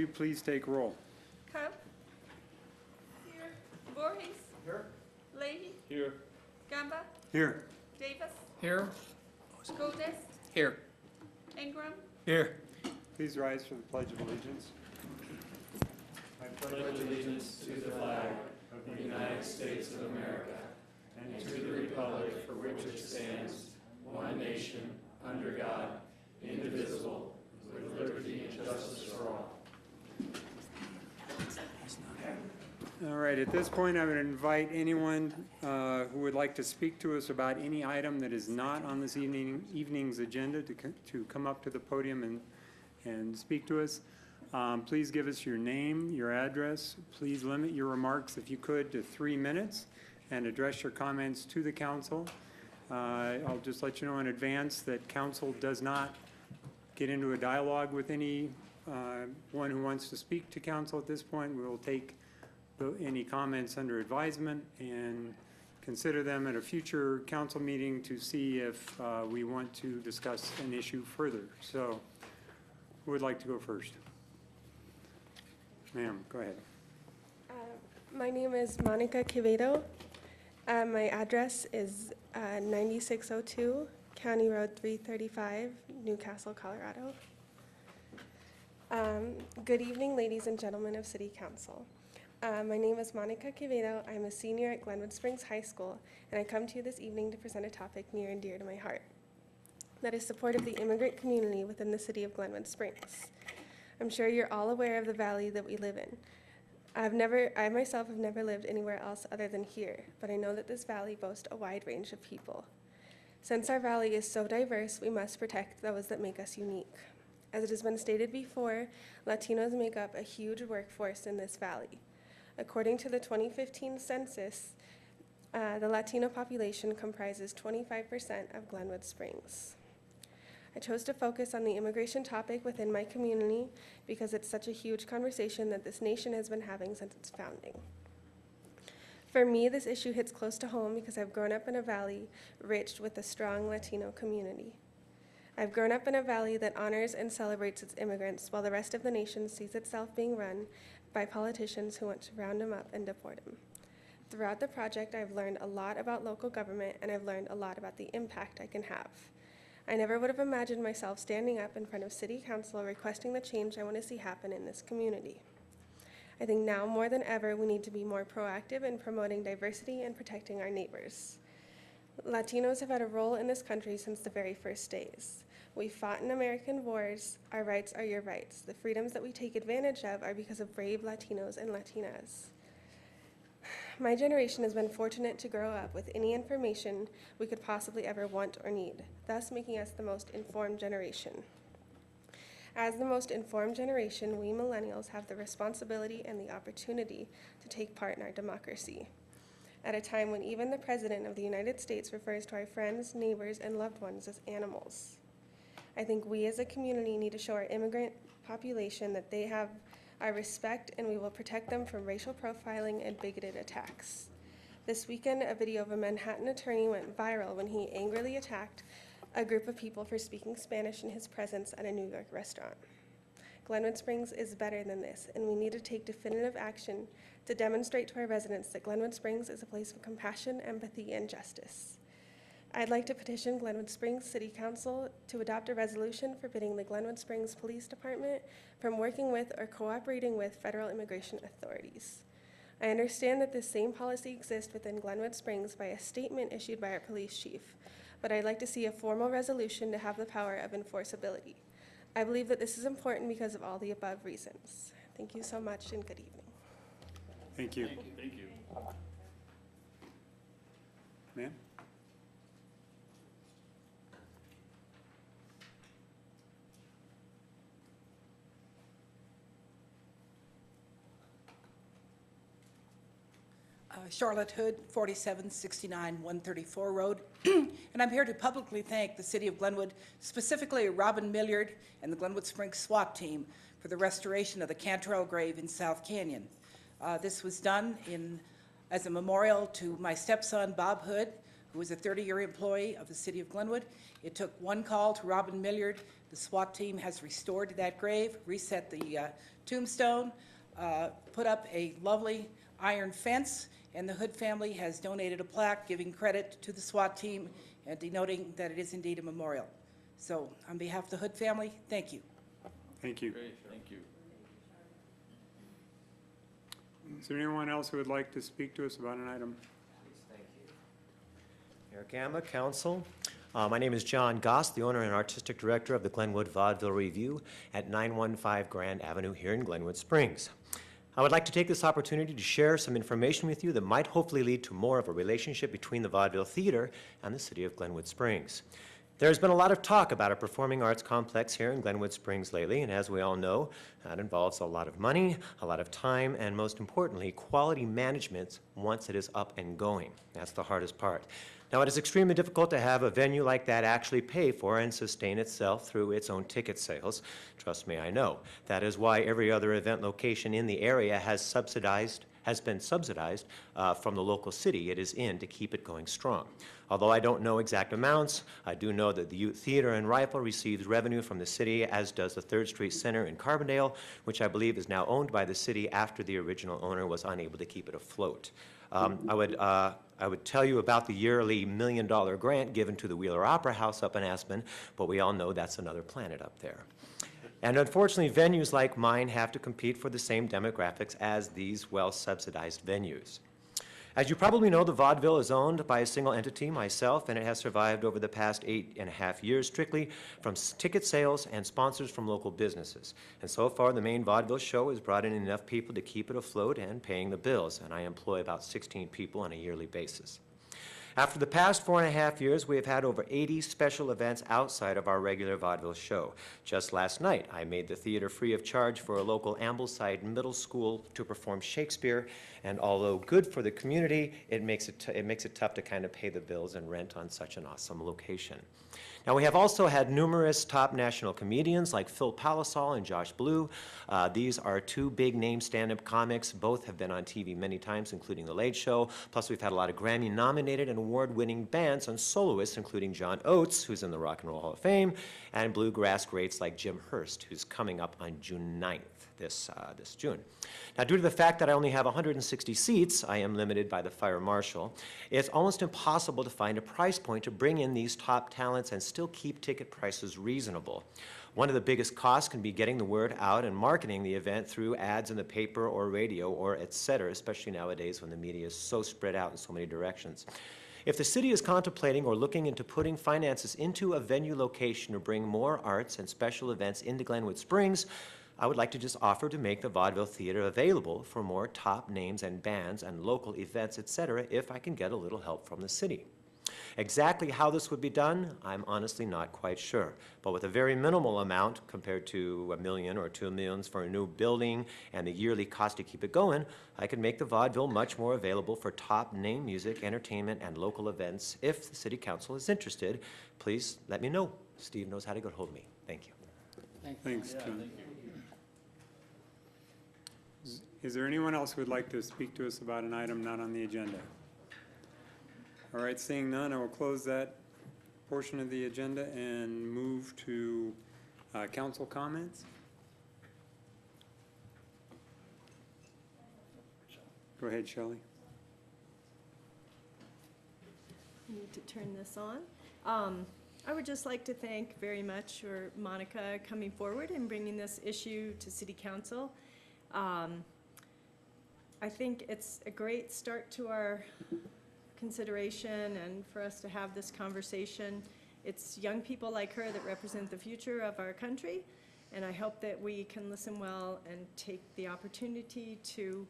you please take roll? Cub? Here. Voorhees? Here. Leahy? Here. Gamba? Here. Davis? Here. Scotus? Here. Ingram? Here. Please rise for the Pledge of Allegiance. I pledge allegiance to the flag of the United States of America and to the republic for which it stands, one nation, under God, indivisible, with liberty and justice for all. All right, at this point, I would invite anyone who would like to speak to us about any item that is not on this evening's agenda to come up to the podium and speak to us. Please give us your name, your address. Please limit your remarks, if you could, to 3 minutes and address your comments to the council. I'll just let you know in advance that council does not get into a dialogue with any one who wants to speak to council at this point. We will take any comments under advisement and consider them at a future council meeting to see if we want to discuss an issue further. So, who would like to go first? Ma'am, go ahead. My name is Monica Quevedo. My address is 9602 County Road 335, Newcastle, Colorado. Good evening, ladies and gentlemen of City Council. My name is Monica Quevedo. I'm a senior at Glenwood Springs High School, and I come to you this evening to present a topic near and dear to my heart. That is support of the immigrant community within the city of Glenwood Springs. I'm sure you're all aware of the valley that we live in. I myself have never lived anywhere else other than here, but I know that this valley boasts a wide range of people. Since our valley is so diverse, we must protect those that make us unique. As it has been stated before, Latinos make up a huge workforce in this valley. According to the 2015 census, the Latino population comprises 25% of Glenwood Springs. I chose to focus on the immigration topic within my community because it's such a huge conversation that this nation has been having since its founding. For me, this issue hits close to home because I've grown up in a valley rich with a strong Latino community. I've grown up in a valley that honors and celebrates its immigrants while the rest of the nation sees itself being run by politicians who want to round them up and deport them. Throughout the project, I've learned a lot about local government, and I've learned a lot about the impact I can have. I never would have imagined myself standing up in front of City Council requesting the change I want to see happen in this community. I think now more than ever, we need to be more proactive in promoting diversity and protecting our neighbors. Latinos have had a role in this country since the very first days. We fought in American wars. Our rights are your rights. The freedoms that we take advantage of are because of brave Latinos and Latinas. My generation has been fortunate to grow up with any information we could possibly ever want or need, thus making us the most informed generation. As the most informed generation, we millennials have the responsibility and the opportunity to take part in our democracy. At a time when even the President of the United States refers to our friends, neighbors, and loved ones as animals. I think we as a community need to show our immigrant population that they have our respect, and we will protect them from racial profiling and bigoted attacks. This weekend, a video of a Manhattan attorney went viral when he angrily attacked a group of people for speaking Spanish in his presence at a New York restaurant. Glenwood Springs is better than this, and we need to take definitive action to demonstrate to our residents that Glenwood Springs is a place of compassion, empathy, and justice. I'd like to petition Glenwood Springs City Council to adopt a resolution forbidding the Glenwood Springs Police Department from working with or cooperating with federal immigration authorities. I understand that this same policy exists within Glenwood Springs by a statement issued by our police chief, but I'd like to see a formal resolution to have the power of enforceability. I believe that this is important because of all the above reasons. Thank you so much and good evening. Thank you. Thank you. Ma'am? Charlotte Hood, 4769 134 Road, and I'm here to publicly thank the City of Glenwood, specifically Robin Milliard and the Glenwood Springs SWAT team for the restoration of the Cantrell grave in South Canyon. This was done as a memorial to my stepson, Bob Hood, who was a 30-year employee of the city of Glenwood. It took one call to Robin Milliard. The SWAT team has restored that grave, reset the tombstone, put up a lovely iron fence, and the Hood family has donated a plaque giving credit to the SWAT team and denoting that it is indeed a memorial. So on behalf of the Hood family, thank you. Thank you. Great, thank you. Is there anyone else who would like to speak to us about an item? Thank you. Mayor Gamba, Council. My name is John Goss, the owner and artistic director of the Glenwood Vaudeville Review at 915 Grand Avenue here in Glenwood Springs. I would like to take this opportunity to share some information with you that might hopefully lead to more of a relationship between the Vaudeville Theater and the city of Glenwood Springs. There's been a lot of talk about a performing arts complex here in Glenwood Springs lately, and as we all know, that involves a lot of money, a lot of time, and most importantly, quality management once it is up and going. That's the hardest part. Now, it is extremely difficult to have a venue like that actually pay for and sustain itself through its own ticket sales. Trust me, I know. That is why every other event location in the area has been subsidized from the local city it is in to keep it going strong. Although I don't know exact amounts, I do know that the Youth Theater in Rifle receives revenue from the city, as does the 3rd Street Center in Carbondale, which I believe is now owned by the city after the original owner was unable to keep it afloat. I would tell you about the yearly $1 million grant given to the Wheeler Opera House up in Aspen, but we all know that's another planet up there. And unfortunately, venues like mine have to compete for the same demographics as these well-subsidized venues. As you probably know, the Vaudeville is owned by a single entity, myself, and it has survived over the past 8.5 years strictly from ticket sales and sponsors from local businesses. And so far, the main Vaudeville show has brought in enough people to keep it afloat and paying the bills, and I employ about 16 people on a yearly basis. After the past 4.5 years, we have had over 80 special events outside of our regular vaudeville show. Just last night, I made the theater free of charge for a local Ambleside middle school to perform Shakespeare, and although good for the community, it makes it tough to kind of pay the bills and rent on such an awesome location. Now, we have also had numerous top national comedians like Phil Palisol and Josh Blue. These are two big name stand-up comics. Both have been on TV many times, including The Late Show. Plus, we've had a lot of Grammy-nominated and award-winning bands and soloists, including John Oates, who's in the Rock and Roll Hall of Fame, and bluegrass greats like Jim Hurst, who's coming up on June 9th. This June. Now, due to the fact that I only have 160 seats, I am limited by the fire marshal. It's almost impossible to find a price point to bring in these top talents and still keep ticket prices reasonable. One of the biggest costs can be getting the word out and marketing the event through ads in the paper or radio or et cetera, especially nowadays when the media is so spread out in so many directions. If the city is contemplating or looking into putting finances into a venue location to bring more arts and special events into Glenwood Springs, I would like to just offer to make the Vaudeville Theater available for more top names and bands and local events, etc., if I can get a little help from the city. Exactly how this would be done, I'm honestly not quite sure. But with a very minimal amount compared to $1 million or $2 million for a new building and the yearly cost to keep it going, I could make the Vaudeville much more available for top name music, entertainment, and local events. If the City Council is interested, please let me know. Steve knows how to get hold of me. Thank you. Thanks, John. Is there anyone else who would like to speak to us about an item not on the agenda? All right, seeing none, I will close that portion of the agenda and move to council comments. Go ahead, Shelley. Need to turn this on. I would just like to thank very much for Monica coming forward and bringing this issue to City Council. I think it's a great start to our consideration and for us to have this conversation. It's young people like her that represent the future of our country, and I hope that we can listen well and take the opportunity to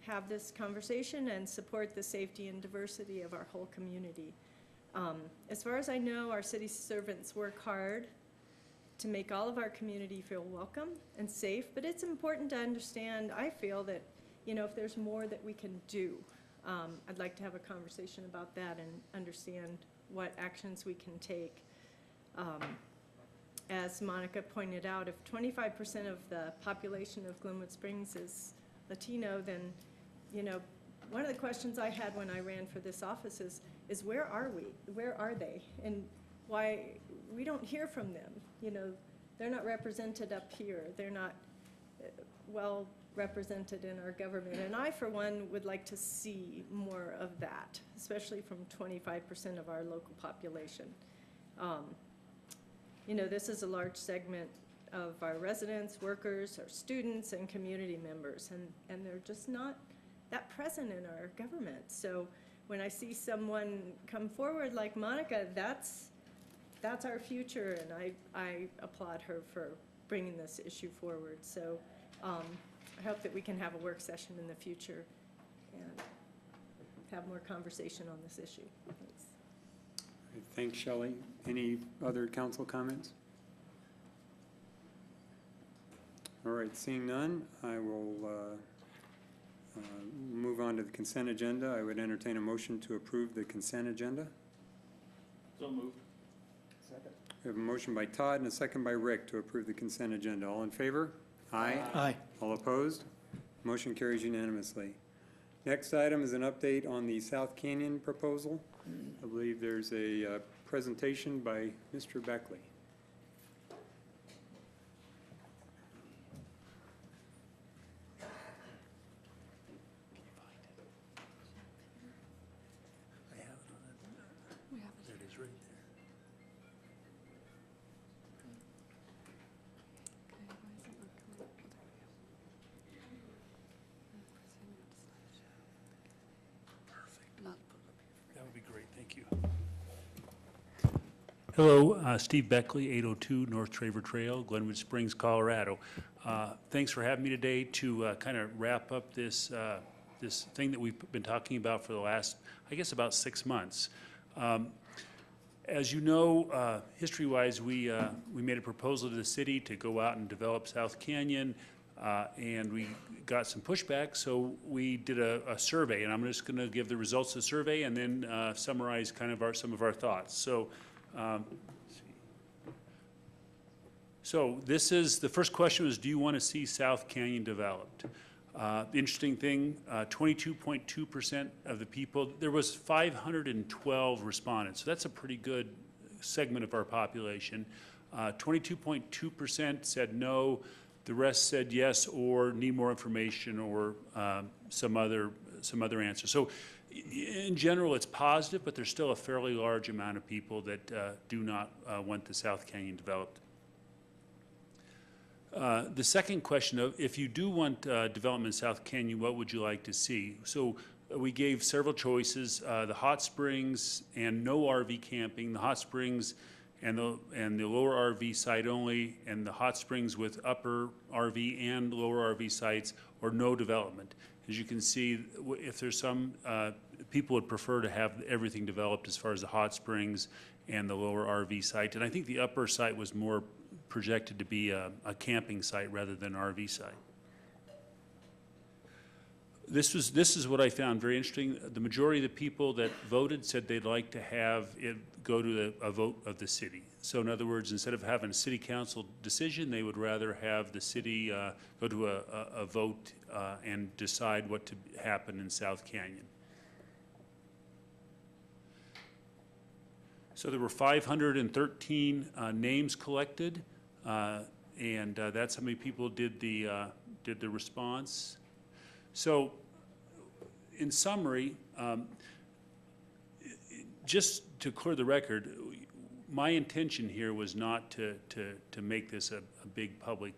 have this conversation and support the safety and diversity of our whole community. As far as I know, our city servants work hard to make all of our community feel welcome and safe, but it's important to understand, I feel that, you know, if there's more that we can do, I'd like to have a conversation about that and understand what actions we can take. As Monica pointed out, if 25% of the population of Glenwood Springs is Latino, then, you know, one of the questions I had when I ran for this office is where are we? Where are they? And why we don't hear from them? You know, they're not represented up here. They're not well represented in our government. And I, for one, would like to see more of that, especially from 25% of our local population. You know, this is a large segment of our residents, workers, our students, and community members, and they're just not that present in our government. So when I see someone come forward like Monica, that's our future, and I applaud her for bringing this issue forward. So I hope that we can have a work session in the future and have more conversation on this issue. Thanks. Thanks, Shelley. Any other council comments? All right, seeing none, I will move on to the consent agenda. I would entertain a motion to approve the consent agenda. So moved. We have a motion by Todd and a second by Rick to approve the consent agenda. All in favor? Aye. Aye. All opposed? Motion carries unanimously. Next item is an update on the South Canyon proposal. I believe there's a presentation by Mr. Beckley. There it is, right there. That would be great, thank you. Hello, Steve Beckley, 802 North Traver Trail, Glenwood Springs, Colorado. Thanks for having me today to kind of wrap up this this thing that we've been talking about for the last, I guess, about 6 months. As you know, history-wise, we made a proposal to the city to go out and develop South Canyon, and we got some pushback, so we did a survey, and I'm just going to give the results of the survey and then summarize kind of some of our thoughts. So this is, the first question was, do you want to see South Canyon developed? The interesting thing, 22.2% of the people, there was 512 respondents, so that's a pretty good segment of our population. 22.2% said no, the rest said yes or need more information or some other answer. So in general, it's positive, but there's still a fairly large amount of people that do not want the South Canyon developed. The second question of, if you do want development in South Canyon, what would you like to see? So we gave several choices, the hot springs and no RV camping, the hot springs and the lower RV site only, and the hot springs with upper RV and lower RV sites, or no development. As you can see, if there's some, people would prefer to have everything developed as far as the hot springs and the lower RV site. And I think the upper site was more projected to be a camping site rather than an RV site. This is what I found very interesting. The majority of the people that voted said they'd like to have it go to a vote of the city. So in other words, instead of having a city council decision, they would rather have the city go to a vote and decide what to happen in South Canyon. So there were 513 names collected, and that's how many people did the response. So, in summary, just to clear the record, my intention here was not to make this a big public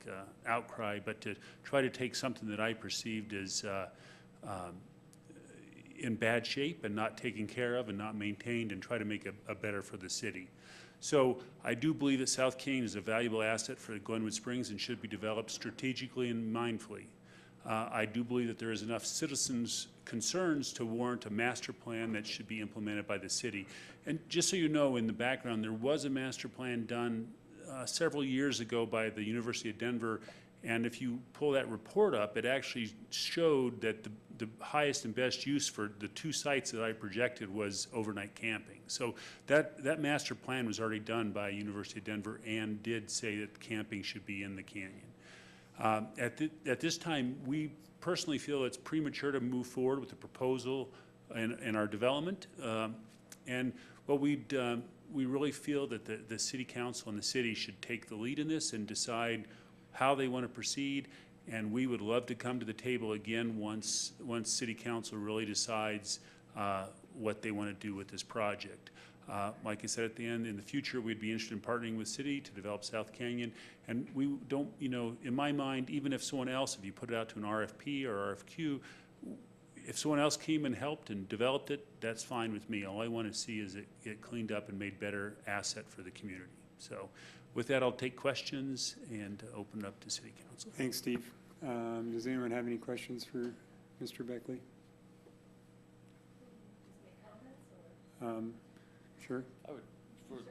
outcry, but to try to take something that I perceived as in bad shape and not taken care of and not maintained, and try to make it better for the city. So I do believe that South Canyon is a valuable asset for Glenwood Springs and should be developed strategically and mindfully. I do believe that there is enough citizens' concerns to warrant a master plan that should be implemented by the city. And just so you know, in the background, there was a master plan done several years ago by the University of Denver, and if you pull that report up, it actually showed that the highest and best use for the two sites that I projected was overnight camping. So that master plan was already done by University of Denver and did say that camping should be in the canyon. At this time, we personally feel it's premature to move forward with the proposal and our development. And what we really feel that the city council and the city should take the lead in this and decide how they want to proceed. And we would love to come to the table again once city council really decides what they want to do with this project. Like I said at the end, in the future, we'd be interested in partnering with city to develop South Canyon. And we don't, in my mind, even if someone else, if you put it out to an RFP or RFQ, if someone else came and helped and developed it, that's fine with me. All I want to see is it get cleaned up and made better asset for the community. So with that, I'll take questions and open it up to city council. Thanks, Steve. Does anyone have any questions for Mr. Beckley? Sure. I would,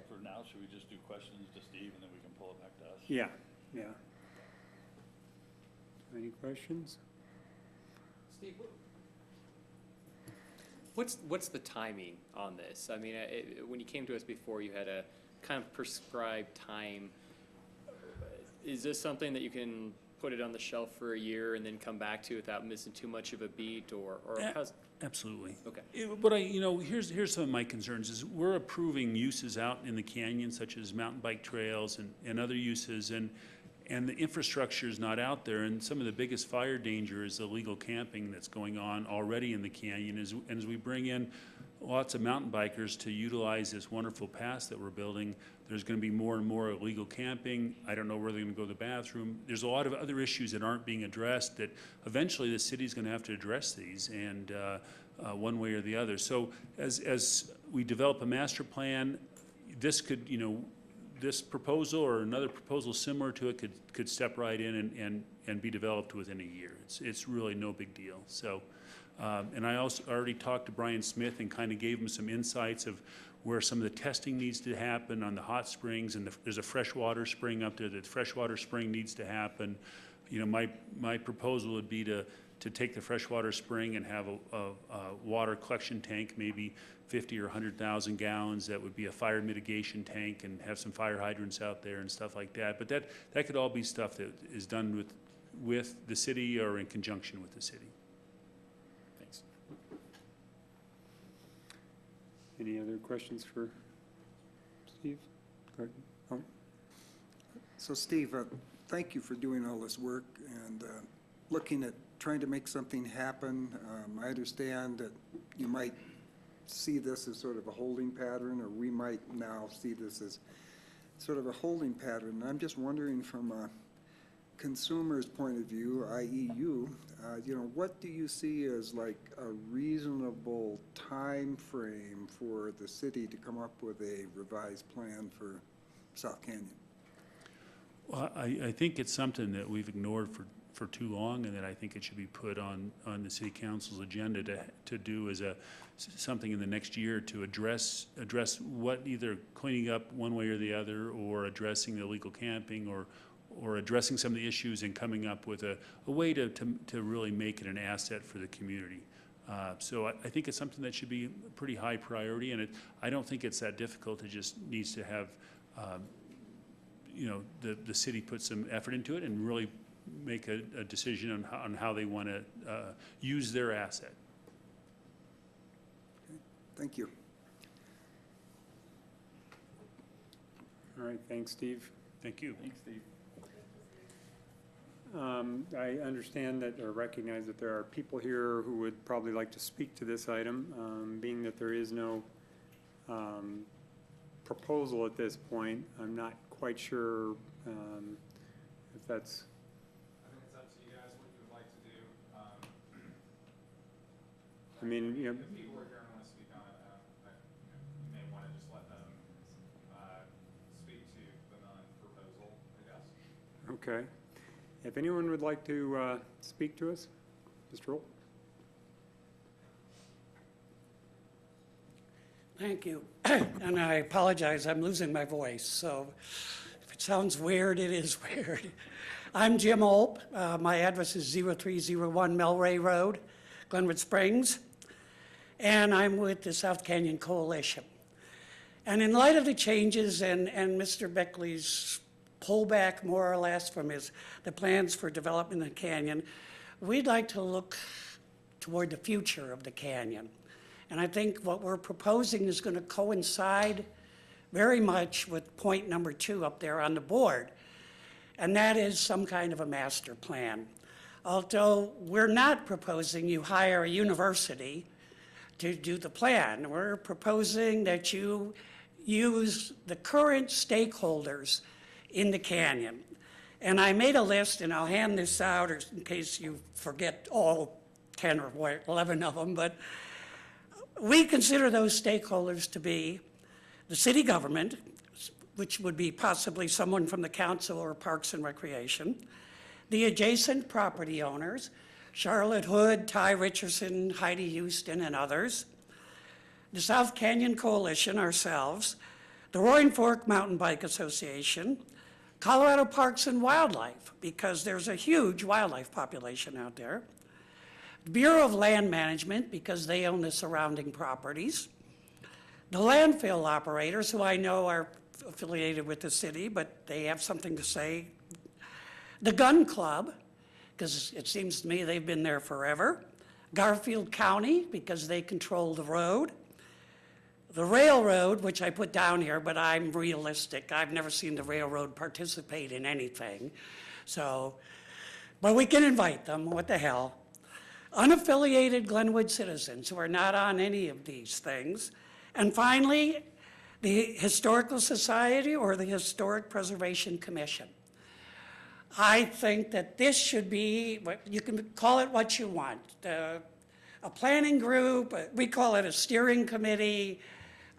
for now, should we just do questions to Steve and then we can pull it back to us? Yeah, yeah. Any questions? Steve, what's the timing on this? I mean, when you came to us before, you had a kind of prescribed time. Is this something that you can put it on the shelf for a year and then come back to without missing too much of a beat, or how's? Absolutely. Okay. But here's some of my concerns is we're approving uses out in the canyon such as mountain bike trails and other uses, and the infrastructure is not out there, and some of the biggest fire danger is illegal camping that's going on already in the canyon. As we bring in lots of mountain bikers to utilize this wonderful pass that we're building, there's going to be more and more illegal camping. I don't know where they're going to go to the bathroom. There's a lot of other issues that aren't being addressed that eventually the city's going to have to address these, and one way or the other. So as we develop a master plan, this could, this proposal or another proposal similar to it could step right in and be developed within a year. It's really no big deal. So, and I also already talked to Brian Smith and kind of gave him some insights of where some of the testing needs to happen on the hot springs, and there's a freshwater spring up there. That freshwater spring needs to happen. My proposal would be to take the freshwater spring and have a water collection tank, maybe 50 or 100,000 gallons. That would be a fire mitigation tank, and have some fire hydrants out there and stuff like that. But that could all be stuff that is done with the city or in conjunction with the city. Thanks. Any other questions for Steve? Go ahead. Oh. So Steve, thank you for doing all this work and looking at trying to make something happen. I understand that you might see this as sort of a holding pattern, or we might now see this as sort of a holding pattern. I'm just wondering from a consumer's point of view, i.e. you, what do you see as like a reasonable time frame for the city to come up with a revised plan for South Canyon? Well, I think it's something that we've ignored for too long, and that I think it should be put on the city council's agenda to do as something in the next year to address what, either cleaning up one way or the other, or addressing the illegal camping, or addressing some of the issues and coming up with a way to really make it an asset for the community. So I think it's something that should be a pretty high priority, and I don't think it's that difficult. It just needs to have the city put some effort into it and really make a decision on how they want to use their asset. Okay. Thank you. All right, thanks, Steve. Thank you. Thanks, Steve. I understand that, or recognize that there are people here who would probably like to speak to this item. Being that there is no proposal at this point, I'm not quite sure if that's... I think it's up to you guys what you would like to do. I mean, If people are here and want to speak on it, you may want to just let them speak to the non-proposal, I guess. Okay. If anyone would like to speak to us, Mr. Roll. Thank you. And I apologize, I'm losing my voice, so if it sounds weird, it is weird. I'm Jim Olp. My address is 0301 Melray Road, Glenwood Springs, and I'm with the South Canyon Coalition. And in light of the changes and Mr. Beckley's pullback more or less from the plans for development of the canyon. We'd like to look toward the future of the canyon. And I think what we're proposing is going to coincide very much with point number 2 up there on the board, and that is some kind of a master plan. Although we're not proposing you hire a university to do the plan. We're proposing that you use the current stakeholders in the canyon. And I made a list, and I'll hand this out in case you forget all 10 or 11 of them, but we consider those stakeholders to be the city government, which would be possibly someone from the council or Parks and Recreation, the adjacent property owners, Charlotte Hood, Ty Richardson, Heidi Houston, and others, the South Canyon Coalition, ourselves, the Roaring Fork Mountain Bike Association, Colorado Parks and Wildlife, because there's a huge wildlife population out there, the Bureau of Land Management, because they own the surrounding properties, the landfill operators, who I know are affiliated with the city, but they have something to say, the gun club, because it seems to me they've been there forever, Garfield County, because they control the road, the railroad, which I put down here, but I'm realistic. I've never seen the railroad participate in anything. So, but we can invite them, what the hell. Unaffiliated Glenwood citizens who are not on any of these things. And finally, the Historical Society or the Historic Preservation Commission. I think that this should be, you can call it what you want. A planning group, we call it a steering committee.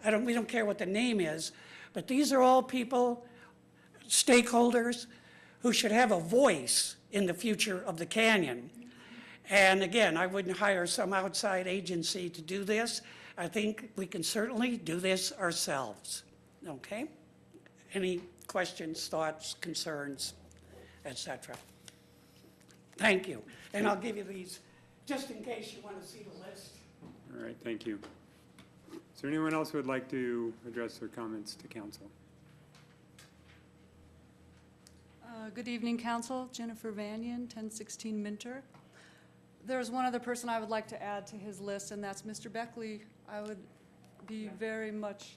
We don't care what the name is, but these are all people, stakeholders, who should have a voice in the future of the canyon. And again, I wouldn't hire some outside agency to do this. I think we can certainly do this ourselves, okay? Any questions, thoughts, concerns, et cetera? Thank you. And I'll give you these just in case you want to see the list. All right, thank you. Is there anyone else who would like to address their comments to council? Good evening, Council. Jennifer Vanian, 1016 Minter. There's one other person I would like to add to his list, and that's Mr. Beckley. I would be very much,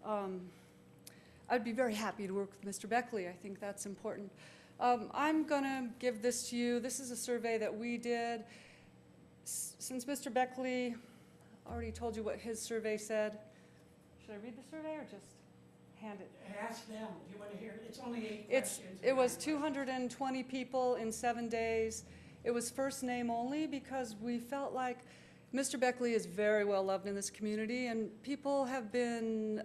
I'd be very happy to work with Mr. Beckley. I think that's important. I'm going to give this to you. This is a survey that we did. Since Mr. Beckley already told you what his survey said, should I read the survey or just hand it? Ask them. Do you want to hear it? It's only 8 It's, questions. it was 220 people in 7 days. It was first name only because we felt like Mr. Beckley is very well loved in this community, and people have been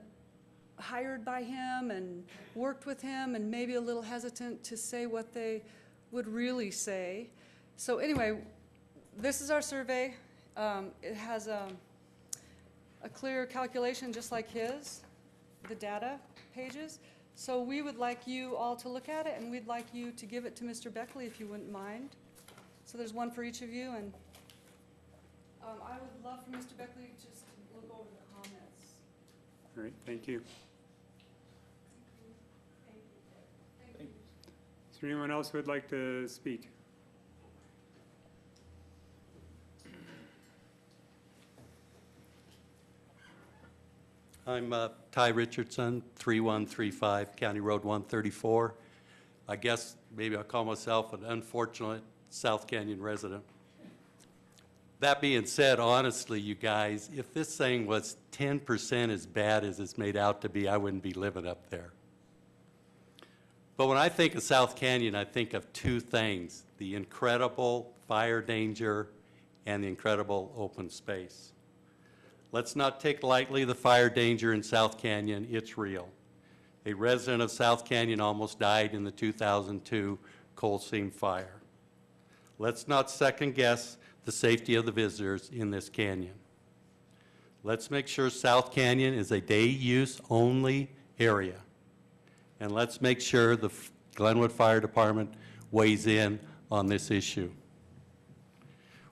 hired by him and worked with him and maybe a little hesitant to say what they would really say. So anyway, this is our survey. It has a clear calculation just like his, the data pages. So we would like you all to look at it, and we'd like you to give it to Mr. Beckley if you wouldn't mind. So there's one for each of you, and I would love for Mr. Beckley just to look over the comments. All right, thank you. Is there anyone else who would like to speak? I'm Ty Richardson, 3135 County Road 134. I guess maybe I'll call myself an unfortunate South Canyon resident. That being said, honestly, you guys, if this thing was 10% as bad as it's made out to be, I wouldn't be living up there. But when I think of South Canyon, I think of two things: the incredible fire danger and the incredible open space. Let's not take lightly the fire danger in South Canyon. It's real. A resident of South Canyon almost died in the 2002 coal seam fire. Let's not second guess the safety of the visitors in this canyon. Let's make sure South Canyon is a day use only area. And let's make sure the Glenwood Fire Department weighs in on this issue.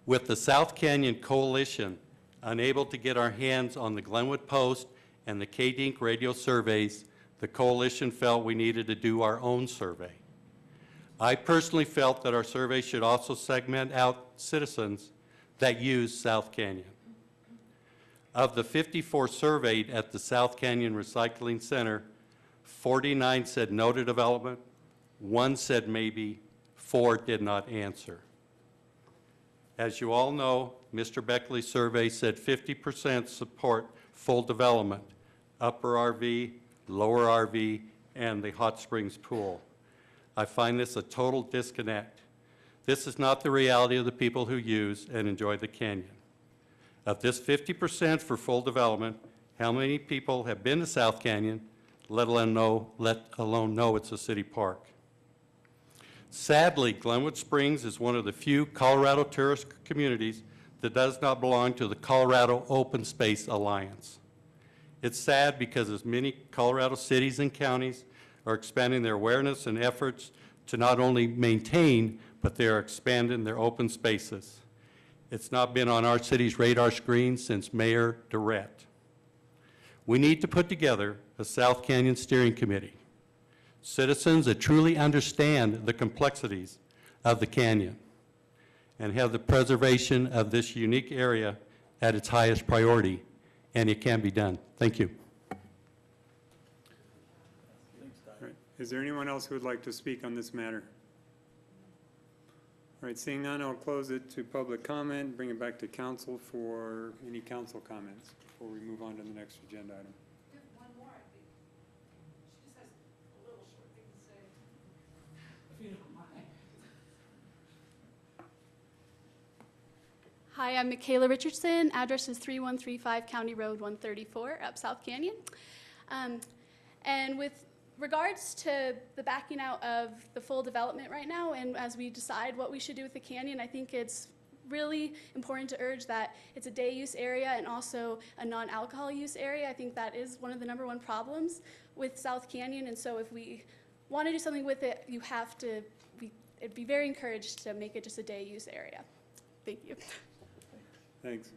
With the South Canyon Coalition unable to get our hands on the Glenwood Post and the KDINK radio surveys, The coalition felt we needed to do our own survey. I personally felt that our survey should also segment out citizens that use South Canyon. Of the 54 surveyed at the South Canyon Recycling Center, 49 said no to development, 1 said maybe, 4 did not answer. As you all know, Mr. Beckley's survey said 50% support full development, upper RV, lower RV, and the hot springs pool. I find this a total disconnect. This is not the reality of the people who use and enjoy the canyon. Of this 50% for full development, how many people have been to South Canyon, let alone know it's a city park? Sadly, Glenwood Springs is one of the few Colorado tourist communities that does not belong to the Colorado Open Space Alliance. It's sad because as many Colorado cities and counties are expanding their awareness and efforts to not only maintain, but they are expanding their open spaces. It's not been on our city's radar screen since Mayor Durrett. We need to put together a South Canyon Steering Committee, citizens that truly understand the complexities of the canyon and have the preservation of this unique area at its highest priority, and it can be done. Thank you. All right. Is there anyone else who would like to speak on this matter? All right, seeing none, I'll close it to public comment, bring it back to council for any council comments before we move on to the next agenda item. One more, I think. She just has a little short thing to say. If you don't mind. Hi, I'm Michaela Richardson. Address is 3135 County Road 134 up South Canyon. And with regards to the backing out of the full development right now, and as we decide what we should do with the canyon, I think it's really important to urge that it's a day use area and also a non-alcohol use area. I think that is one of the #1 problems with South Canyon, and so if we want to do something with it, you have to, it'd be very encouraged to make it just a day use area. Thank you. Thanks.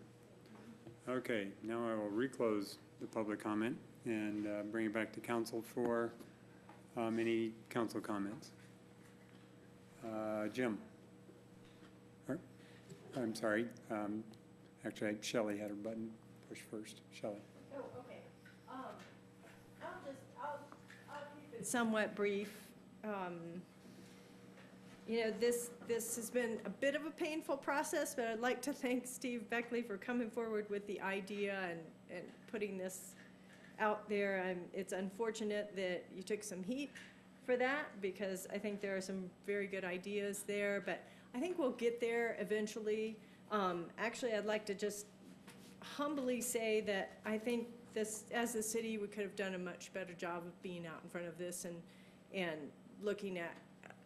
Okay, now I will reclose the public comment and bring it back to council for any council comments. Jim? I'm sorry. Actually, Shelley had her button pushed first. Shelley. Oh, okay. I'll keep it somewhat brief. You know, this has been a bit of a painful process, but I'd like to thank Steve Beckley for coming forward with the idea and putting this out there. It's unfortunate that you took some heat for that, because I think there are some very good ideas there, but I think we'll get there eventually. Actually, I'd like to just humbly say that I think this, as a city, we could have done a much better job of being out in front of this and looking at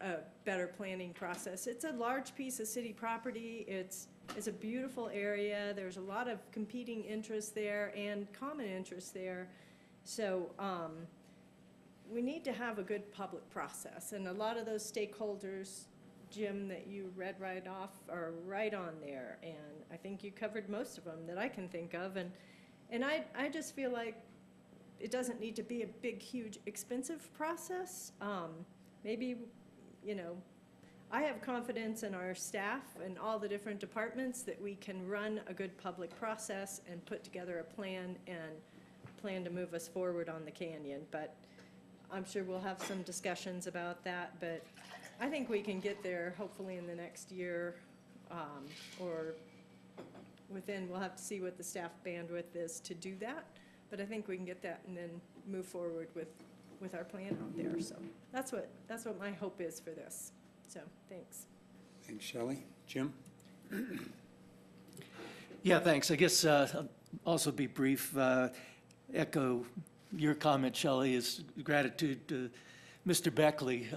a better planning process. It's a large piece of city property. It's a beautiful area. There's a lot of competing interests there and common interests there. So we need to have a good public process, and a lot of those stakeholders, Jim, that you read right off are right on there, and I think you covered most of them that I can think of, and I just feel like it doesn't need to be a big, huge, expensive process. Maybe, you know, I have confidence in our staff and all the different departments that we can run a good public process and put together a plan to move us forward on the canyon. But I'm sure we'll have some discussions about that, but I think we can get there hopefully in the next year, or within, we'll have to see what the staff bandwidth is to do that, but I think we can get that and then move forward with our plan out there. So that's what my hope is for this. So thanks. Thanks, Shelley. Jim? Yeah, thanks. I guess I'll also be brief. Echo your comment, Shelley, is gratitude to Mr. Beckley.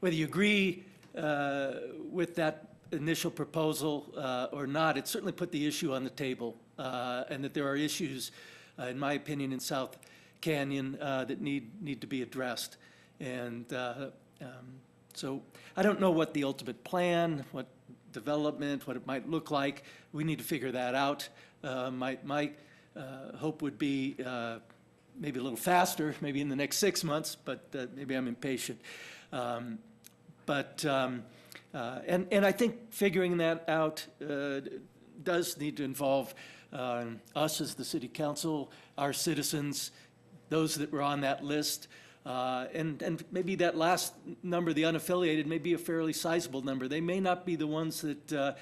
Whether you agree with that initial proposal or not, it certainly put the issue on the table, and that there are issues, in my opinion, in South Canyon that need to be addressed. And so I don't know what the ultimate plan, what development, what it might look like. We need to figure that out. My hope would be maybe a little faster, maybe in the next 6 months, but maybe I'm impatient. And I think figuring that out does need to involve us as the city council, our citizens, those that were on that list, and maybe that last number, the unaffiliated, may be a fairly sizable number. They may not be the ones that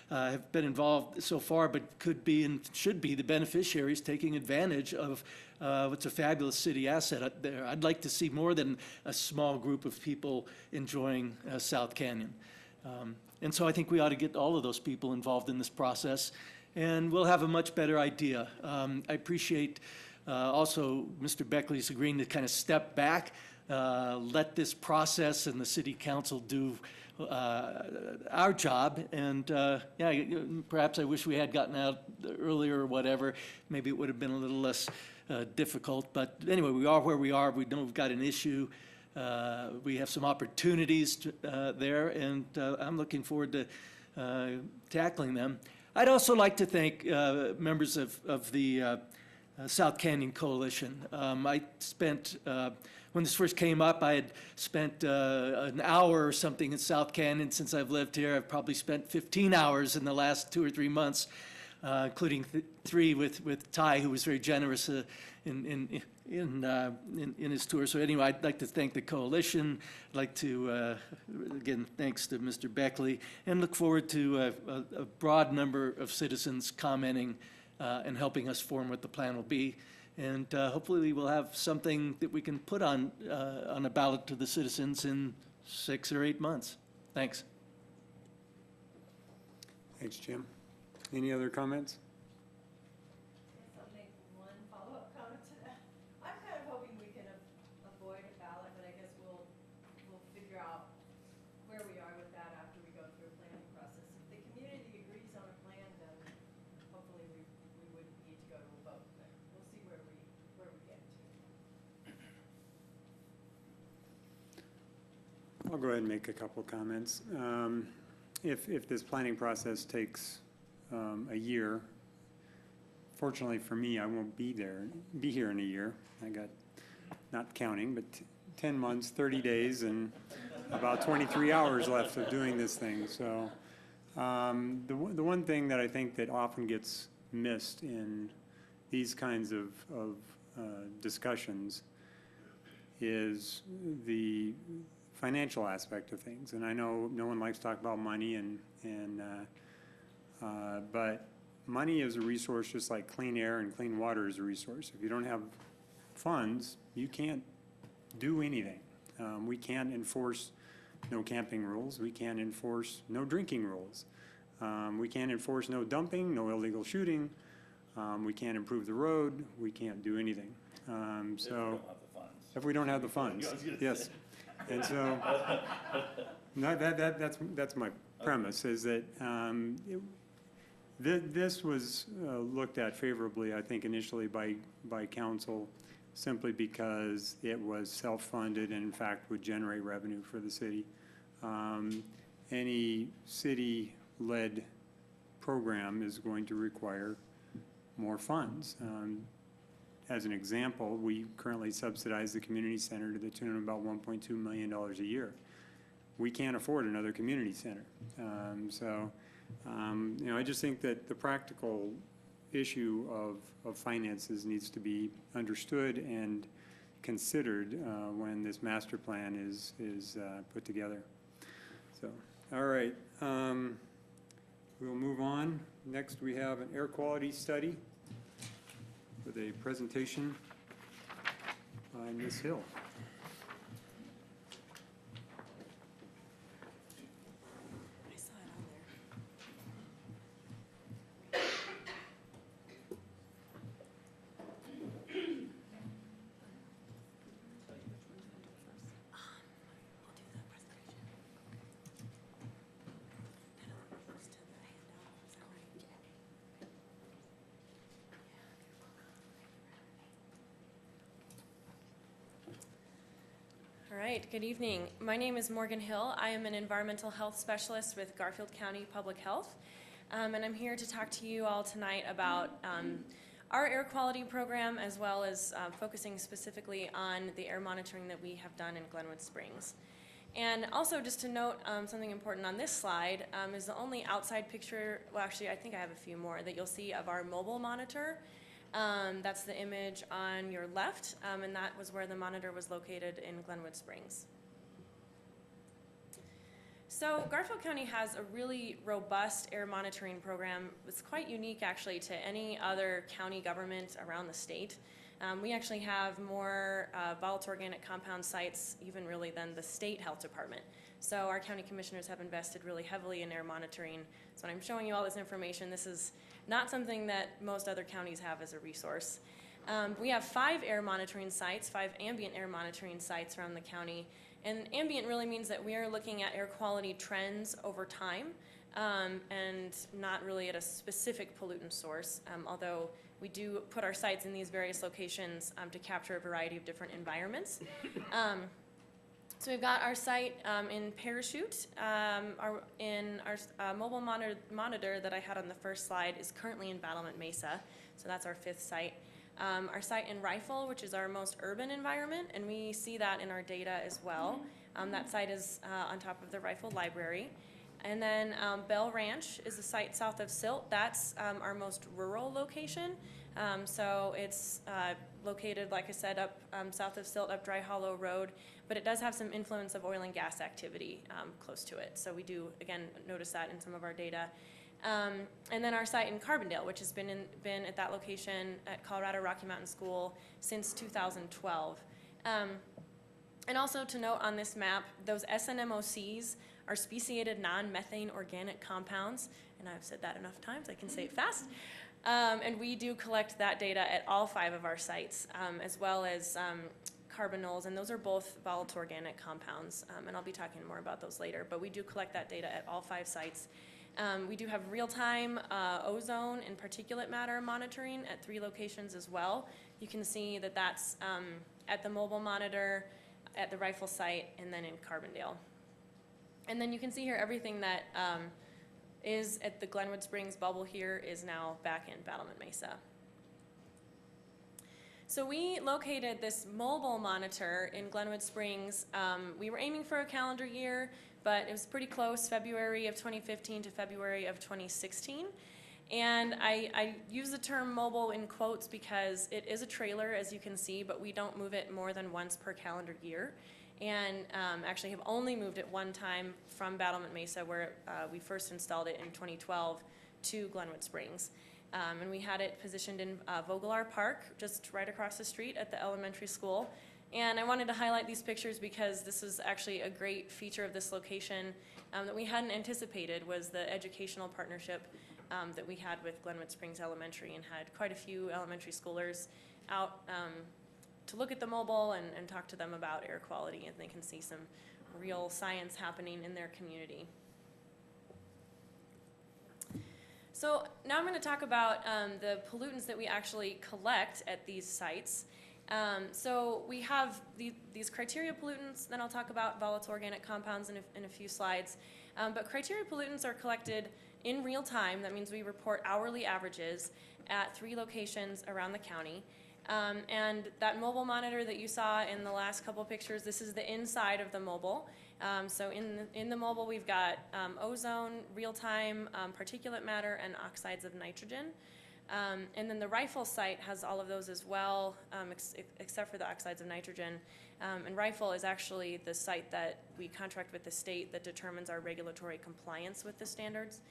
have been involved so far, but could be and should be the beneficiaries taking advantage of what's a fabulous city asset up there. I'd like to see more than a small group of people enjoying South Canyon. And so I think we ought to get all of those people involved in this process, and we'll have a much better idea. I appreciate also Mr. Beckley's agreeing to kind of step back, let this process and the city council do our job, and yeah, perhaps I wish we had gotten out earlier or whatever. Maybe it would have been a little less difficult, but anyway, we are where we are. We know we've got an issue. We have some opportunities there, and I'm looking forward to tackling them. I'd also like to thank members of the South Canyon Coalition. I spent, when this first came up, I had spent an hour or something in South Canyon since I've lived here. I've probably spent 15 hours in the last 2 or 3 months, including 3 with Ty, who was very generous in his tour. So anyway, I'd like to thank the coalition. I'd like to, again, thanks to Mr. Beckley, and look forward to a broad number of citizens commenting and helping us form what the plan will be. And hopefully we will have something that we can put on a ballot to the citizens in 6 or 8 months. Thanks. Thanks, Jim. Any other comments? I'll make one follow-up comment to that. I'm kind of hoping we can avoid a ballot, but I guess we'll figure out where we are with that after we go through a planning process. If the community agrees on a plan, then hopefully we wouldn't need to go to a vote, but we'll see where we get to. I'll go ahead and make a couple comments. If this planning process takes a year, fortunately for me, I won't be here in a year. I got, not counting, but 10 months, 30 days, and about 23 hours left of doing this thing. So the one thing that I think that often gets missed in these kinds of discussions is the financial aspect of things. And I know no one likes to talk about money, but money is a resource just like clean air and clean water is a resource. If you don't have funds, you can't do anything. We can't enforce no camping rules. We can't enforce no drinking rules. We can't enforce no dumping, no illegal shooting. We can't improve the road. We can't do anything. So if we don't have the funds, yes. And so that's my premise, is that this was looked at favorably, I think, initially by council, simply because it was self-funded and in fact would generate revenue for the city. Any city-led program is going to require more funds. As an example, we currently subsidize the community center to the tune of about $1.2 million a year. We can't afford another community center. I just think that the practical issue of finances needs to be understood and considered when this master plan is put together. So, all right, we'll move on. Next, we have an air quality study with a presentation by Ms. Hill. All right, good evening. My name is Morgan Hill. I am an environmental health specialist with Garfield County Public Health, and I'm here to talk to you all tonight about our air quality program, as well as focusing specifically on the air monitoring that we have done in Glenwood Springs. And also, just to note something important on this slide is the only outside picture, well actually I think I have a few more, that you'll see of our mobile monitor. That's the image on your left, and that was where the monitor was located in Glenwood Springs. So Garfield County has a really robust air monitoring program. It's quite unique actually to any other county government around the state. We actually have more volatile organic compound sites even really than the state health department. So our county commissioners have invested really heavily in air monitoring. So when I'm showing you all this information, this is not something that most other counties have as a resource. We have 5 air monitoring sites, 5 ambient air monitoring sites around the county. And ambient really means that we are looking at air quality trends over time and not really at a specific pollutant source, although we do put our sites in these various locations to capture a variety of different environments. So we've got our site in Parachute. Our mobile monitor that I had on the first slide is currently in Battlement Mesa, so that's our 5th site. Our site in Rifle, which is our most urban environment, and we see that in our data as well. That site is on top of the Rifle Library. And then Bell Ranch is the site south of Silt. That's our most rural location. So it's located, like I said, up south of Silt, up Dry Hollow Road, but it does have some influence of oil and gas activity close to it. So we do, again, notice that in some of our data. And then our site in Carbondale, which has been at that location at Colorado Rocky Mountain School since 2012. And also to note on this map, those SNMOCs are speciated non-methane organic compounds, and I've said that enough times, I can say it fast. And we do collect that data at all 5 of our sites, as well as carbanols, and those are both volatile organic compounds, and I'll be talking more about those later, but we do collect that data at all 5 sites. We do have real-time ozone and particulate matter monitoring at 3 locations as well. You can see that that's at the mobile monitor, at the Rifle site, and then in Carbondale. And then you can see here everything that is at the Glenwood Springs bubble here is now back in Battlement Mesa. So we located this mobile monitor in Glenwood Springs. We were aiming for a calendar year, but it was pretty close, February of 2015 to February of 2016. And I use the term mobile in quotes because it is a trailer, as you can see, but we don't move it more than once per calendar year. And actually have only moved it one time from Battlement Mesa, where we first installed it in 2012, to Glenwood Springs. And we had it positioned in Vogelar Park, just right across the street at the elementary school. And I wanted to highlight these pictures because this is actually a great feature of this location that we hadn't anticipated, was the educational partnership that we had with Glenwood Springs Elementary, and had quite a few elementary schoolers out to look at the mobile and talk to them about air quality, and they can see some real science happening in their community. So now I'm going to talk about the pollutants that we actually collect at these sites. So we have these criteria pollutants, then I'll talk about volatile organic compounds in a few slides. But criteria pollutants are collected in real time. That means we report hourly averages at 3 locations around the county. And that mobile monitor that you saw in the last couple pictures, this is the inside of the mobile. So in the mobile we've got ozone, real-time particulate matter, and oxides of nitrogen. And then the Rifle site has all of those as well, except for the oxides of nitrogen. And Rifle is actually the site that we contract with the state that determines our regulatory compliance with the standards.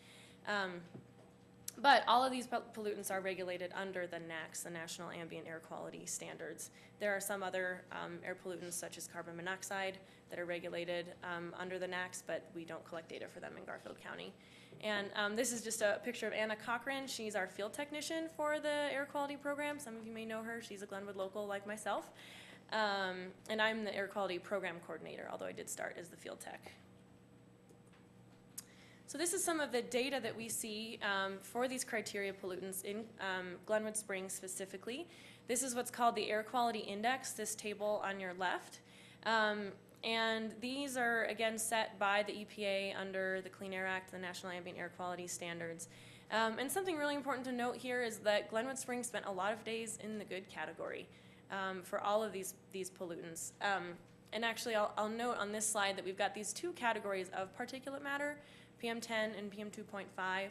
But all of these pollutants are regulated under the NAAQS, the National Ambient Air Quality Standards. There are some other air pollutants, such as carbon monoxide, that are regulated under the NAAQS, but we don't collect data for them in Garfield County. And this is just a picture of Anna Cochran. She's our field technician for the air quality program. Some of you may know her. She's a Glenwood local like myself. And I'm the air quality program coordinator, although I did start as the field tech. So this is some of the data that we see for these criteria pollutants in Glenwood Springs specifically. This is what's called the Air Quality Index, this table on your left. And these are, again, set by the EPA under the Clean Air Act, the National Ambient Air Quality Standards. And something really important to note here is that Glenwood Springs spent a lot of days in the good category for all of these pollutants. And actually, I'll note on this slide that we've got these two categories of particulate matter, PM10 and PM2.5.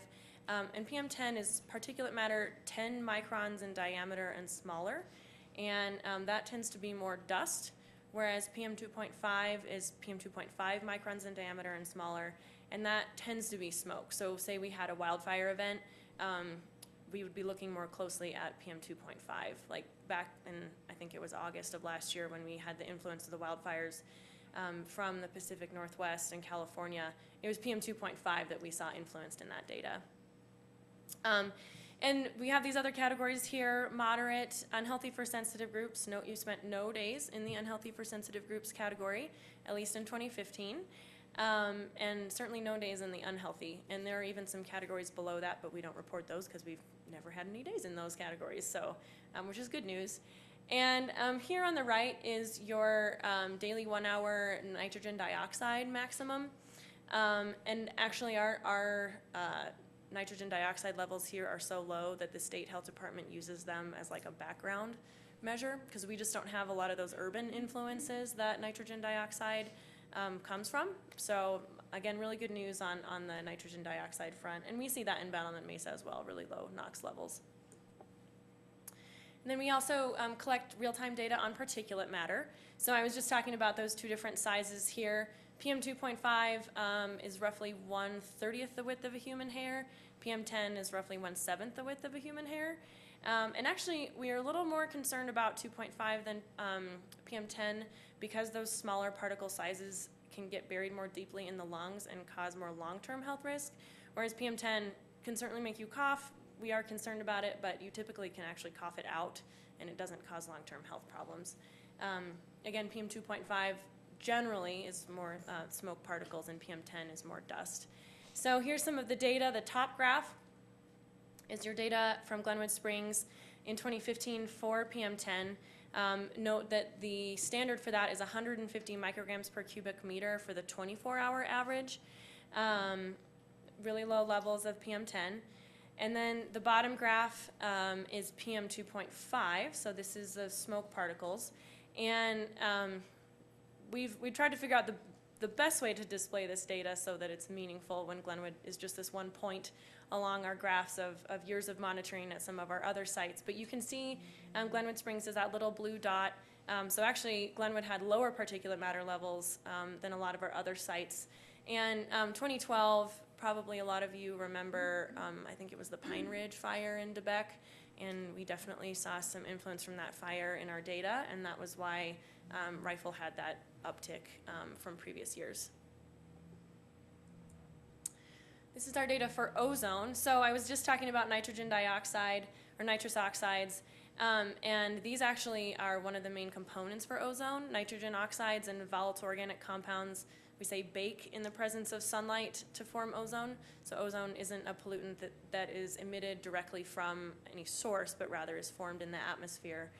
And PM10 is particulate matter 10 microns in diameter and smaller, and that tends to be more dust, whereas PM2.5 is PM2.5 microns in diameter and smaller, and that tends to be smoke. So say we had a wildfire event, we would be looking more closely at PM2.5. Like back in, I think it was August of last year when we had the influence of the wildfires from the Pacific Northwest and California, it was PM2.5 that we saw influenced in that data. And we have these other categories here: moderate, unhealthy for sensitive groups. Note you spent no days in the unhealthy for sensitive groups category, at least in 2015. And certainly no days in the unhealthy. And there are even some categories below that, but we don't report those because we've never had any days in those categories, so, which is good news. And here on the right is your daily 1 hour nitrogen dioxide maximum. And actually our nitrogen dioxide levels here are so low that the state health department uses them as like a background measure, because we just don't have a lot of those urban influences that nitrogen dioxide comes from. So again, really good news on the nitrogen dioxide front. And we see that in Battlement Mesa as well, really low NOx levels. And then we also collect real-time data on particulate matter. So I was just talking about those two different sizes here. PM2.5 is roughly 1/30th the width of a human hair. PM10 is roughly 1/7 the width of a human hair. And actually, we are a little more concerned about 2.5 than PM10 because those smaller particle sizes can get buried more deeply in the lungs and cause more long-term health risk, whereas PM10 can certainly make you cough. We are concerned about it, but you typically can actually cough it out, and it doesn't cause long-term health problems. Again, PM2.5 generally is more smoke particles, and PM10 is more dust. So here's some of the data. The top graph is your data from Glenwood Springs in 2015 for PM10. Note that the standard for that is 150 micrograms per cubic meter for the 24-hour average. Really low levels of PM10. And then the bottom graph is PM2.5, so this is the smoke particles. And we've tried to figure out the best way to display this data so that it's meaningful when Glenwood is just this one point along our graphs of years of monitoring at some of our other sites. But you can see Glenwood Springs is that little blue dot. So actually, Glenwood had lower particulate matter levels than a lot of our other sites. And 2012, probably a lot of you remember, I think it was the Pine Ridge fire in DeBeck, and we definitely saw some influence from that fire in our data, and that was why Rifle had that uptick from previous years. This is our data for ozone. So I was just talking about nitrogen dioxide or nitrous oxides, and these actually are one of the main components for ozone. Nitrogen oxides and volatile organic compounds, we say, bake in the presence of sunlight to form ozone. So ozone isn't a pollutant that is emitted directly from any source, but rather is formed in the atmosphere.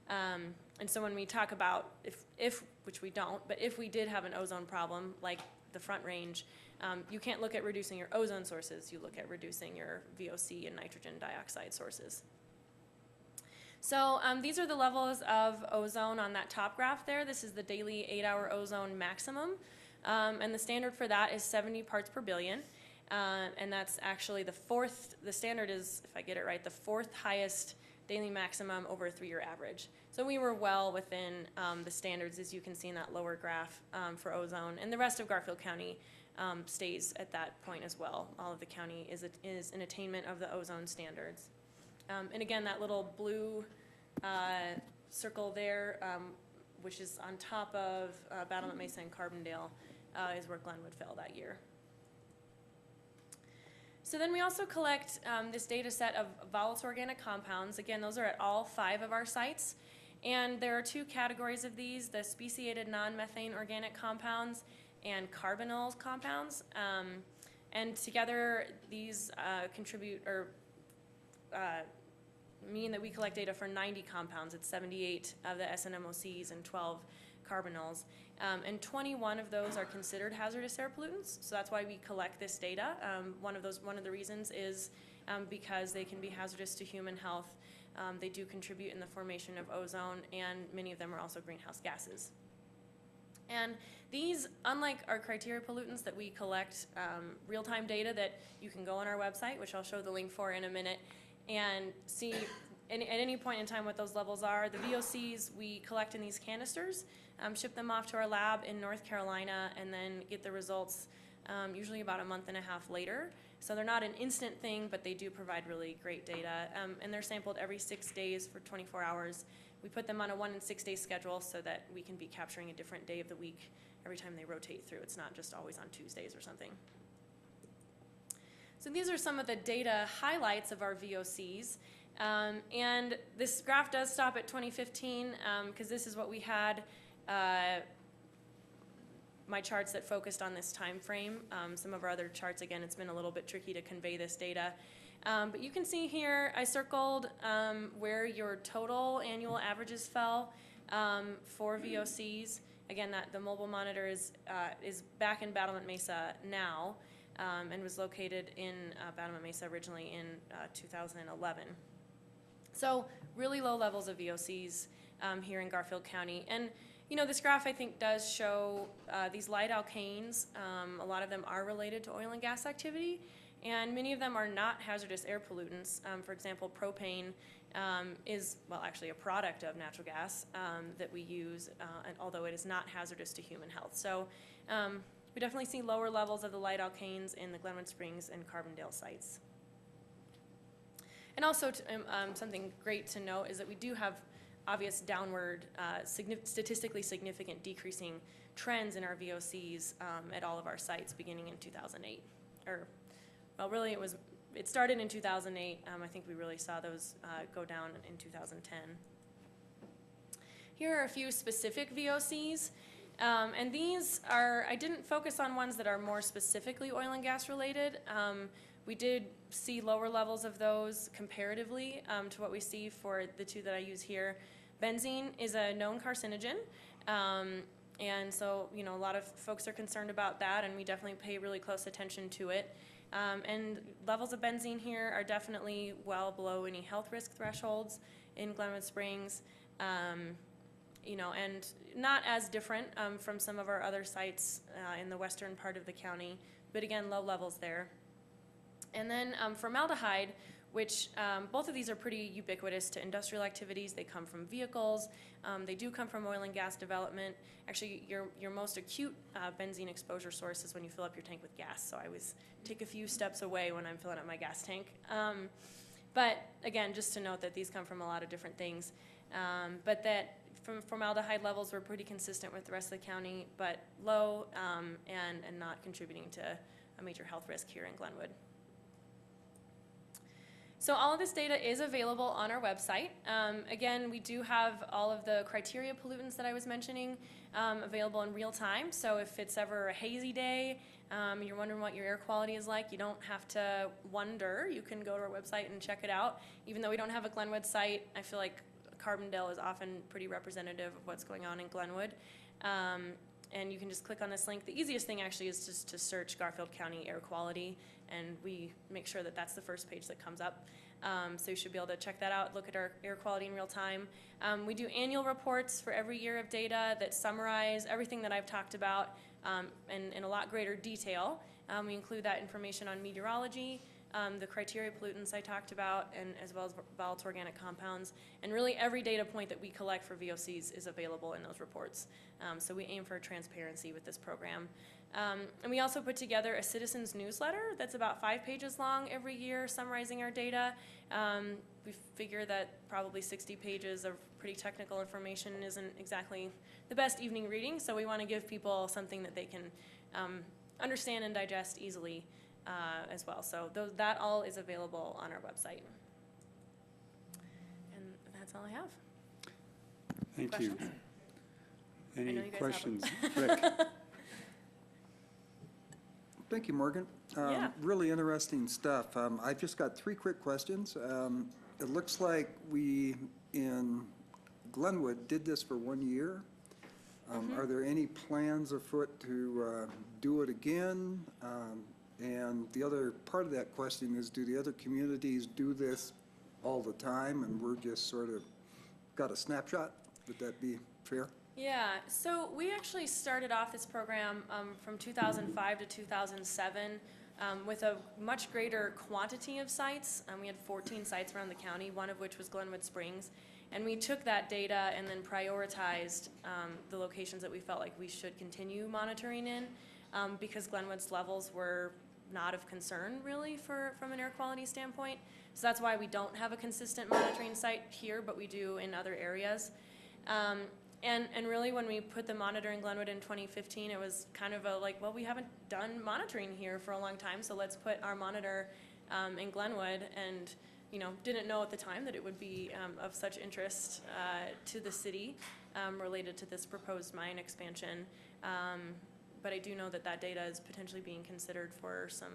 And so when we talk about if, which we don't, but if we did have an ozone problem, like the Front Range, you can't look at reducing your ozone sources, you look at reducing your VOC and nitrogen dioxide sources. So these are the levels of ozone on that top graph there. This is the daily 8-hour ozone maximum, and the standard for that is 70 parts per billion. And that's actually the standard is, if I get it right, the 4th highest daily maximum over a 3-year average. So we were well within the standards, as you can see in that lower graph for ozone. And the rest of Garfield County stays at that point as well. All of the county is in attainment of the ozone standards. And again, that little blue circle there, which is on top of Battlement Mesa and Carbondale, is where Glenwood fell that year. So then we also collect this data set of volatile organic compounds. Again, those are at all 5 of our sites. And there are 2 categories of these, the speciated non-methane organic compounds and carbonyl compounds. And together, these contribute or mean that we collect data for 90 compounds. It's 78 of the SNMOCs and 12 carbonyls. And 21 of those are considered hazardous air pollutants, so that's why we collect this data. One of the reasons is because they can be hazardous to human health. They do contribute in the formation of ozone, and many of them are also greenhouse gases. And these, unlike our criteria pollutants that we collect real-time data that you can go on our website, which I'll show the link for in a minute, and see at any point in time what those levels are. The VOCs we collect in these canisters, ship them off to our lab in North Carolina, and then get the results usually about a month and a half later. So they're not an instant thing, but they do provide really great data. And they're sampled every 6 days for 24 hours. We put them on a 1 and 6 day schedule so that we can be capturing a different day of the week every time they rotate through. It's not just always on Tuesdays or something. So these are some of the data highlights of our VOCs. And this graph does stop at 2015 because this is what we had, my charts that focused on this time frame. Some of our other charts, again, it's been a little bit tricky to convey this data. But you can see here, I circled where your total annual averages fell for VOCs. Again, the mobile monitor is back in Battlement Mesa now and was located in Battlement Mesa originally in 2011. So really low levels of VOCs here in Garfield County. And you know, this graph I think does show these light alkanes. A lot of them are related to oil and gas activity. And many of them are not hazardous air pollutants. For example, propane is, well, actually a product of natural gas that we use, and although it is not hazardous to human health. So we definitely see lower levels of the light alkanes in the Glenwood Springs and Carbondale sites. And also, something great to note is that we do have obvious downward, statistically significant decreasing trends in our VOCs at all of our sites beginning in 2008. Well, really, it started in 2008. I think we really saw those go down in 2010. Here are a few specific VOCs. And these are, I didn't focus on ones that are more specifically oil and gas related. We did see lower levels of those comparatively to what we see for the two that I use here. Benzene is a known carcinogen. And so, you know, a lot of folks are concerned about that, and we definitely pay really close attention to it. And levels of benzene here are definitely well below any health risk thresholds in Glenwood Springs. You know, and not as different from some of our other sites in the western part of the county, but again, low levels there. And then formaldehyde, which both of these are pretty ubiquitous to industrial activities. They come from vehicles. They do come from oil and gas development. Actually, your most acute benzene exposure source is when you fill up your tank with gas. So I always take a few steps away when I'm filling up my gas tank. But again, just to note that these come from a lot of different things. But that formaldehyde levels were pretty consistent with the rest of the county, but low and not contributing to a major health risk here in Glenwood. So all of this data is available on our website. Again, we do have all of the criteria pollutants that I was mentioning available in real time. So if it's ever a hazy day, you're wondering what your air quality is like, you don't have to wonder. You can go to our website and check it out. Even though we don't have a Glenwood site, I feel like Carbondale is often pretty representative of what's going on in Glenwood. And you can just click on this link. The easiest thing actually is just to search Garfield County air quality, and we make sure that that's the first page that comes up. So you should be able to check that out, look at our air quality in real time. We do annual reports for every year of data that summarize everything that I've talked about in a lot greater detail. We include that information on meteorology, the criteria pollutants I talked about, and as well as volatile organic compounds. And really every data point that we collect for VOCs is available in those reports. So we aim for transparency with this program. And we also put together a citizens newsletter that's about 5 pages long every year summarizing our data. We figure that probably 60 pages of pretty technical information isn't exactly the best evening reading, so we want to give people something that they can understand and digest easily as well. So that all is available on our website. And that's all I have. Thank you. I know Any you guys questions? have them. Rick? Thank you, Morgan. Yeah. Really interesting stuff. I've just got 3 quick questions. It looks like we, in Glenwood, did this for 1 year. Are there any plans afoot to do it again? And the other part of that question is, do the other communities do this all the time, and we're just sort of got a snapshot? Would that be fair? Yeah, so we actually started off this program from 2005 to 2007 with a much greater quantity of sites. We had 14 sites around the county, one of which was Glenwood Springs. And we took that data and then prioritized the locations that we felt like we should continue monitoring in because Glenwood's levels were not of concern really from an air quality standpoint. So that's why we don't have a consistent monitoring site here, but we do in other areas. And really when we put the monitor in Glenwood in 2015, it was kind of a like, well, we haven't done monitoring here for a long time, so let's put our monitor in Glenwood, and didn't know at the time that it would be of such interest to the city related to this proposed mine expansion. But I do know that that data is potentially being considered for some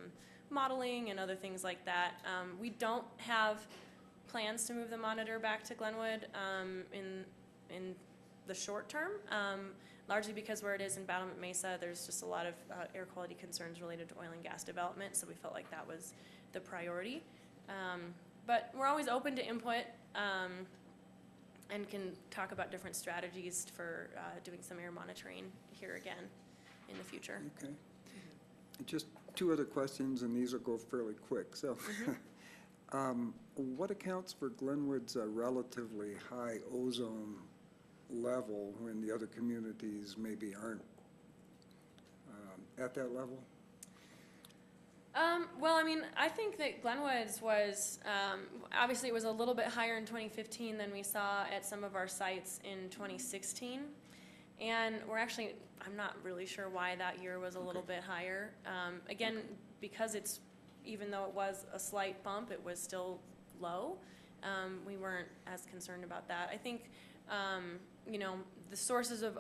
modeling and other things like that. We don't have plans to move the monitor back to Glenwood in the short term, largely because where it is in Battlement Mesa, there's just a lot of air quality concerns related to oil and gas development, so we felt like that was the priority. But we're always open to input and can talk about different strategies for doing some air monitoring here again in the future. Okay. Just two other questions, and these will go fairly quick. So, what accounts for Glenwood's relatively high ozone level when the other communities maybe aren't at that level? Well, I mean, I think that Glenwood's was, obviously it was a little bit higher in 2015 than we saw at some of our sites in 2016. And we're actually, I'm not really sure why that year was a little bit higher. Again, because it's, even though it was a slight bump, it was still low. We weren't as concerned about that. I think, the sources of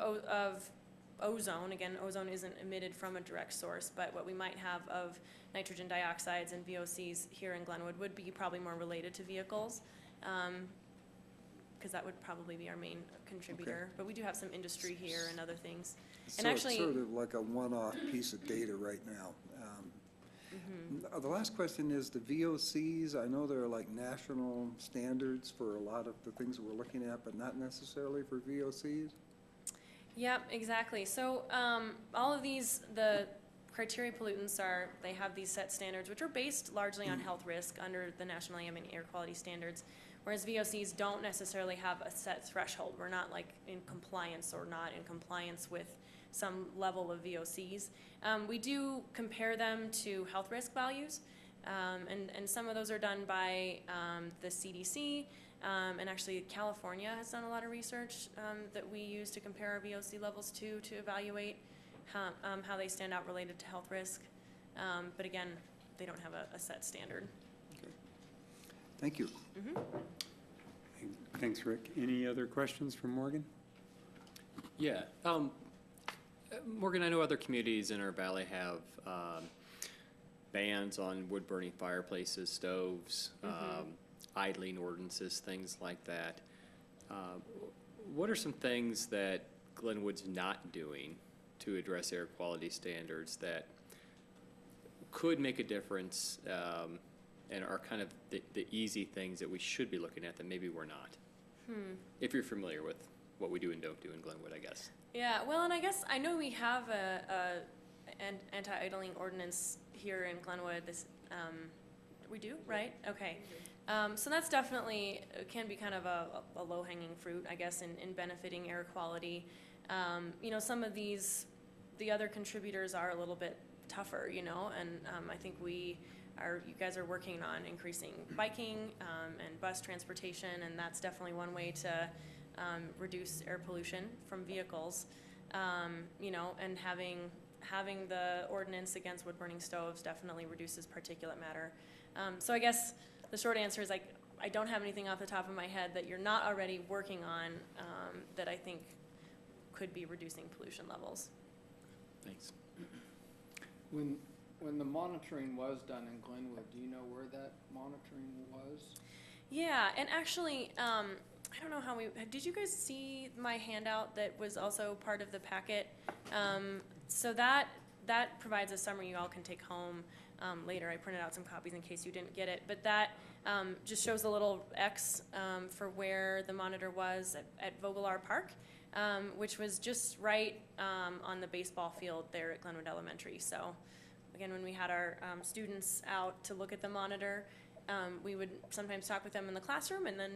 ozone, again, ozone isn't emitted from a direct source, but what we might have of nitrogen dioxides and VOCs here in Glenwood would be probably more related to vehicles, because that would probably be our main contributor. Okay. But we do have some industry here and other things. So And actually, it's sort of like a one-off piece of data right now. The last question is the VOCs. I know there are like national standards for a lot of the things that we're looking at, but not necessarily for VOCs. Yep, exactly. So all of these, the criteria pollutants they have these set standards, which are based largely on health risk under the National Ambient Air Quality Standards, whereas VOCs don't necessarily have a set threshold. We're not like in compliance or not in compliance with some level of VOCs. We do compare them to health risk values, and some of those are done by the CDC, and actually California has done a lot of research that we use to compare our VOC levels to evaluate how they stand out related to health risk. But again, they don't have a set standard. Okay. Thank you. Thanks, Rick. Any other questions for Morgan? Yeah. Morgan, I know other communities in our valley have bans on wood-burning fireplaces, stoves, idling ordinances, things like that. What are some things that Glenwood's not doing to address air quality standards that could make a difference and are kind of the easy things that we should be looking at that maybe we're not? If you're familiar with what we do and don't do in Glenwood, I guess. Yeah, well, and I guess I know we have an anti-idling ordinance here in Glenwood. We do, right? Okay. So that's definitely can be kind of a low-hanging fruit, I guess, in benefiting air quality. Some of the other contributors are a little bit tougher, and I think you guys are working on increasing biking and bus transportation, and that's definitely one way to reduce air pollution from vehicles, and having the ordinance against wood-burning stoves definitely reduces particulate matter. So I guess the short answer is I don't have anything off the top of my head that you're not already working on that I think could be reducing pollution levels. Thanks. When the monitoring was done in Glenwood, do you know where that monitoring was? Yeah, and actually, I don't know how did you guys see my handout that was also part of the packet? So that provides a summary you all can take home later. I printed out some copies in case you didn't get it. But that just shows a little X for where the monitor was at Vogelaar Park, which was just right on the baseball field there at Glenwood Elementary. So again, when we had our students out to look at the monitor, we would sometimes talk with them in the classroom and then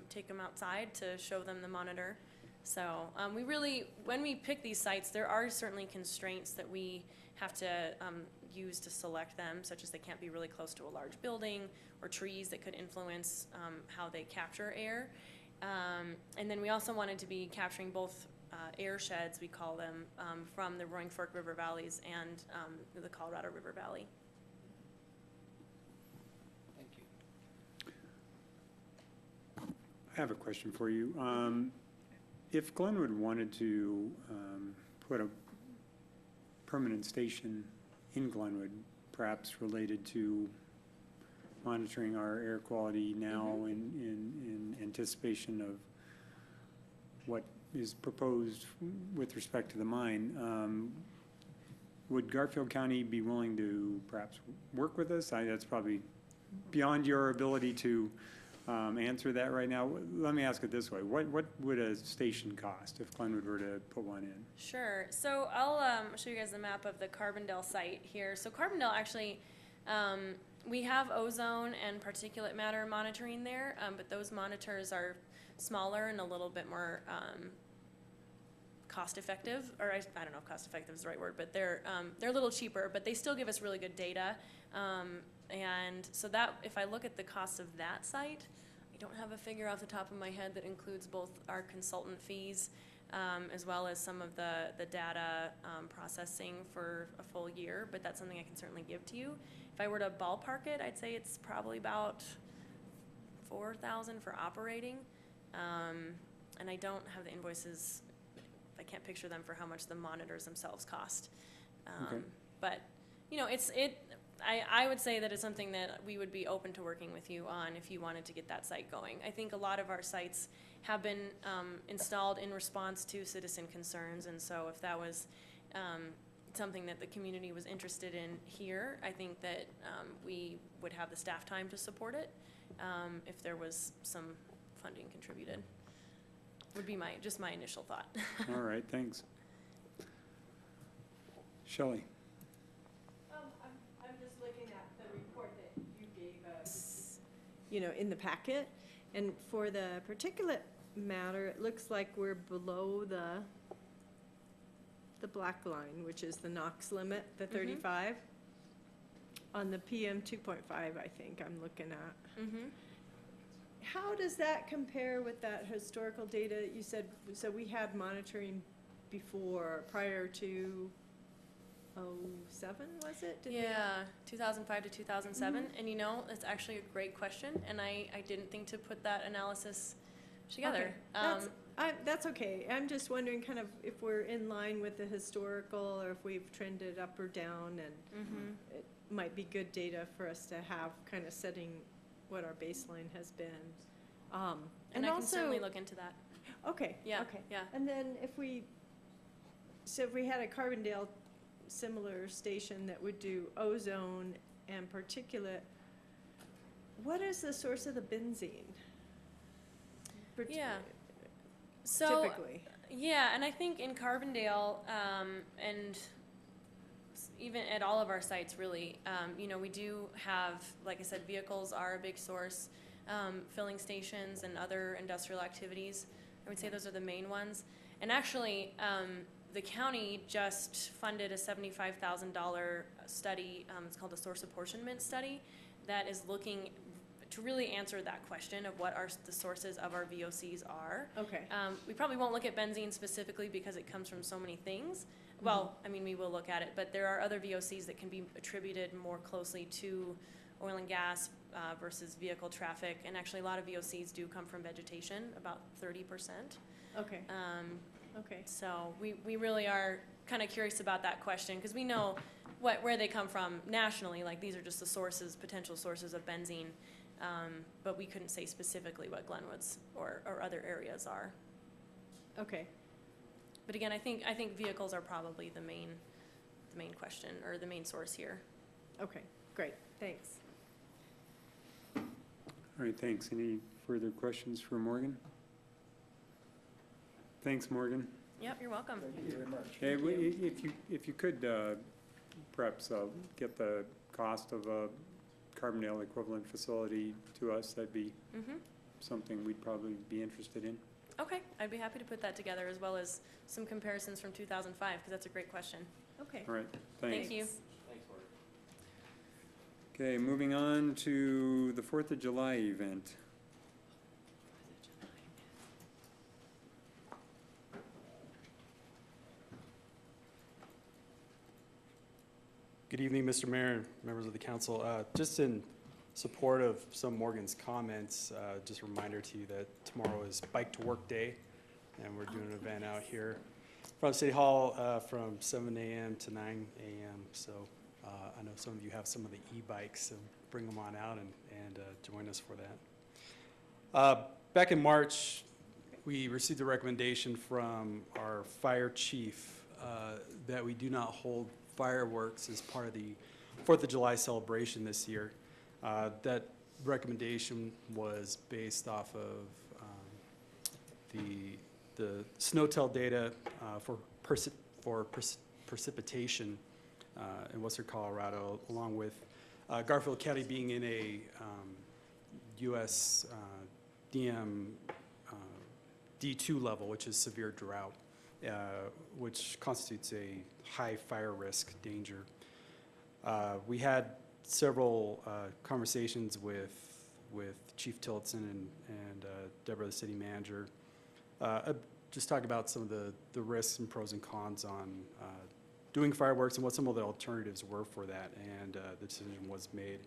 take them outside to show them the monitor. So we really, when we pick these sites, there are certainly constraints that we have to use to select them, such as they can't be really close to a large building or trees that could influence how they capture air. And then we also wanted to be capturing both air sheds, we call them, from the Roaring Fork River valleys and the Colorado River Valley. Thank you. I have a question for you. If Glenwood wanted to put a permanent station in Glenwood, perhaps related to monitoring our air quality now in anticipation of what is proposed with respect to the mine, would Garfield County be willing to perhaps work with us? That's probably beyond your ability to answer that right now. Let me ask it this way. What would a station cost if Glenwood were to put one in? Sure. So I'll show you guys the map of the Carbondale site here. So Carbondale actually, we have ozone and particulate matter monitoring there, but those monitors are smaller and a little bit more cost effective, or I don't know if cost effective is the right word, but they're a little cheaper, but they still give us really good data. And so that, if I look at the cost of that site, I don't have a figure off the top of my head that includes both our consultant fees as well as some of the data processing for a full year, but that's something I can certainly give to you. If I were to ballpark it, I'd say it's probably about $4,000 for operating. And I don't have the invoices, I can't picture them for how much the monitors themselves cost. Okay. But, you know, I would say that it's something that we would be open to working with you on if you wanted to get that site going. I think a lot of our sites have been installed in response to citizen concerns, and so if that was something that the community was interested in here, I think that we would have the staff time to support it if there was some funding contributed. Would be just my initial thought. All right, thanks. Shelley. I'm just looking at the report that you gave us, you know, in the packet. And for the particulate matter, it looks like we're below the black line, which is the NOx limit, the 35. On the PM 2.5, I think I'm looking at. How does that compare with that historical data that you said? So we had monitoring before, prior to 07, was it? Yeah, 2005 to 2007. And you know, it's actually a great question, and I didn't think to put that analysis together. Okay. That's okay. I'm just wondering kind of if we're in line with the historical or if we've trended up or down, and it might be good data for us to have kind of setting what our baseline has been. And I also, can certainly look into that. Okay. Yeah. Okay. Yeah. And then if we had a Carbondale similar station that would do ozone and particulate, what is the source of the benzene? Yeah. So, typically. Yeah, and I think in Carbondale, and even at all of our sites really, you know, we do have, like I said, vehicles are a big source, filling stations and other industrial activities. I would say those are the main ones. And actually, the county just funded a $75,000 study, it's called a source apportionment study, that is looking to really answer that question of what the sources of our VOCs are. Okay. We probably won't look at benzene specifically because it comes from so many things. Well, I mean, we will look at it, but there are other VOCs that can be attributed more closely to oil and gas versus vehicle traffic, and actually a lot of VOCs do come from vegetation, about 30%. Okay. Okay. So we really are kind of curious about that question, because we know where they come from nationally, like these are just the sources, potential sources of benzene, but we couldn't say specifically what Glenwood's or other areas are. Okay. But again, I think vehicles are probably the main question, or the main source here. Okay. Great, thanks. All right, thanks. Any further questions for Morgan? Thanks, Morgan. Yep, you're welcome. Thank you very much. Hey, if you could perhaps get the cost of a Carbondale equivalent facility to us, that'd be Mm-hmm. something we'd probably be interested in. Okay, I'd be happy to put that together as well as some comparisons from 2005, because that's a great question. Okay. All right, thanks. Thank you. Okay, moving on to the 4th of July event. Good evening, Mr. Mayor, members of the council. Just in support of some Morgan's comments, just a reminder to you that tomorrow is Bike to Work Day, and we're doing an event out here from City Hall from 7 a.m. to 9 a.m. So I know some of you have some of the e-bikes, so bring them on out and join us for that. Back in March, we received a recommendation from our fire chief that we do not hold fireworks as part of the 4th of July celebration this year. That recommendation was based off of the SNOTEL data for precipitation in western Colorado, along with Garfield County being in a US DM D2 level, which is severe drought, which constitutes a high fire risk danger. We had several conversations with Chief Tillotson and Deborah, the city manager, just talk about some of the risks and pros and cons on doing fireworks and what some of the alternatives were for that. And the decision was made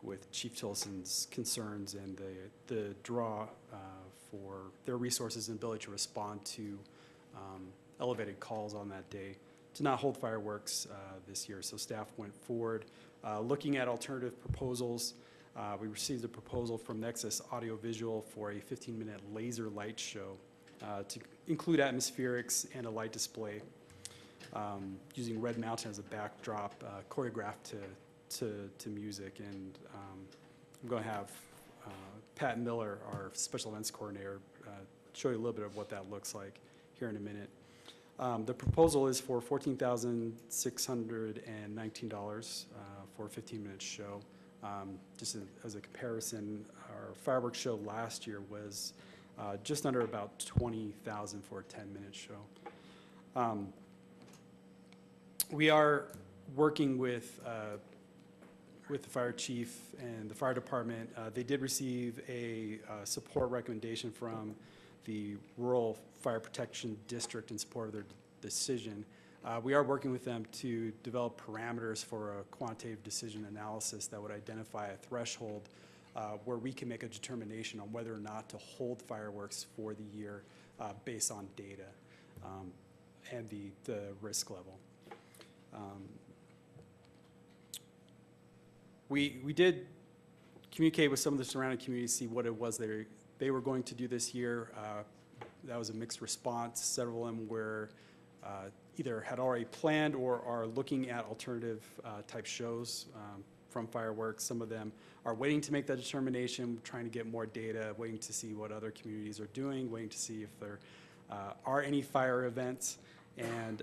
with Chief Tillotson's concerns and the draw for their resources and ability to respond to elevated calls on that day to not hold fireworks this year. So staff went forward looking at alternative proposals. We received a proposal from Nexus Audiovisual for a 15-minute laser light show to include atmospherics and a light display using Red Mountain as a backdrop, choreographed to music. And I'm going to have Pat Miller, our special events coordinator, show you a little bit of what that looks like here in a minute. The proposal is for $14,619 for a 15-minute show. Just as a comparison, our fireworks show last year was just under about $20,000 for a 10-minute show. We are working with the fire chief and the fire department. They did receive a support recommendation from the Rural Fire Protection District in support of their decision. We are working with them to develop parameters for a quantitative decision analysis that would identify a threshold where we can make a determination on whether or not to hold fireworks for the year based on data and the risk level. We did communicate with some of the surrounding communities, see what it was they were going to do this year. That was a mixed response. Several of them were either had already planned or are looking at alternative type shows from fireworks. Some of them are waiting to make that determination, trying to get more data, waiting to see what other communities are doing, waiting to see if there are any fire events. And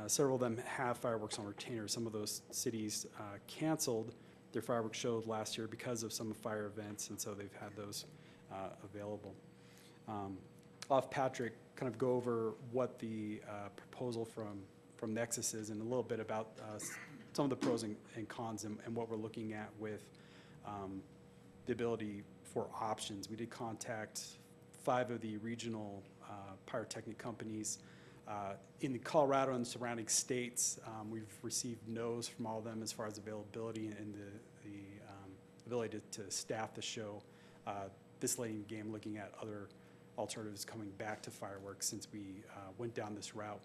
several of them have fireworks on retainers. Some of those cities canceled their fireworks show last year because of some fire events, and so they've had those available. I'll have Patrick kind of go over what the proposal from Nexus is and a little bit about some of the pros and cons and what we're looking at with the ability for options. We did contact 5 of the regional pyrotechnic companies in the Colorado and surrounding states. We've received no's from all of them as far as availability and the ability to staff the show this late in the game, looking at other alternatives coming back to fireworks since we went down this route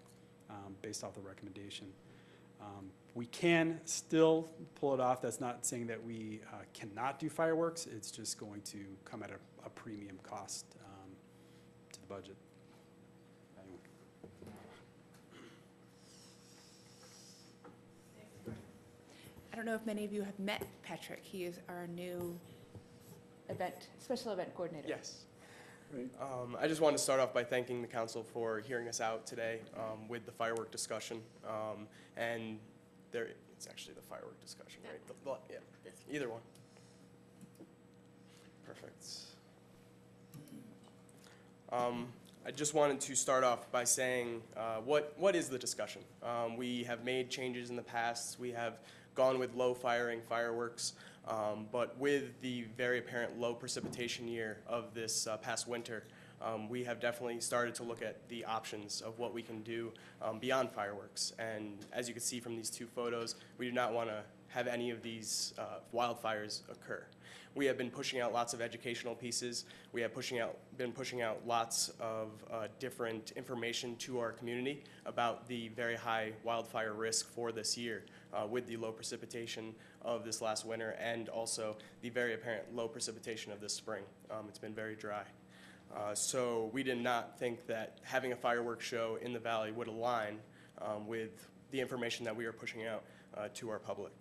based off the recommendation. We can still pull it off. That's not saying that we cannot do fireworks. It's just going to come at a premium cost to the budget. I don't know if many of you have met Patrick. He is our new special event coordinator. Yes. I just wanted to start off by thanking the council for hearing us out today with the firework discussion. And it's actually the firework discussion, right? Yeah, either one. Perfect. I just wanted to start off by saying what is the discussion? We have made changes in the past. We have gone with low firing fireworks, but with the very apparent low precipitation year of this past winter, we have definitely started to look at the options of what we can do beyond fireworks. And as you can see from these two photos, we do not want to have any of these wildfires occur. We have been pushing out lots of educational pieces. We have been pushing out lots of different information to our community about the very high wildfire risk for this year with the low precipitation of this last winter and also the very apparent low precipitation of this spring. It's been very dry. So we did not think that having a fireworks show in the valley would align with the information that we are pushing out to our public.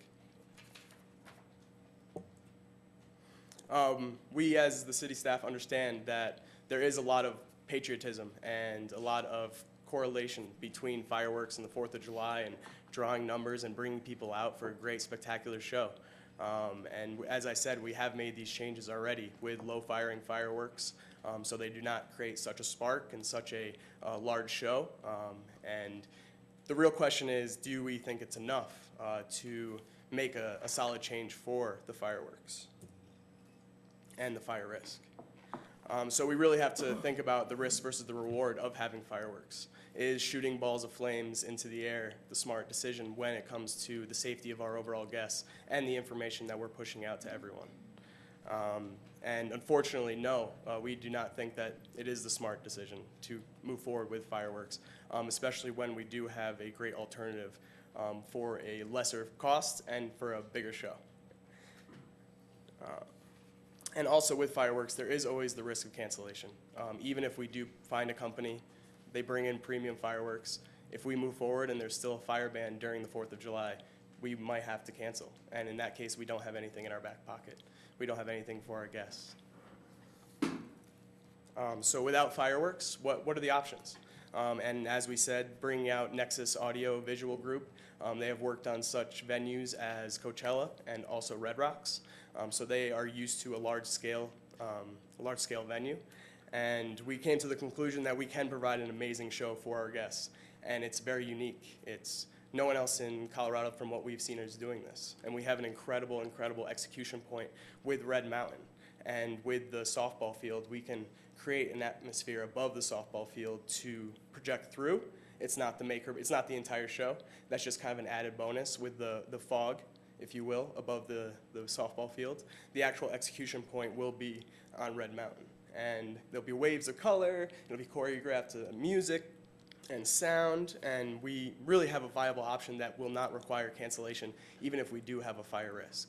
We as the city staff understand that there is a lot of patriotism and a lot of correlation between fireworks and the 4th of July and drawing numbers and bringing people out for a great spectacular show. And as I said, we have made these changes already with low firing fireworks so they do not create such a spark and such a large show. And the real question is, do we think it's enough to make a solid change for the fireworks and the fire risk? So we really have to think about the risk versus the reward of having fireworks. Is shooting balls of flames into the air the smart decision when it comes to the safety of our overall guests and the information that we're pushing out to everyone? And unfortunately, no, we do not think that it is the smart decision to move forward with fireworks, especially when we do have a great alternative for a lesser cost and for a bigger show. And also with fireworks, there is always the risk of cancellation. Even if we do find a company, they bring in premium fireworks. If we move forward and there's still a fire ban during the 4th of July, we might have to cancel. And in that case, we don't have anything in our back pocket. We don't have anything for our guests. So without fireworks, what are the options? And as we said, bringing out Nexus Audio Visual Group, they have worked on such venues as Coachella and also Red Rocks. So they are used to a large scale venue. And we came to the conclusion that we can provide an amazing show for our guests. And it's very unique. It's no one else in Colorado from what we've seen is doing this. And we have an incredible, incredible execution point with Red Mountain. And with the softball field, we can create an atmosphere above the softball field to project through. It's not the entire show. That's just kind of an added bonus with the fog, if you will, above the softball field. The actual execution point will be on Red Mountain. And there'll be waves of color, it'll be choreographed to music and sound, and we really have a viable option that will not require cancellation, even if we do have a fire risk.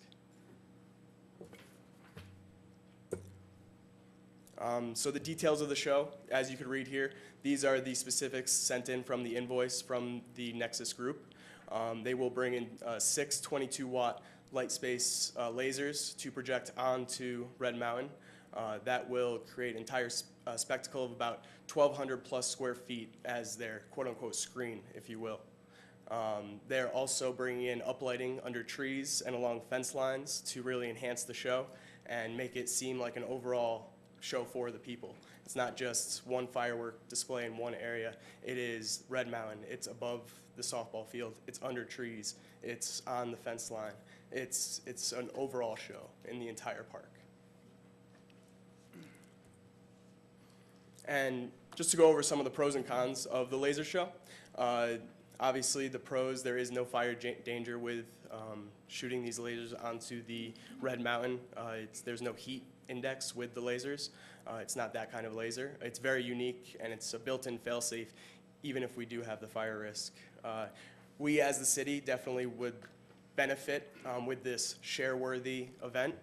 So the details of the show, as you could read here, these are the specifics sent in from the invoice from the Nexus group. They will bring in 6 22-watt light space lasers to project onto Red Mountain. That will create an entire spectacle of about 1,200 plus square feet as their quote-unquote screen, if you will. They're also bringing in uplighting under trees and along fence lines to really enhance the show and make it seem like an overall show for the people. It's not just one firework display in one area. It is Red Mountain. It's above the softball field. It's under trees. It's on the fence line. It's an overall show in the entire park. And just to go over some of the pros and cons of the laser show, obviously the pros, there is no fire danger with shooting these lasers onto the Red Mountain. There's no heat index with the lasers. It's not that kind of laser. It's very unique and it's a built-in fail-safe even if we do have the fire risk. We as the city definitely would benefit with this share-worthy event.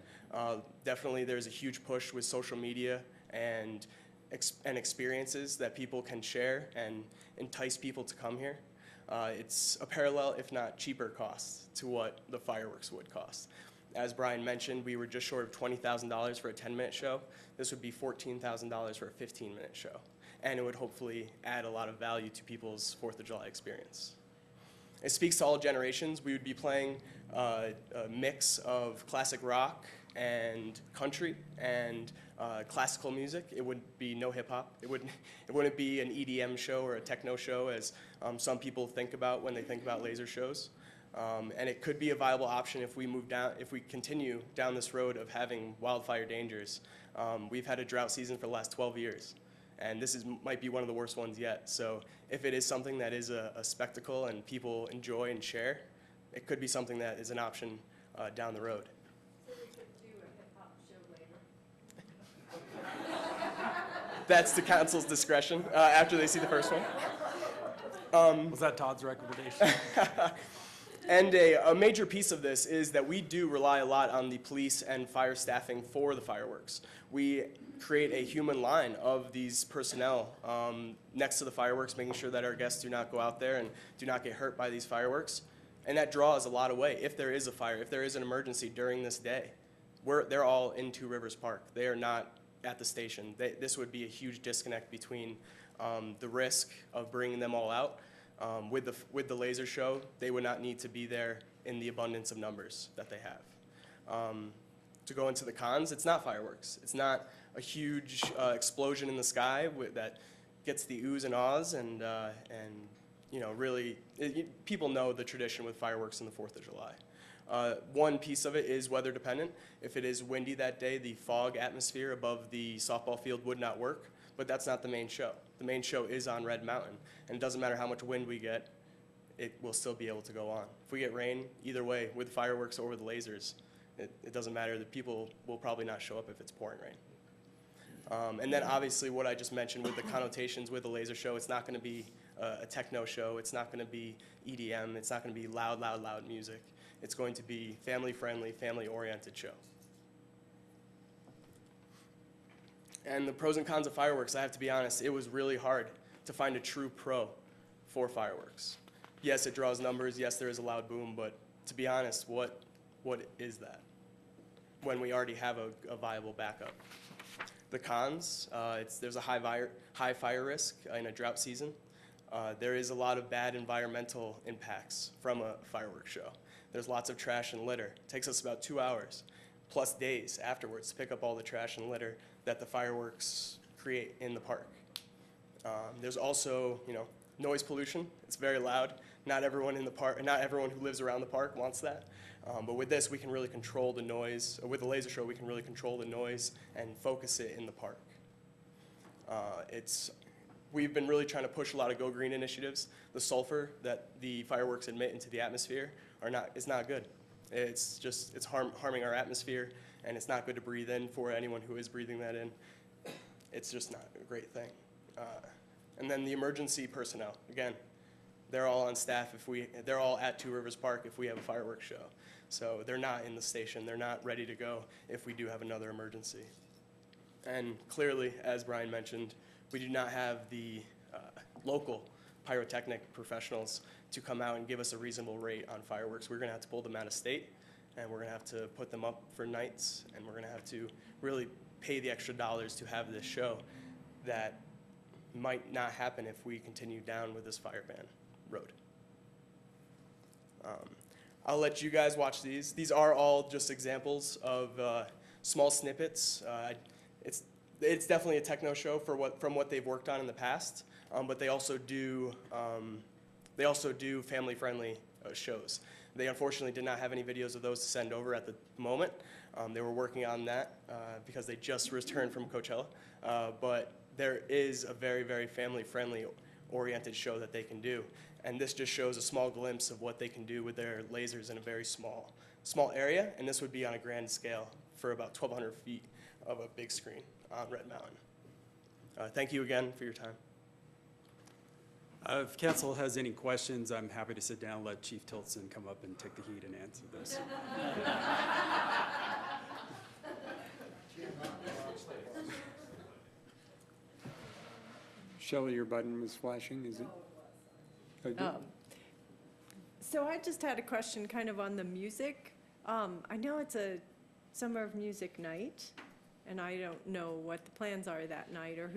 Definitely there's a huge push with social media and experiences that people can share and entice people to come here. It's a parallel, if not cheaper cost to what the fireworks would cost. As Brian mentioned, we were just short of $20,000 for a 10-minute show. This would be $14,000 for a 15-minute show. And it would hopefully add a lot of value to people's 4th of July experience. It speaks to all generations. We would be playing a mix of classic rock and country and classical music. It would be no hip hop. It wouldn't be an EDM show or a techno show, as some people think about when they think about laser shows. And it could be a viable option if we continue down this road of having wildfire dangers. We've had a drought season for the last 12 years, and this might be one of the worst ones yet. So if it is something that is a spectacle and people enjoy and share, it could be something that is an option down the road. So we could do a hip-hop show later? That's the council's discretion after they see the first one. Was that Todd's recommendation? And a major piece of this is that we do rely a lot on the police and fire staffing for the fireworks. We create a human line of these personnel next to the fireworks, making sure that our guests do not go out there and do not get hurt by these fireworks. And that draws a lot away. If there is a fire, if there is an emergency during this day, they're all in Two Rivers Park. They are not at the station. This would be a huge disconnect between the risk of bringing them all out. With the laser show, they would not need to be there in the abundance of numbers that they have. To go into the cons, it's not fireworks. It's not a huge explosion in the sky that gets the oohs and ahs, and you know, really, people know the tradition with fireworks in the 4th of July. One piece of it is weather dependent. If it is windy that day, the fog atmosphere above the softball field would not work, but that's not the main show. The main show is on Red Mountain, and it doesn't matter how much wind we get, it will still be able to go on. If we get rain, either way, with fireworks or with lasers, it doesn't matter. The people will probably not show up if it's pouring rain. And then obviously what I just mentioned with the connotations with the laser show, it's not going to be a techno show. It's not going to be EDM. It's not going to be loud, loud, loud music. It's going to be family-friendly, family-oriented show. And the pros and cons of fireworks, I have to be honest, it was really hard to find a true pro for fireworks. Yes, it draws numbers. Yes, there is a loud boom, but to be honest, what is that when we already have a viable backup? The cons, there's a high fire risk in a drought season. There is a lot of bad environmental impacts from a fireworks show. There's lots of trash and litter. It takes us about 2 hours plus days afterwards to pick up all the trash and litter that the fireworks create in the park. There's also, noise pollution. It's very loud. Not everyone in the park, not everyone who lives around the park wants that. But with this, we can really control the noise. With the laser show, we can really control the noise and focus it in the park. We've been really trying to push a lot of Go Green initiatives. The sulfur that the fireworks emit into the atmosphere is not good. It's harming our atmosphere, and it's not good to breathe in for anyone who is breathing that in. It's just not a great thing. And then the emergency personnel, again, they're all on staff they're all at Two Rivers Park if we have a fireworks show. So they're not in the station. They're not ready to go if we do have another emergency. And clearly, as Brian mentioned, we do not have the local pyrotechnic professionals to come out and give us a reasonable rate on fireworks. We're going to have to pull them out of state, and we're going to have to put them up for nights, and we're going to have to really pay the extra dollars to have this show that might not happen if we continue down with this fire ban road. I'll let you guys watch these. These are all just examples of small snippets. It's definitely a techno show from what they've worked on in the past, but they also do family-friendly shows. They unfortunately did not have any videos of those to send over at the moment. They were working on that because they just returned from Coachella, but there is a very, very family-friendly oriented show that they can do. And this just shows a small glimpse of what they can do with their lasers in a very small area, and this would be on a grand scale for about 1,200 feet of a big screen on Red Mountain. Thank you again for your time. If council has any questions, I'm happy to sit down and let Chief Tiltson come up and take the heat and answer this. Shelley, your button was flashing, is it? So I just had a question kind of on the music. I know it's a Summer of Music night, and I don't know what the plans are that night or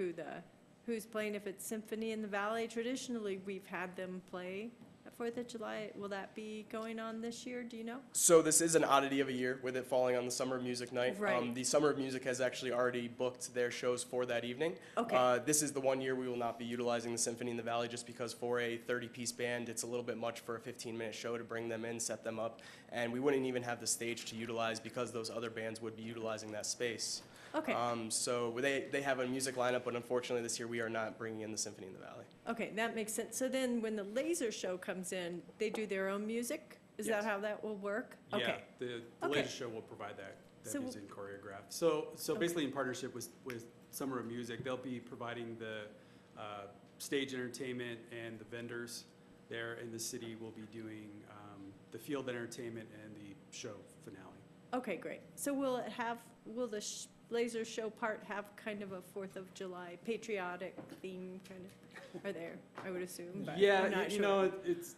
who's playing, if it's Symphony in the Valley. Traditionally, we've had them play at 4th of July. Will that be going on this year? Do you know? So this is an oddity of a year with it falling on the Summer of Music night. Right. The Summer of Music has actually already booked their shows for that evening. Okay. This is the one year we will not be utilizing the Symphony in the Valley just because for a 30-piece band, it's a little bit much for a 15-minute show to bring them in, set them up, and we wouldn't even have the stage to utilize because those other bands would be utilizing that space. Okay. So they have a music lineup, but unfortunately this year we are not bringing in the Symphony in the Valley. Okay, that makes sense. So then when the laser show comes in, they do their own music? Is that Yes. how that will work? Yeah, Okay. the Okay. laser show will provide that So- music choreographed. So basically in partnership with Summer of Music, they'll be providing the stage entertainment, and the vendors there in the city will be doing the field entertainment and the show finale. Okay, great. So will the laser show part have kind of a 4th of July patriotic theme kind of, are there, I would assume, but Yeah, I'm not you sure. know, it's,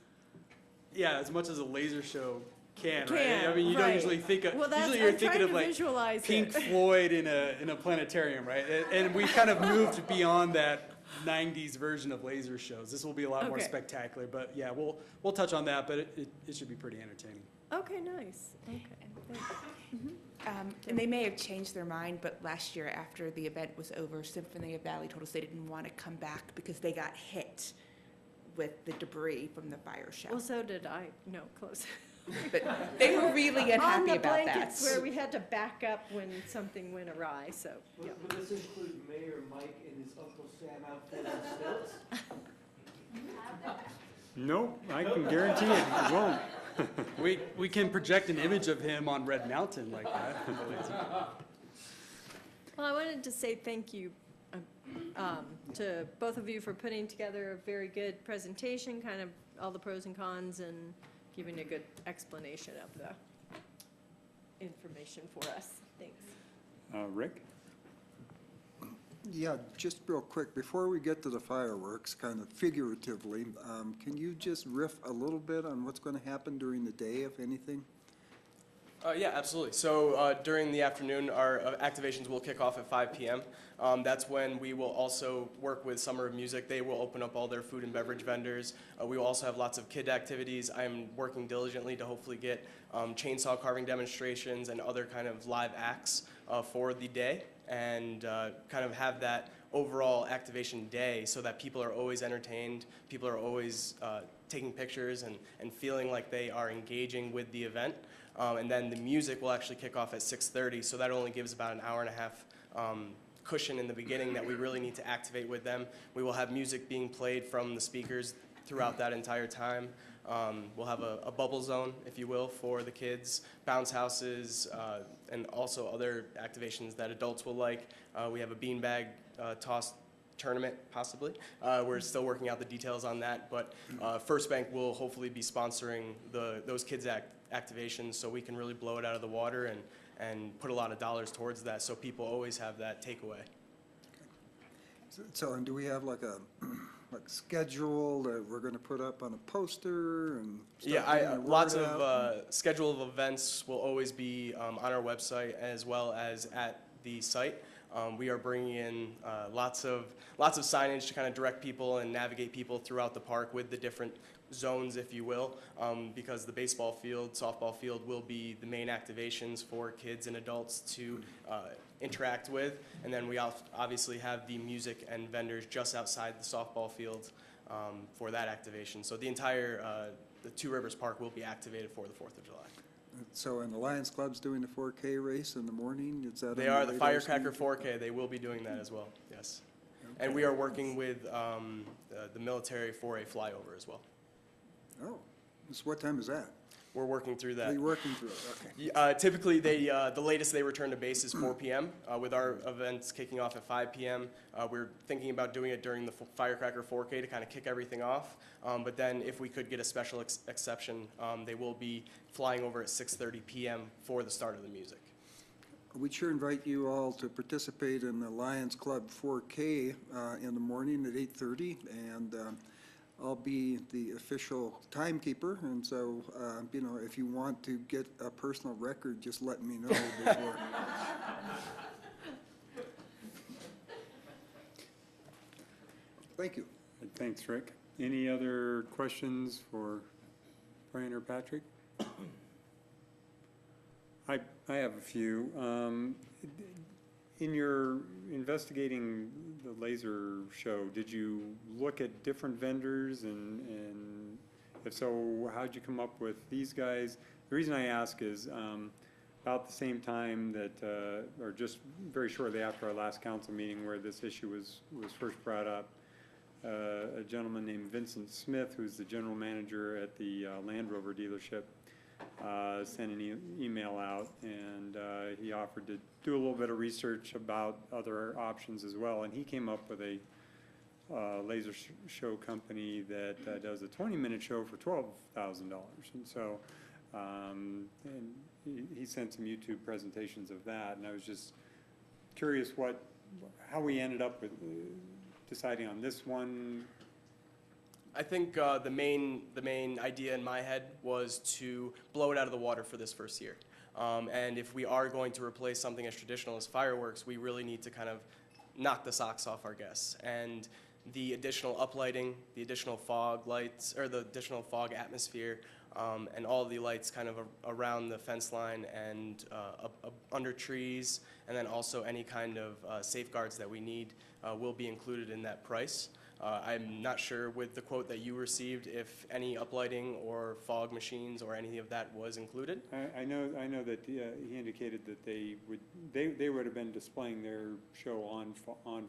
yeah, as much as a laser show can, right? Can, I mean, you don't right. usually think of, Well, that's- usually you're I'm trying thinking of to like visualize Pink it. Floyd in a planetarium, right? And we kind of moved beyond that 90s version of laser shows. This will be a lot more Okay. spectacular, but yeah, we'll touch on that, but it should be pretty entertaining. Okay, nice. Okay, thanks. And they may have changed their mind, but last year after the event was over, Symphony of Valley told us they didn't want to come back because they got hit with the debris from the fire show. Well, so did I. No, close. But they were really unhappy On the about that. blankets where we had to back up when something went awry, so, yeah. Will this include Mayor Mike and his Uncle Sam outfit and stilts? Nope, I can guarantee it won't. We can project an image of him on Red Mountain like that. Well, I wanted to say thank you to both of you for putting together a very good presentation, kind of all the pros and cons, and giving a good explanation of the information for us. Thanks. Rick? Yeah, just real quick, before we get to the fireworks, kind of figuratively, can you just riff a little bit on what's going to happen during the day, if anything? Yeah, absolutely. So during the afternoon, our activations will kick off at 5 p.m. That's when we will also work with Summer of Music. They will open up all their food and beverage vendors. We will also have lots of kid activities. I'm working diligently to hopefully get chainsaw carving demonstrations and other kind of live acts for the day, and kind of have that overall activation day so that people are always entertained, people are always taking pictures and feeling like they are engaging with the event. And then the music will actually kick off at 6:30, so that only gives about an hour and a half cushion in the beginning that we really need to activate with them. We will have music being played from the speakers throughout that entire time. We'll have a bubble zone, if you will, for the kids, bounce houses, and also other activations that adults will like. We have a beanbag toss tournament, possibly. We're still working out the details on that, but First Bank will hopefully be sponsoring those kids' activations so we can really blow it out of the water and put a lot of dollars towards that so people always have that takeaway. So, and do we have like a schedule that we're going to put up on a poster and start Yeah, getting the word lots out? of schedule of events will always be on our website as well as at the site. We are bringing in lots of signage to kind of direct people and navigate people throughout the park with the different zones, if you will, because the baseball field, softball field will be the main activations for kids and adults to interact with. And then we obviously have the music and vendors just outside the softball field for that activation. So the entire the Two Rivers Park will be activated for the 4th of July. So, and the Lions Club's doing the 4K race in the morning? Is that They on are the radar Firecracker screen? 4K. They will be doing that as well, yes. And we are working with the military for a flyover as well. Oh, what time is that? We're working through that. Are you working through it? Okay. Typically, the latest they return to base is 4 p.m. With our events kicking off at 5 p.m., we're thinking about doing it during the Firecracker 4K to kind of kick everything off. But then if we could get a special exception, they will be flying over at 6:30 p.m. for the start of the music. We'd sure invite you all to participate in the Lions Club 4K in the morning at 8:30. And I'll be the official timekeeper, and so, you know, if you want to get a personal record, just let me know before. Thank you. Thanks, Rick. Any other questions for Brian or Patrick? I have a few. In your investigating the laser show, did you look at different vendors, and if so, how'd you come up with these guys? The reason I ask is about the same time that, or just very shortly after our last council meeting where this issue was first brought up, a gentleman named Vincent Smith, who's the general manager at the Land Rover dealership, sent an email out, and he offered to do a little bit of research about other options as well. And he came up with a laser show company that does a 20-minute show for $12,000. And so and he sent some YouTube presentations of that. And I was just curious how we ended up with deciding on this one. I think the main idea in my head was to blow it out of the water for this first year. And if we are going to replace something as traditional as fireworks, we really need to kind of knock the socks off our guests. And the additional uplighting, the additional fog lights, or the additional fog atmosphere, and all of the lights kind of around the fence line and under trees, and then also any kind of safeguards that we need will be included in that price. I'm not sure with the quote that you received if any uplighting or fog machines or any of that was included. I know that he indicated that they would have been displaying their show on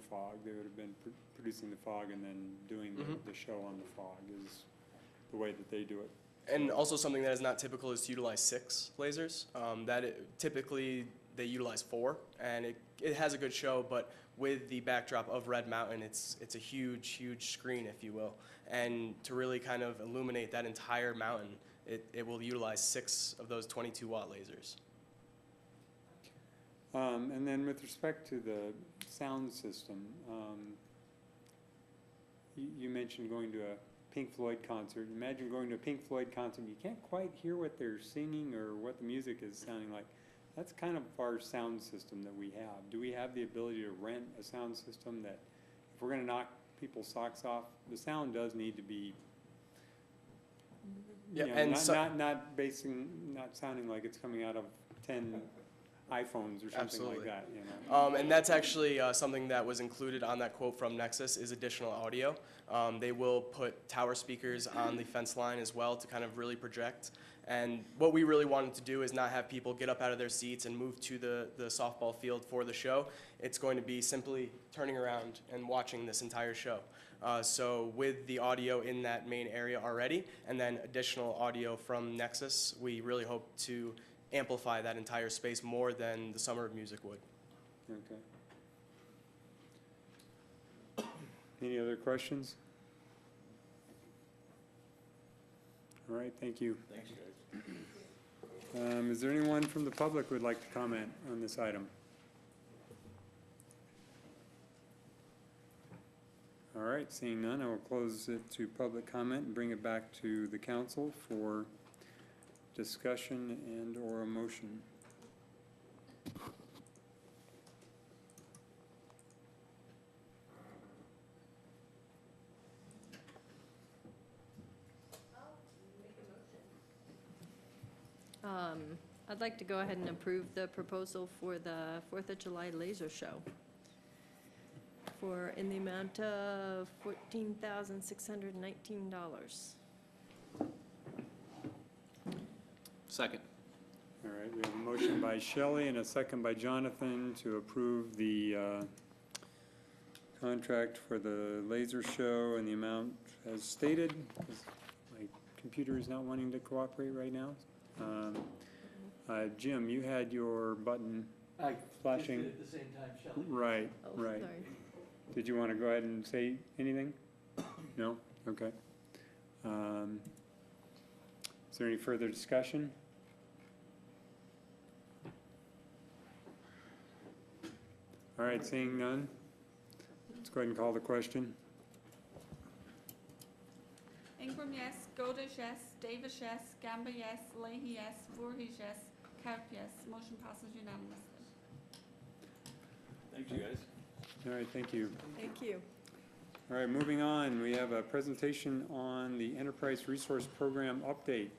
fog. They would have been producing the fog and then doing the show on the fog is the way that they do it. And also something that is not typical is to utilize 6 lasers. Typically they utilize 4, and it has a good show, but with the backdrop of Red Mountain, it's a huge screen, if you will. And to really kind of illuminate that entire mountain, it will utilize 6 of those 22-watt lasers. And then with respect to the sound system, you mentioned going to a Pink Floyd concert. Imagine going to a Pink Floyd concert, you can't quite hear what they're singing or what the music is sounding like. That's kind of our sound system that we have. Do we have the ability to rent a sound system that, if we're going to knock people's socks off, the sound does need to be, not sounding like it's coming out of 10 iPhones or something Absolutely. like that. You know? And that's actually something that was included on that quote from Nexus is additional audio. They will put tower speakers on the fence line as well to kind of really project. And what we really wanted to do is not have people get up out of their seats and move to the softball field for the show. It's going to be simply turning around and watching this entire show. So with the audio in that main area already, and then additional audio from Nexus, we really hope to amplify that entire space more than the Summer of Music would. Okay. Any other questions? All right, thank you. Thanks, guys. Is there anyone from the public who would like to comment on this item? All right, seeing none, I will close it to public comment and bring it back to the council for discussion and or a motion. I'd like to go ahead and approve the proposal for the 4th of July laser show in the amount of $14,619. Second. All right, we have a motion by Shelley and a second by Jonathan to approve the contract for the laser show and the amount as stated, because my computer is not wanting to cooperate right now. Jim, you had your button flashing. At the same time, Shelley. Right, Oh, right. sorry. Did you want to go ahead and say anything? No? Okay. Is there any further discussion? All right, seeing none, let's go ahead and call the question. yes. Goldish, yes. Davis, yes. Gamba, yes. Leahy, yes. Voorhees, yes. Carp, yes. Motion passes unanimously. Thank you, guys. All right, thank you. Thank you. All right, moving on, we have a presentation on the Enterprise Resource Program update.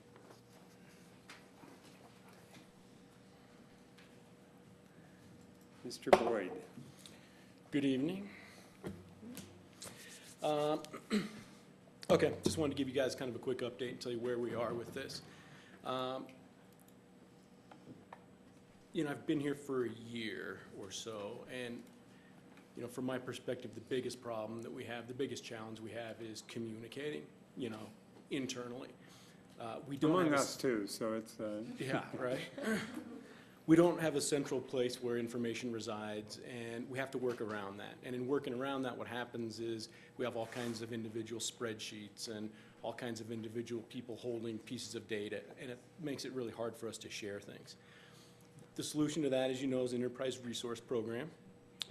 Mr. Boyd. Good evening. Okay, just wanted to give you guys kind of a quick update and tell you where we are with this. You know, I've been here for a year or so, and you know, from my perspective, the biggest problem that we have, the biggest challenge we have is communicating, you know, internally. We don't Among have us too, so it's... Yeah, right. We don't have a central place where information resides, and we have to work around that. And in working around that, what happens is we have all kinds of individual spreadsheets and all kinds of individual people holding pieces of data, and it makes it really hard for us to share things. The solution to that, as you know, is Enterprise Resource Program.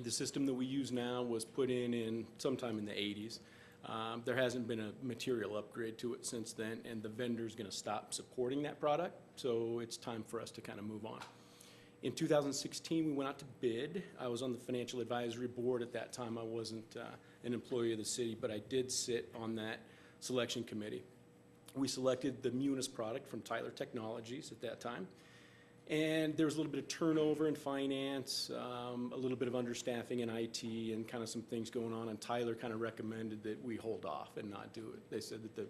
The system that we use now was put in sometime in the 80s. There hasn't been a material upgrade to it since then, and the vendor's going to stop supporting that product, so it's time for us to kind of move on. In 2016, we went out to bid. I was on the financial advisory board at that time. I wasn't an employee of the city, but I did sit on that selection committee. We selected the Munis product from Tyler Technologies at that time. And there was a little bit of turnover in finance, a little bit of understaffing in IT, and kind of some things going on. And Tyler kind of recommended that we hold off and not do it. They said that the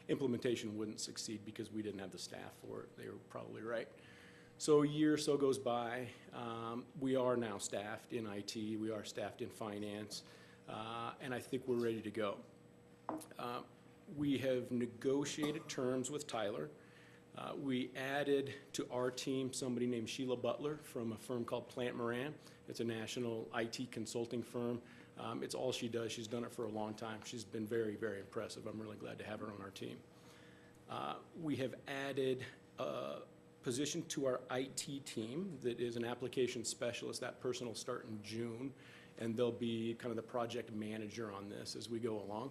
implementation wouldn't succeed because we didn't have the staff for it. They were probably right. So a year or so goes by. We are now staffed in IT. We are staffed in finance. And I think we're ready to go. We have negotiated terms with Tyler. We added to our team somebody named Sheila Butler from a firm called Plant Moran. It's a national IT consulting firm. It's all she does. She's done it for a long time. She's been very, very impressive. I'm really glad to have her on our team. We have added a position to our IT team that is an application specialist. That person will start in June, and they'll be kind of the project manager on this as we go along.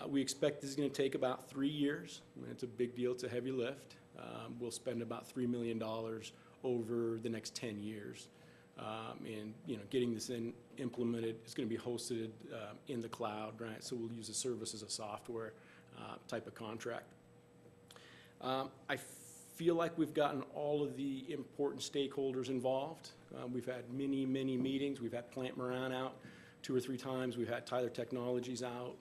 We expect this is going to take about 3 years. I mean, it's a big deal. It's a heavy lift. We'll spend about $3 million over the next 10 years. And, you know, getting this implemented, it's going to be hosted in the cloud, right? So we'll use a service as a software type of contract. I feel like we've gotten all of the important stakeholders involved. We've had many, many meetings. We've had Plant Moran out 2 or 3 times. We've had Tyler Technologies out.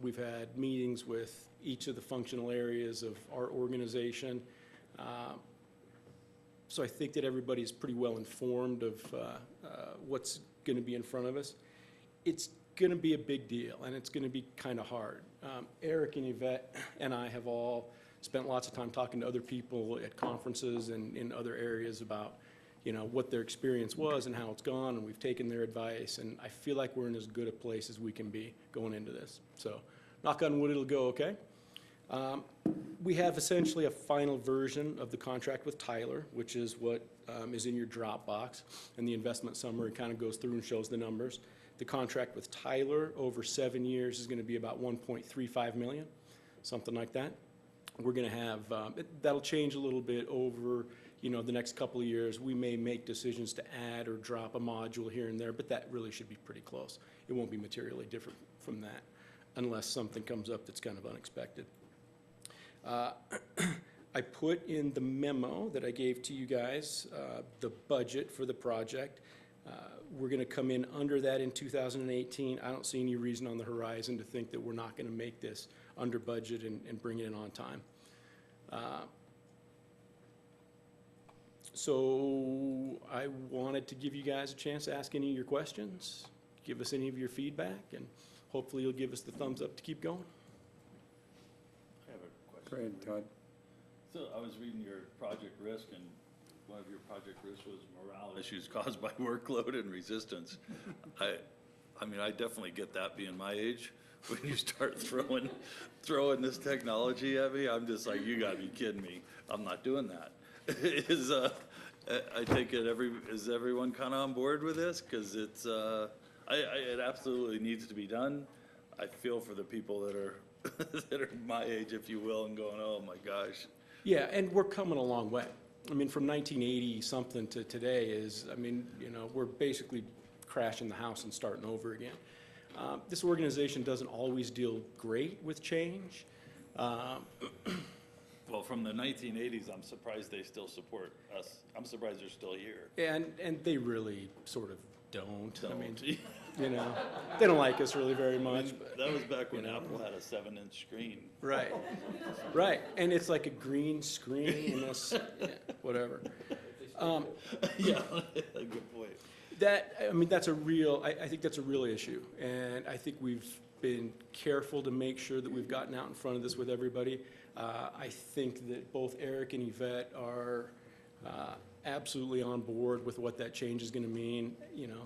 We've had meetings with each of the functional areas of our organization. So I think that everybody's pretty well informed of what's going to be in front of us. It's going to be a big deal, and it's going to be kind of hard. Eric and Yvette and I have all spent lots of time talking to other people at conferences and in other areas about, you know, what their experience was and how it's gone, and we've taken their advice, and I feel like we're in as good a place as we can be going into this. So, knock on wood, it'll go okay. We have essentially a final version of the contract with Tyler, which is what is in your Dropbox, and the investment summary kind of goes through and shows the numbers. The contract with Tyler over 7 years is going to be about $1.35 million, something like that. We're going to have, that'll change a little bit over, you know, the next couple of years. We may make decisions to add or drop a module here and there, but that really should be pretty close. It won't be materially different from that unless something comes up that's kind of unexpected. I put in the memo that I gave to you guys, the budget for the project. We're going to come in under that in 2018. I don't see any reason on the horizon to think that we're not going to make this under budget and bring it in on time. So I wanted to give you guys a chance to ask any of your questions, give us any of your feedback, and hopefully you'll give us the thumbs up to keep going. I have a question. Go ahead, Todd. So I was reading your project risk, and one of your project risks was morale issues caused by workload and resistance. I mean, I definitely get that being my age. When you start throwing this technology at me, I'm just like, you gotta be kidding me. I'm not doing that. I take it is everyone kind of on board with this? Because it's, it absolutely needs to be done. I feel for the people that are that are my age, if you will, and going, oh my gosh. Yeah, and we're coming a long way. I mean, from 1980 something to today is, I mean, you know, we're basically crashing the house and starting over again. This organization doesn't always deal great with change. Well, from the 1980s, I'm surprised they still support us. I'm surprised they're still here. And they really sort of don't. I mean, you know, they don't like us really very much. But, that was back when Apple had a 7-inch screen. Right, right. And it's like a green screen and this, yeah, whatever. Yeah, good point. I mean, that's a real, I think that's a real issue. And I think we've been careful to make sure that we've gotten out in front of this with everybody. I think that both Eric and Yvette are absolutely on board with what that change is going to mean. You know,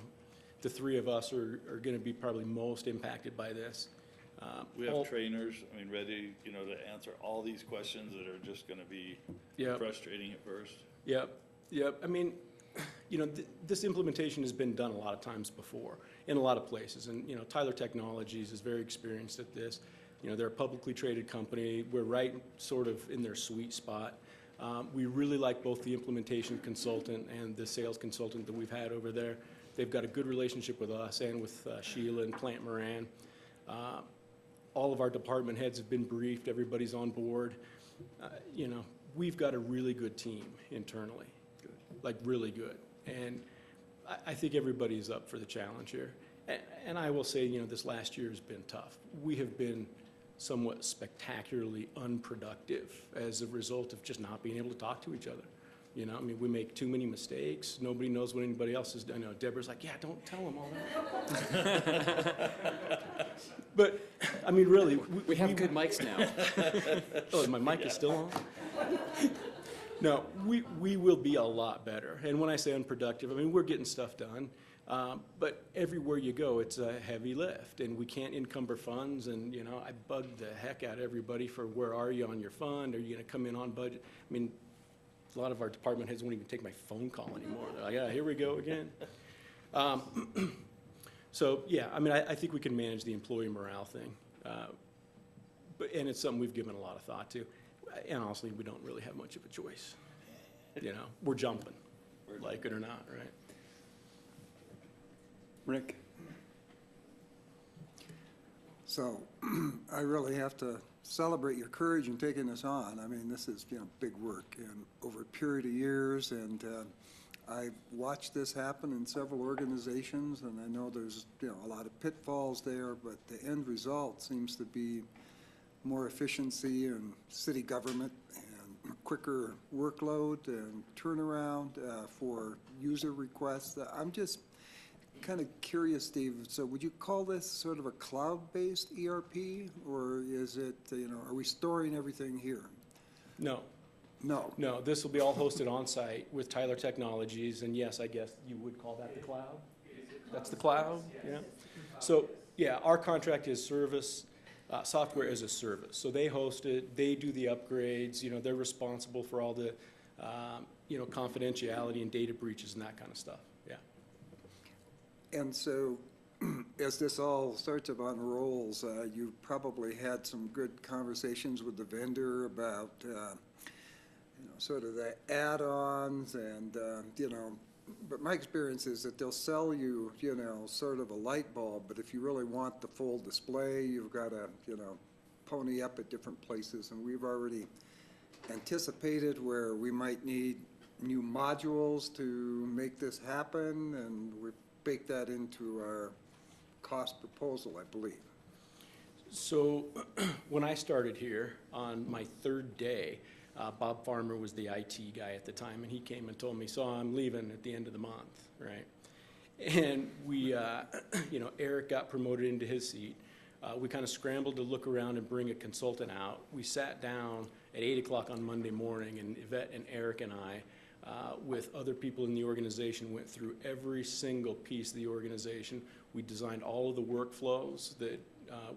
the three of us are going to be probably most impacted by this. We have trainers, I mean, ready, you know, to answer all these questions that are just going to be frustrating at first. Yep, yep. I mean, you know, this implementation has been done a lot of times before in a lot of places. And, you know, Tyler Technologies is very experienced at this. You know, they're a publicly traded company. We're right sort of in their sweet spot. We really like both the implementation consultant and the sales consultant that we've had over there. They've got a good relationship with us and with Sheila and Plant Moran. All of our department heads have been briefed. Everybody's on board. You know, we've got a really good team internally, like really good. And I think everybody's up for the challenge here. And I will say, you know, this last year has been tough. We have been somewhat spectacularly unproductive as a result of just not being able to talk to each other. You know, I mean, we make too many mistakes. Nobody knows what anybody else has done. You know, Deborah's like, yeah, don't tell them all that. But, I mean, really. We have good mics now. Oh, my mic is still on? No, we will be a lot better. And when I say unproductive, I mean, we're getting stuff done. But everywhere you go, it's a heavy lift, and we can't encumber funds. And, you know, I bug the heck out of everybody for where are you on your fund? Are you going to come in on budget? I mean, a lot of our department heads won't even take my phone call anymore. They're like, yeah, here we go again. So, yeah, I mean, I think we can manage the employee morale thing. And it's something we've given a lot of thought to. And honestly, we don't really have much of a choice. You know, we're jumping, like it or not, right? Rick? So I really have to celebrate your courage in taking this on. I mean, this is, you know, big work and over a period of years. And I've watched this happen in several organizations, and I know there's, you know, a lot of pitfalls there, but the end result seems to be more efficiency in city government and quicker workload and turnaround for user requests. I'm just kind of curious, Steve, so would you call this sort of a cloud-based ERP, or is it, you know, are we storing everything here? No. No. No, this will be all hosted on-site with Tyler Technologies, and yes, I guess you would call that the cloud? That's the cloud, yeah. So, yeah, our contract is service, software as a service. So they host it, they do the upgrades, you know, they're responsible for all the, you know, confidentiality and data breaches and that kind of stuff, yeah. And so, as this all sorts of unrolls, you probably had some good conversations with the vendor about, you know, sort of the add-ons and, you know, but my experience is that they'll sell you, you know, sort of a light bulb, but if you really want the full display, you've got to, you know, pony up at different places. And we've already anticipated where we might need new modules to make this happen, and we've baked that into our cost proposal, I believe. So when I started here on my third day, Bob Farmer was the IT guy at the time, and he came and told me, so I'm leaving at the end of the month, right? And we, you know, Eric got promoted into his seat. We kind of scrambled to look around and bring a consultant out. We sat down at 8 o'clock on Monday morning, and Yvette and Eric and I, with other people in the organization, went through every single piece of the organization. We designed all of the workflows that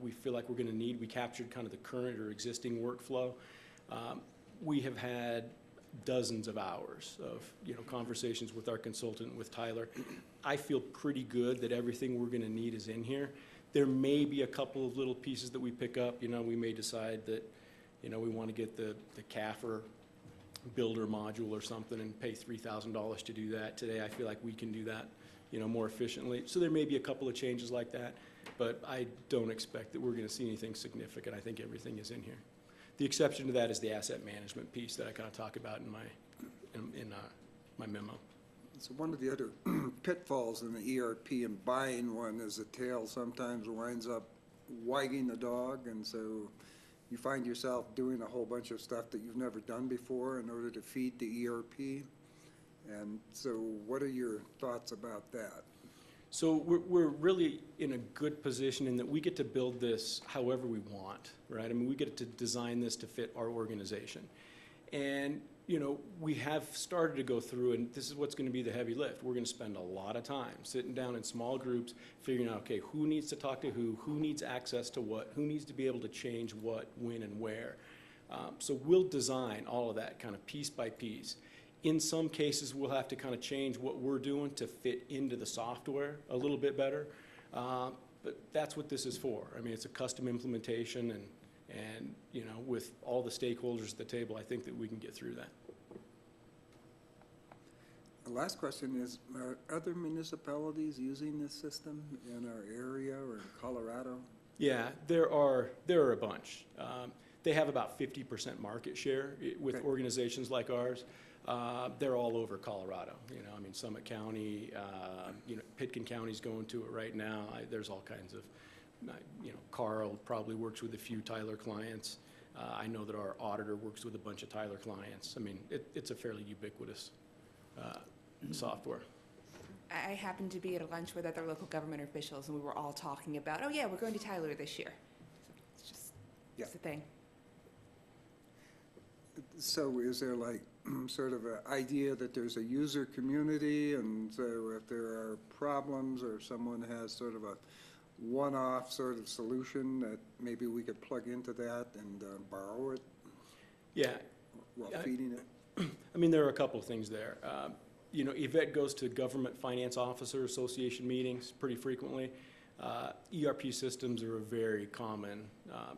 we feel like we're going to need. We captured kind of the current or existing workflow. We have had dozens of hours of, you know, conversations with our consultant, with Tyler. I feel pretty good that everything we're going to need is in here. There may be a couple of little pieces that we pick up. You know, we may decide that, you know, we want to get the CAFR builder module or something and pay $3,000 to do that. Today, I feel like we can do that, you know, more efficiently. So there may be a couple of changes like that, but I don't expect that we're going to see anything significant. I think everything is in here. The exception to that is the asset management piece that I kind of talk about in my memo. So one of the other pitfalls in the ERP and buying one is the tail sometimes winds up wagging the dog, and so you find yourself doing a whole bunch of stuff that you've never done before in order to feed the ERP. And so what are your thoughts about that? So we're really in a good position in that we get to build this however we want, right? I mean, we get to design this to fit our organization. And, you know, we have started to go through, and this is what's going to be the heavy lift. We're going to spend a lot of time sitting down in small groups, figuring out, okay, who needs to talk to who needs access to what, who needs to be able to change what, when, and where. So we'll design all of that kind of piece by piece. In some cases, we'll have to kind of change what we're doing to fit into the software a little bit better. But that's what this is for. I mean, it's a custom implementation, and you know, with all the stakeholders at the table, I think that we can get through that. The last question is, are other municipalities using this system in our area or in Colorado? Yeah, there are a bunch. They have about 50% market share with organizations like ours. They're all over Colorado. You know, I mean, Summit County, you know, Pitkin County's going to it right now. There's all kinds of, you know, Carl probably works with a few Tyler clients. I know that our auditor works with a bunch of Tyler clients. I mean, it's a fairly ubiquitous software. I happened to be at a lunch with other local government officials, and we were all talking about, oh yeah, we're going to Tyler this year. So it's just, it's a thing. So is there like sort of an idea that there's a user community, and so if there are problems or someone has sort of a one-off sort of solution that maybe we could plug into that and borrow it? Yeah. While feeding it? I mean, there are a couple of things there. You know, Yvette goes to Government Finance Officer Association meetings pretty frequently. ERP systems are a very common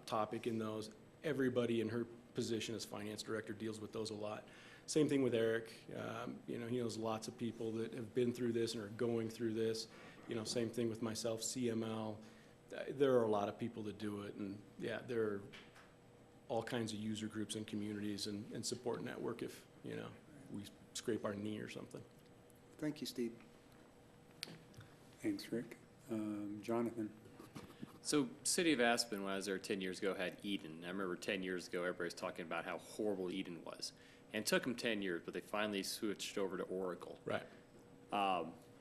topic in those. Everybody in her position as finance director deals with those a lot. Same thing with Eric. You know, he knows lots of people that have been through this and are going through this. You know, same thing with myself, CML. There are a lot of people that do it, and yeah, there are all kinds of user groups and communities and support network if, you know, we scrape our knee or something. Thank you, Steve. Thanks, Rick. Jonathan. So City of Aspen, when I was there 10 years ago, had Eden. I remember 10 years ago, everybody was talking about how horrible Eden was. And it took them 10 years, but they finally switched over to Oracle. Right.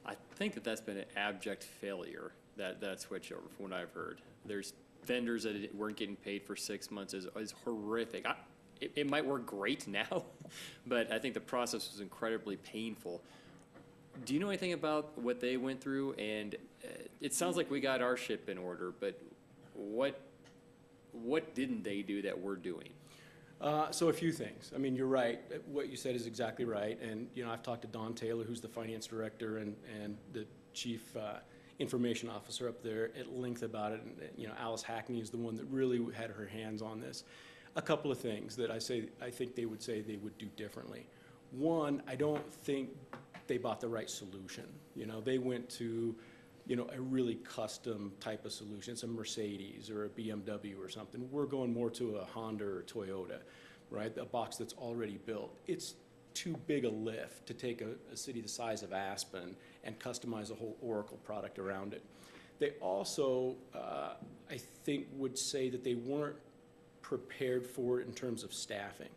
I think that that's been an abject failure, that switch over, from what I've heard. There's vendors that weren't getting paid for 6 months. Is horrific. It might work great now, but I think the process was incredibly painful. Do you know anything about what they went through? And it sounds like we got our ship in order, but what didn't they do that we're doing? So a few things. I mean, you're right. What you said is exactly right. And, you know, I've talked to Don Taylor, who's the finance director and the chief information officer up there at length about it. And, you know, Alice Hackney is the one that really had her hands on this. A couple of things that I think they would say they would do differently. One, I don't think they bought the right solution. You know, they went to, you know, a really custom type of solution. It's a Mercedes or a BMW or something. We're going more to a Honda or a Toyota, right? A box that's already built. It's too big a lift to take a city the size of Aspen and customize a whole Oracle product around it. They also, I think, would say that they weren't prepared for it in terms of staffing.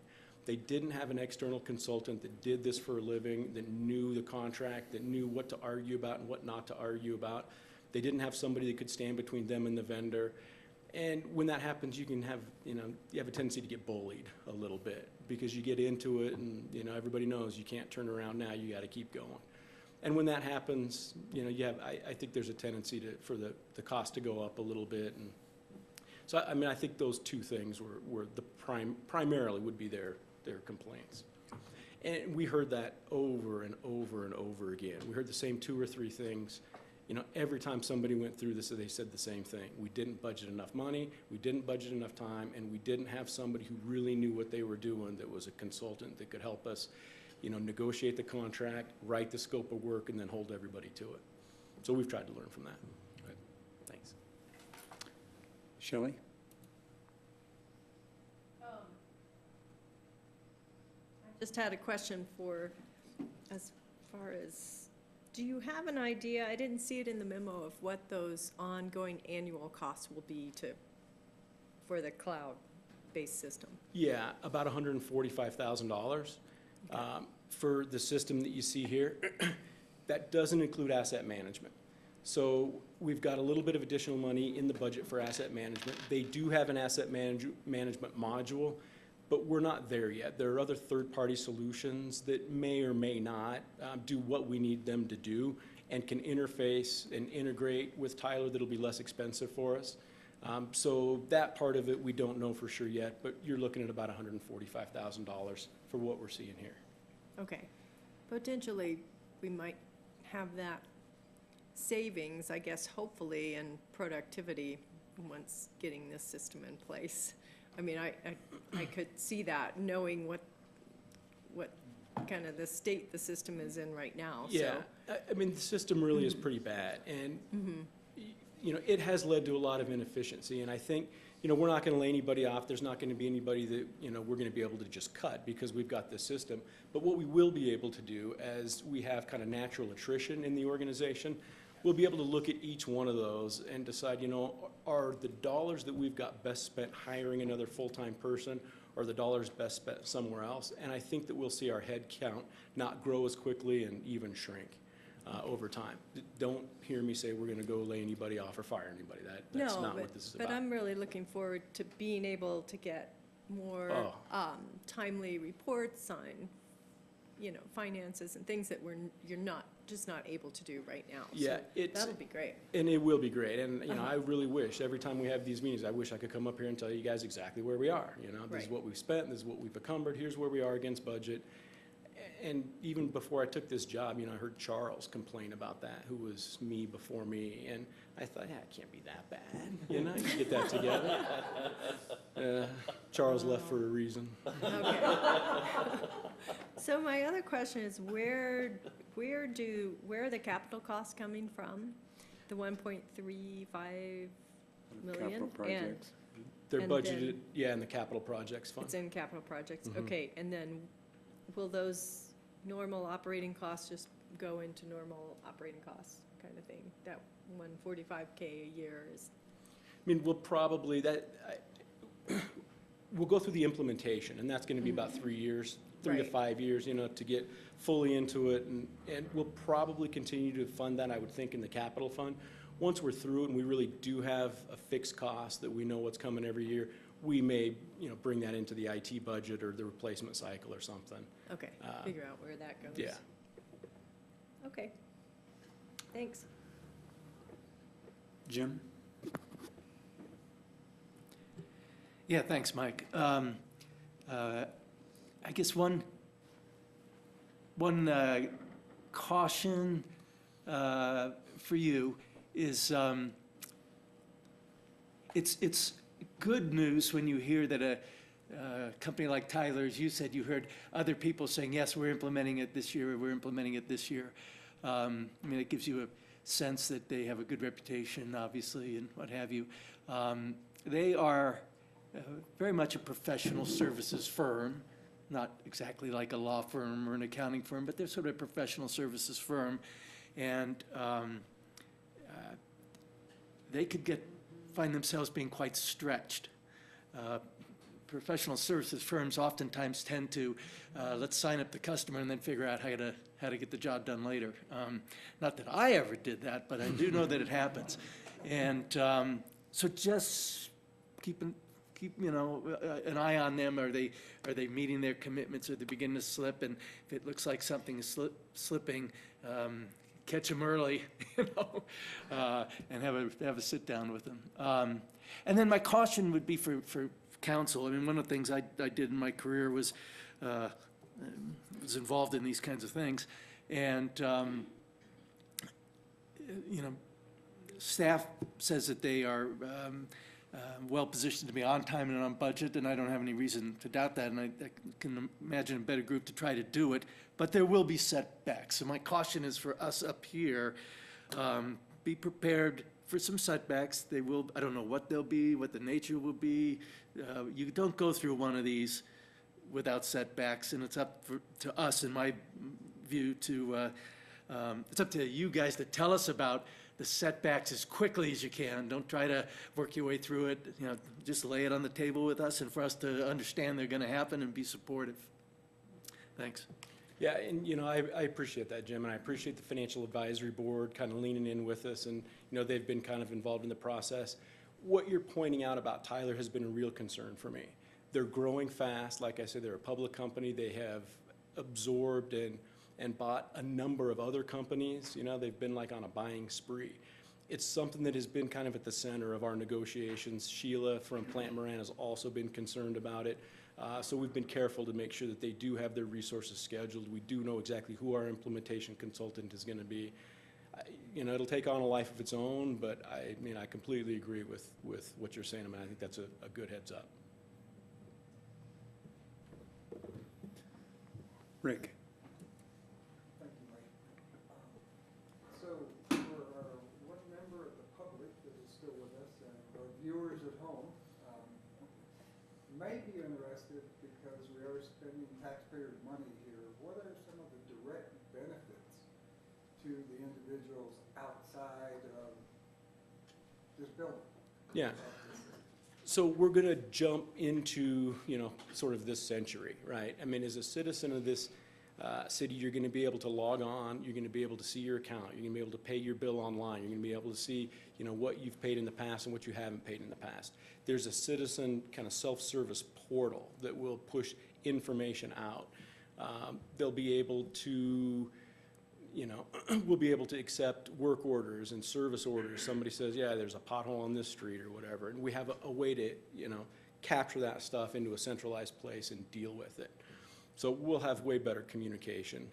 They didn't have an external consultant that did this for a living, that knew the contract, that knew what to argue about and what not to argue about. They didn't have somebody that could stand between them and the vendor. And when that happens, you can have, you know, you have a tendency to get bullied a little bit because you get into it and, you know, everybody knows you can't turn around now, you got to keep going. And when that happens, you know, you have, I think there's a tendency for the cost to go up a little bit. And so, I mean, I think those two things were the primarily would be their complaints. And we heard that over and over and over again. We heard the same 2 or 3 things every time somebody went through this, they said the same thing. We didn't budget enough money, we didn't budget enough time, and we didn't have somebody who really knew what they were doing, that was a consultant that could help us, negotiate the contract, write the scope of work, and then hold everybody to it. So we've tried to learn from that. But thanks. Shelley? Just had a question for, as far as, do you have an idea, I didn't see it in the memo, of what those ongoing annual costs will be for the cloud-based system? Yeah, about $145,000 for the system that you see here. That doesn't include asset management. So we've got a little bit of additional money in the budget for asset management. They do have an asset management module, but we're not there yet. There are other third-party solutions that may or may not do what we need them to do and can interface and integrate with Tyler that'll be less expensive for us. So that part of it, we don't know for sure yet, but you're looking at about $145,000 for what we're seeing here. Okay. Potentially, we might have that savings, I guess, hopefully, and productivity once getting this system in place. I mean, I could see that, knowing what kind of the state the system is in right now, so. Yeah, I mean, the system really is pretty bad, and, it has led to a lot of inefficiency, and I think, we're not gonna lay anybody off. There's not gonna be anybody that, we're gonna be able to just cut because we've got this system. But what we will be able to do, as we have kind of natural attrition in the organization, we'll be able to look at each one of those and decide, are the dollars that we've got best spent hiring another full-time person, or the dollars best spent somewhere else? And I think that we'll see our head count not grow as quickly and even shrink over time. Don't hear me say we're gonna go lay anybody off or fire anybody. That's not what this is about. But I'm really looking forward to being able to get more timely reports on, finances and things that you're just not able to do right now. Yeah, So that'll be great. And it will be great. And, I really wish, every time we have these meetings, I wish I could come up here and tell you guys exactly where we are. This is Right. what we've spent, this is what we've encumbered, here's where we are against budget. And even before I took this job, I heard Charles complain about that, who was me before me. And I thought, it can't be that bad. You get that together. Charles left for a reason. Okay. So my other question is, where are the capital costs coming from? The 1.35 million? Capital projects. They're And budgeted, then- in the capital projects fund. It's in capital projects, Mhm. okay, and then will those normal operating costs just go into normal operating costs kind of thing? That 145K a year is, I mean, we'll probably, we'll go through the implementation, and that's gonna be about 3 years, 3 to Right. 5 years, to get fully into it, and we'll probably continue to fund that, I would think, in the capital fund. Once we're through it and we really do have a fixed cost that we know what's coming every year, we may, bring that into the IT budget or the replacement cycle or something. okay, figure out where that goes. Yeah. Okay, thanks. Jim? Yeah, thanks, Mike. I guess one caution for you is it's good news when you hear that a company like Tyler's, you said you heard other people saying, yes, we're implementing it this year, or we're implementing it this year. It gives you a sense that they have a good reputation, obviously, and what have you. They are very much a professional services firm, not exactly like a law firm or an accounting firm, but they're sort of a professional services firm. And they could find themselves being quite stretched. Professional services firms oftentimes tend to, let's sign up the customer and then figure out how to get the job done later. Not that I ever did that, but I do know that it happens. And so just keep an eye on them. Are they meeting their commitments? Are they beginning to slip? And if it looks like something is slipping, catch them early, and have a sit down with them. And then my caution would be for council. One of the things I did in my career was involved in these kinds of things, and you know, staff says that they are well-positioned to be on time and on budget, and I don't have any reason to doubt that, and I can imagine a better group to try to do it, but there will be setbacks. So my caution is for us up here, be prepared for some setbacks. They will, I don't know what they'll be, what the nature will be. You don't go through one of these without setbacks, and it's up to us, in my view, to, it's up to you guys to tell us about the setbacks as quickly as you can. Don't try to work your way through it. You know, just lay it on the table with us and for us to understand they're going to happen and be supportive. Thanks. Yeah, and you know, I appreciate that, Jim, and I appreciate the Financial Advisory Board kind of leaning in with us, and you know, they've been kind of involved in the process. What you're pointing out about Tyler has been a real concern for me. They're growing fast. Like I said, they're a public company. They have absorbed and bought a number of other companies. You know, they've been like on a buying spree. It's something that has been kind of at the center of our negotiations. Sheila from Plant Moran has also been concerned about it. So we've been careful to make sure that they do have their resources scheduled. We do know exactly who our implementation consultant is going to be. You know, it'll take on a life of its own, but I mean, I completely agree with what you're saying. I mean, I think that's a good heads up. Rick. Thank you, Mike. So for our one member of the public that is still with us and our viewers at home, may be interested, because we are spending taxpayers' money here, what are some of the direct benefits to the individuals outside of this building? Yeah. So we're going to jump into, you know, sort of this century, right? I mean, as a citizen of this city, you're going to be able to log on, you're going to be able to see your account, you're going to be able to pay your bill online, you're going to be able to see, you know, what you've paid in the past and what you haven't paid in the past. There's a citizen kind of self-service portal that will push information out. They'll be able to, you know, we'll be able to accept work orders and service orders. Somebody says, yeah, there's a pothole on this street or whatever, and we have a way to, you know, capture that stuff into a centralized place and deal with it. So we'll have way better communication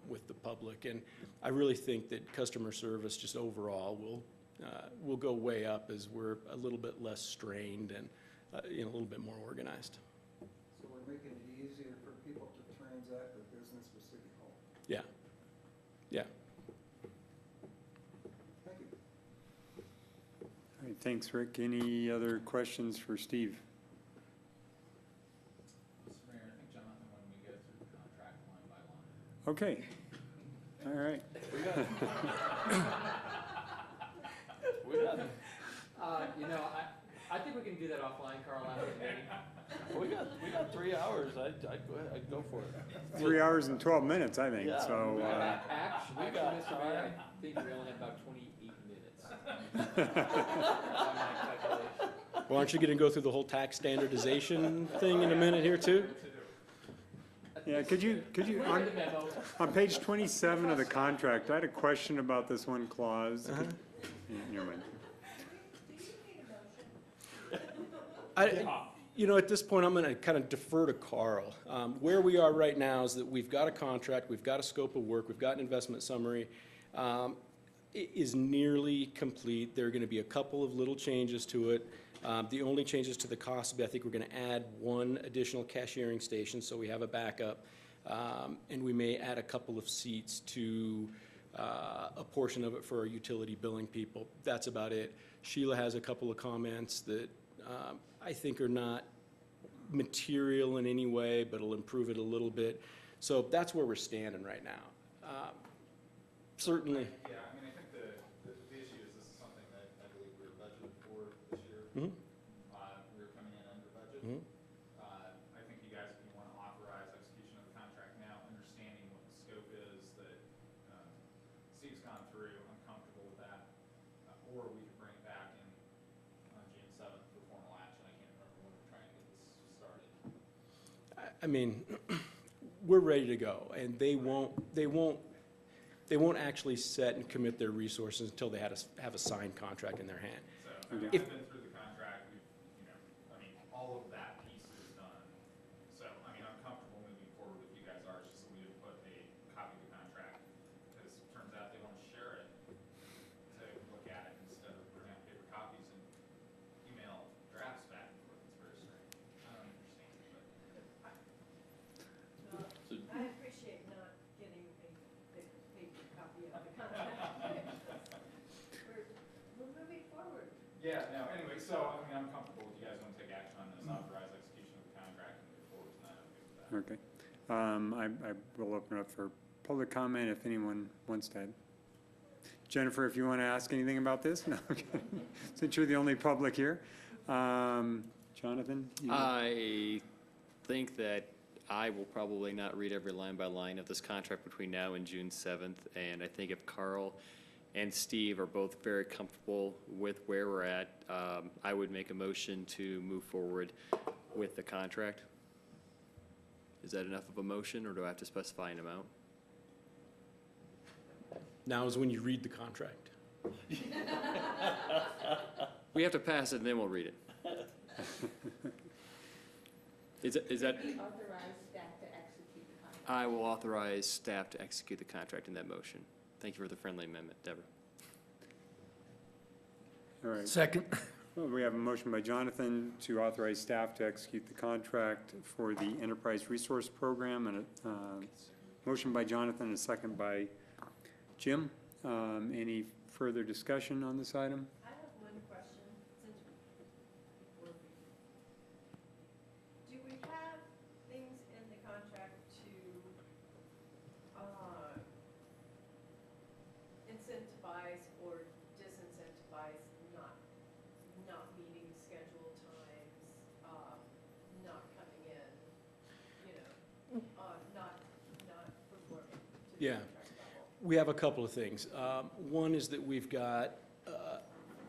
with the public, and I really think that customer service just overall will go way up as we're a little bit less strained and you know, a little bit more organized. So we're making it easier for people to transact their business with City Hall. Yeah. Yeah. Thank you. All right, thanks, Rick. Any other questions for Steve? Mr. Mayor, I think Jonathan wanted me to go through the contract line by line. Okay. All right. You know, I think we can do that offline, Carl, after the meeting. We got 3 hours. I'd go ahead. I'd go for it. 3 hours and 12 minutes, I think, Yeah, so. Actually, Mr. Mayor, I think we only have about 28 minutes. Well, aren't you going to go through the whole tax standardization thing in a minute here too? Yeah, could you, on page 27 of the contract, I had a question about this one clause. Yeah, never mind. You know, at this point, I'm going to kind of defer to Carl. Where we are right now is that we've got a contract, we've got a scope of work, we've got an investment summary. It is nearly complete. There are going to be a couple of little changes to it. The only changes to the cost, I think we're going to add one additional cashiering station, so we have a backup. And we may add a couple of seats to a portion of it for our utility billing people. That's about it. Sheila has a couple of comments that I think are not material in any way, but it'll improve it a little bit. So that's where we're standing right now. Certainly. Yeah, I mean, I think the issue is this is something that I believe we were budgeted for this year. Mm-hmm. We were coming in under budget. Mm-hmm. I think you guys, if you want to authorize execution of the contract now, understanding what the scope is that Steve's gone through, I'm comfortable with that. Or we could bring it back in on June 7th for formal action. I can't remember when we're trying to get this started. I mean, we're ready to go, and they won't actually set and commit their resources until they have a signed contract in their hand. So, I mean, I've been through the contract, we've, I mean, all of that piece is done. So, I mean, I'm comfortable moving forward with you guys are, it's just that we didn't put a copy of the contract, because it turns out they want to share it. Yeah, no, anyway, so, I mean, I'm comfortable with you guys want to take action on this, authorize execution of the contract and move forward tonight, I'm good with that. Okay. I will open up for public comment if anyone wants to. Jennifer, if you want to ask anything about this? No, okay. Since you're the only public here. Jonathan? I think that I will probably not read every line by line of this contract between now and June 7th, and I think if Carl and Steve are both very comfortable with where we're at, I would make a motion to move forward with the contract. Is that enough of a motion, or do I have to specify an amount? Now is when you read the contract. We have to pass it, and then we'll read it. Is that? Authorize staff to execute the contract. I will authorize staff to execute the contract in that motion. Thank you for the friendly amendment, Deborah. All right. Second. Well, we have a motion by Jonathan to authorize staff to execute the contract for the Enterprise Resource Program, and a motion by Jonathan, and a second by Jim. Any further discussion on this item? I have one question. Do we have things in the contract to incentivize or disincentivize not meeting scheduled times, not coming in, not performing to the Yeah. contract level? We have a couple of things. One is that we've got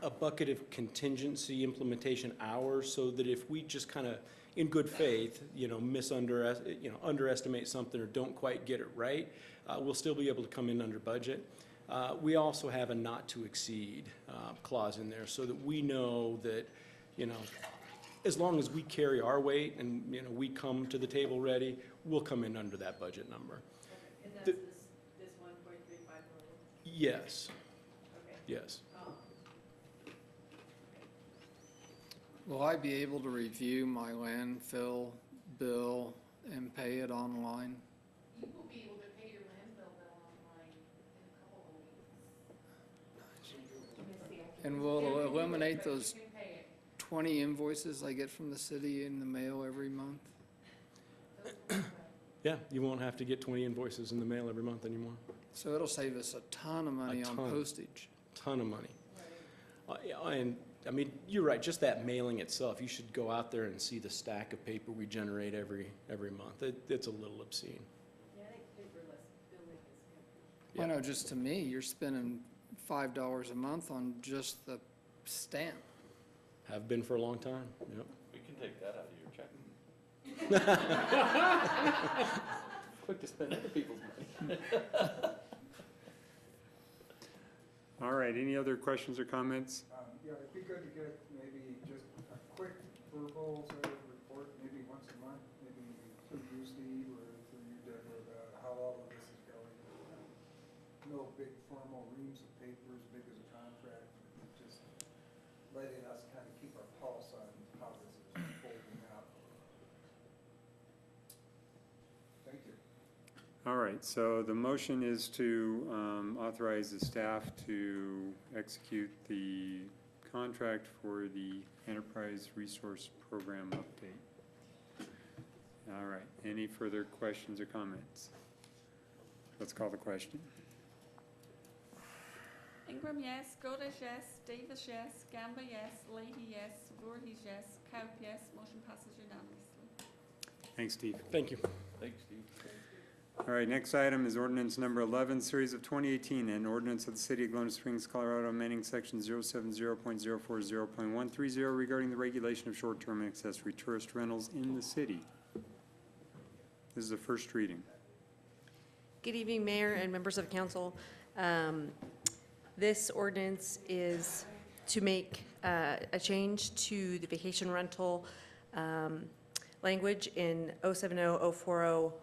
a bucket of contingency implementation hours, so that if we just kind of, in good faith, underestimate something or don't quite get it right, we'll still be able to come in under budget. We also have a not to exceed clause in there, so that we know that, as long as we carry our weight and, we come to the table ready, we'll come in under that budget number. Okay. And that's this 1.35 million? Yes, Okay. yes. Will I be able to review my landfill bill and pay it online? You will be able to pay your landfill bill online in a couple of weeks. And will it eliminate those You can pay it. 20 invoices I get from the city in the mail every month? Yeah, you won't have to get 20 invoices in the mail every month anymore. So it'll save us a ton of money on ton. postage. Ton of money. And, I mean, you're right, just that mailing itself, you should go out there and see the stack of paper we generate every month. It's a little obscene. Yeah, I think paperless billing is good. I know, just to me, you're spending $5 a month on just the stamp. Have been for a long time, yep. We can take that out of your check. Quick to spend other people's money. All right, any other questions or comments? Yeah, it'd be good to get maybe just a quick verbal sort of report, maybe once a month, maybe through you, Steve, or through you, Deborah, about how all of this is going. No big formal reams of paper as big as a contract, just letting us kind of keep our pulse on how this is folding out. Thank you. All right, so the motion is to authorize the staff to execute the contract for the Enterprise Resource Program update. All right, any further questions or comments? Let's call the question. Ingram, yes. Goldish, yes. Davis, yes. Gamba, yes. Leahy, yes. Voorhees, yes. Cope, yes. Motion passes unanimously. Thanks, Steve. Thank you. Thanks, Steve. All right, next item is ordinance number 11, series of 2018, an ordinance of the City of Glen Springs, Colorado, amending section 070.040.130 regarding the regulation of short-term and accessory tourist rentals in the city. This is the first reading. Good evening, Mayor and members of council. This ordinance is to make a change to the vacation rental language in 070-040-120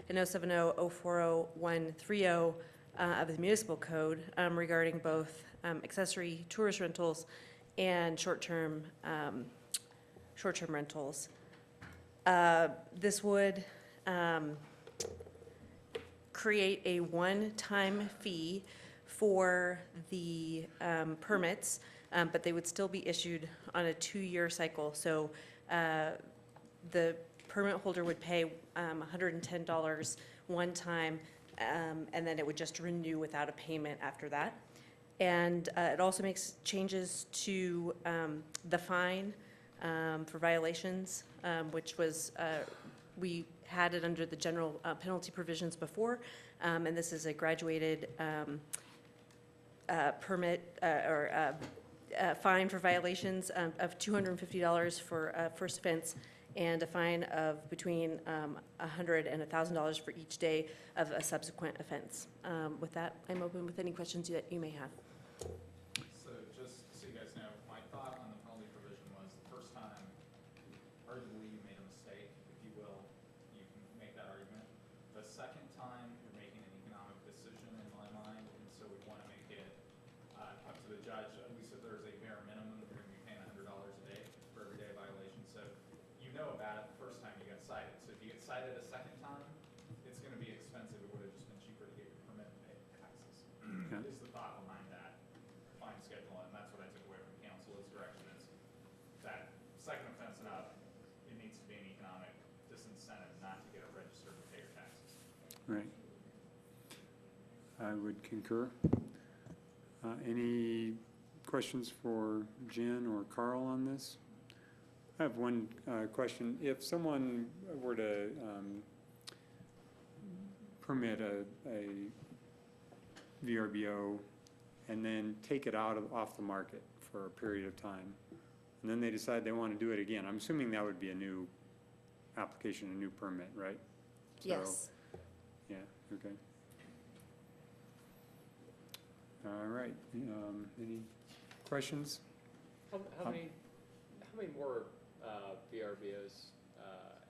and 070-040-130 of the municipal code regarding both accessory tourist rentals and short-term rentals. This would create a one-time fee for the permits, but they would still be issued on a 2-year cycle. So the permit holder would pay $110 one time, and then it would just renew without a payment after that. And it also makes changes to the fine for violations, which was, we had it under the general penalty provisions before, and this is a graduated permit or fine for violations of $250 for first offense, and a fine of between $100 and $1,000 for each day of a subsequent offense. With that, I'm open with any questions that you may have. So just so you guys know, my thought on the penalty provision was the first time, arguably you made a mistake, if you will, you can make that argument. The second time, you're making an economic decision in my mind, and so we want to make it up to the judge. We said there's a bare minimum, you're going to be paying $100 a day for every day violation. So you know about it the first time you got cited. So if you get cited a second time, it's going to be expensive. It would have just been cheaper to get your permit and pay the taxes. Okay. Is the thought behind that fine schedule, and that's what I took away from council's direction is that second offense and up, it needs to be an economic disincentive not to get it registered and pay your taxes. Right. I would concur. Any questions for Jen or Carl on this? I have one question. If someone were to permit a VRBO and then take it off the market for a period of time, and then they decide they want to do it again, I'm assuming that would be a new application, a new permit, right? Yes. Yeah, okay. All right, any questions? How many more VRBOs,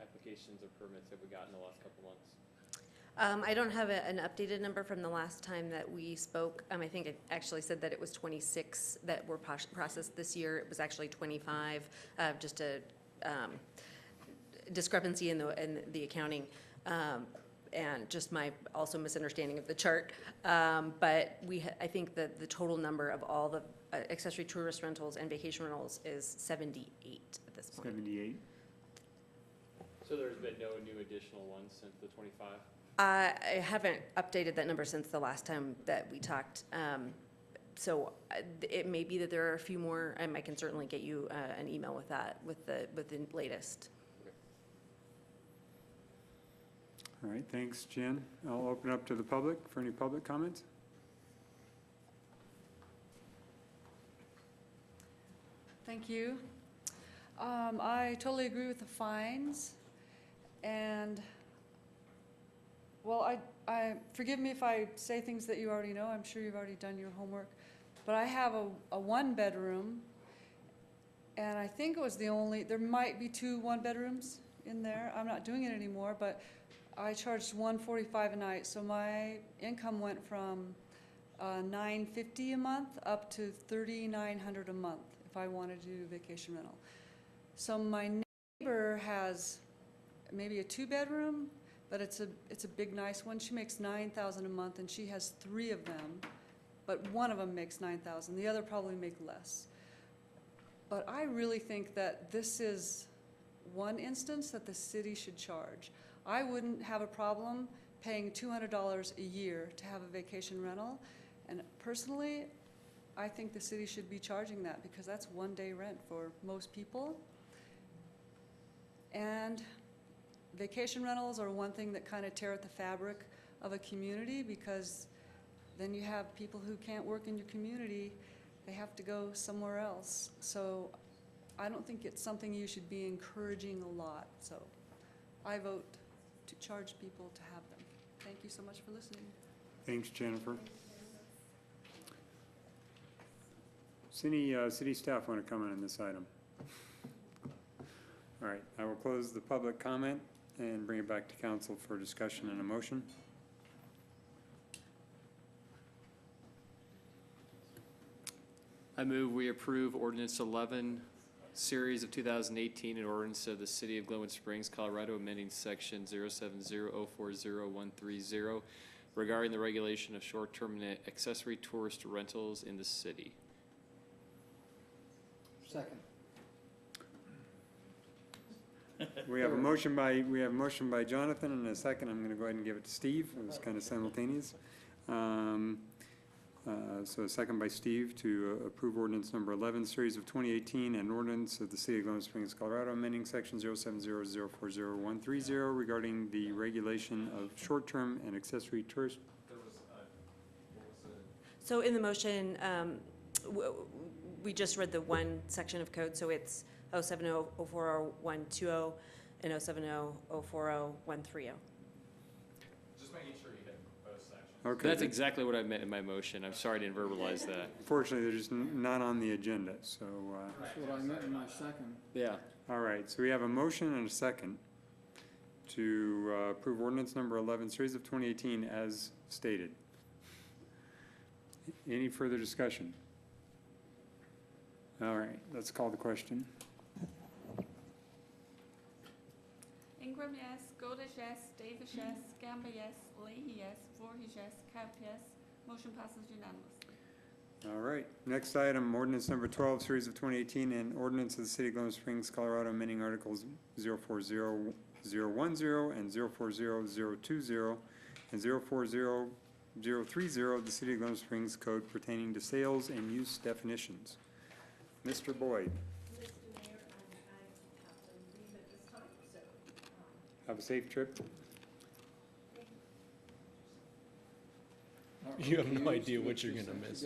applications or permits have we gotten in the last couple months? I don't have an updated number from the last time that we spoke. I think it actually said that it was 26 that were processed this year. It was actually 25, just a discrepancy in the accounting. And just my also misunderstanding of the chart. But I think that the total number of all the accessory tourist rentals and vacation rentals is 78 at this point. 78. So there's been no new additional ones since the 25? I haven't updated that number since the last time that we talked. So it may be that there are a few more. I can certainly get you an email with that, with the latest. All right, thanks, Jen. I'll open up to the public for any public comments. Thank you. I totally agree with the fines, and, well, I forgive me if I say things that you already know. I'm sure you've already done your homework, but I have a one-bedroom, and I think it was there might be 2 one-bedrooms in there. I'm not doing it anymore, but I charged $145 a night, so my income went from $950 a month up to $3,900 a month if I wanted to do vacation rental. So my neighbor has maybe a 2-bedroom, but it's a big, nice one. She makes $9,000 a month, and she has 3 of them, but one of them makes $9,000. The other probably make less. But I really think that this is one instance that the city should charge. I wouldn't have a problem paying $200 a year to have a vacation rental, and personally, I think the city should be charging that because that's one-day rent for most people. And vacation rentals are one thing that kind of tear at the fabric of a community, because then you have people who can't work in your community, they have to go somewhere else. So I don't think it's something you should be encouraging a lot. So I vote to charge people to have them. Thank you so much for listening. Thanks, Jennifer. Does city staff want to comment on this item? All right, I will close the public comment and bring it back to council for discussion and a motion. I move we approve ordinance 11, series of 2018, an ordinance of the City of Glenwood Springs, Colorado, amending section 070040130 regarding the regulation of short-term and accessory tourist rentals in the city. Second. We have a motion by Jonathan and a second. I'm gonna go ahead and give it to Steve. It was kind of simultaneous. So a second by Steve to approve ordinance number 11, series of 2018, and ordinance of the City of Glenwood Springs, Colorado, amending section 070040130 regarding the regulation of short-term and accessory tourist. So in the motion, we just read the one section of code, so it's 070040120 and 070040130. Just making sure you hit both sections. Okay. That's exactly what I meant in my motion. I'm sorry I didn't verbalize that. Fortunately, they're just not on the agenda, so. That's what I meant in my second. Yeah. All right, so we have a motion and a second to approve ordinance number 11, series of 2018 as stated. Any further discussion? All right, let's call the question. Ingram, yes. Goldish, yes. Davis, yes. Gamba, yes. Leahy, yes. Voorhees, yes. Kaup, yes. Motion passes unanimously. All right, next item, ordinance number 12, series of 2018, and ordinance of the City of Glenwood Springs, Colorado, amending articles 040010 and 040020 and 040030 of the City of Glenwood Springs Code pertaining to sales and use definitions. Mr. Boyd. Have a safe trip. You have no idea what you're gonna miss.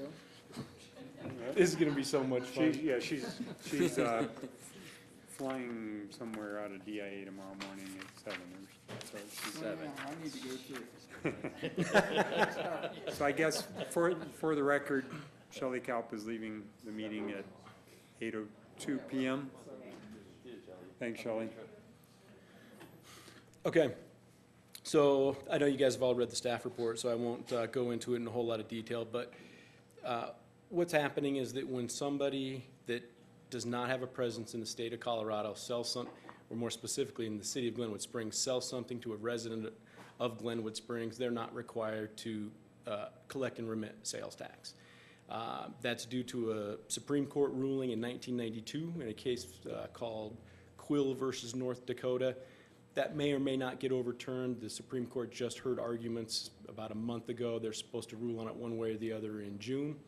This is gonna be so much fun. She's flying somewhere out of DIA tomorrow morning at 7 or so. She's I need to go too. So I guess for the record, Shelley Kaup is leaving the meeting at 8:02 PM. Thanks, Shelley. Okay, so I know you guys have all read the staff report, so I won't go into it in a whole lot of detail, but what's happening is that when somebody that does not have a presence in the state of Colorado sells some, or more specifically in the city of Glenwood Springs, sells something to a resident of Glenwood Springs, they're not required to collect and remit sales tax. That's due to a Supreme Court ruling in 1992 in a case called Quill versus North Dakota. That may or may not get overturned. The Supreme Court just heard arguments about a month ago. They're supposed to rule on it one way or the other in June.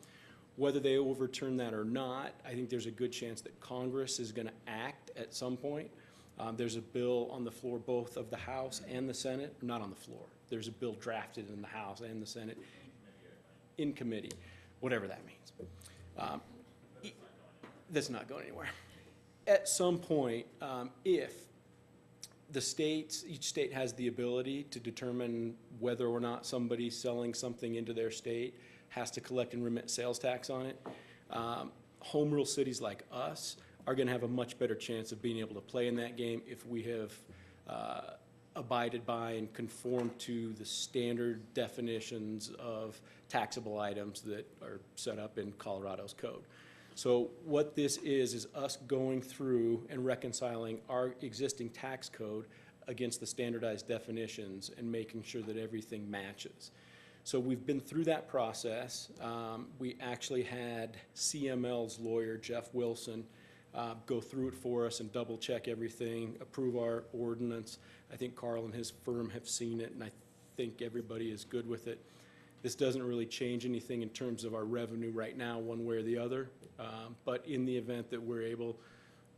Whether they overturn that or not, I think there's a good chance that Congress is going to act at some point. There's a bill on the floor, both of the House and the Senate, not on the floor. There's a bill drafted in the House and the Senate in committee, whatever that means. That's not going anywhere. At some point, if the states, each state has the ability to determine whether or not somebody selling something into their state has to collect and remit sales tax on it. Home rule cities like us are going to have a much better chance of being able to play in that game if we have abided by and conformed to the standard definitions of taxable items that are set up in Colorado's code. So what this is us going through and reconciling our existing tax code against the standardized definitions and making sure that everything matches. So we've been through that process. We actually had CML's lawyer, Jeff Wilson, go through it for us and double check everything, approve our ordinance. I think Carl and his firm have seen it, and I think everybody is good with it. This doesn't really change anything in terms of our revenue right now, one way or the other. But in the event that we're able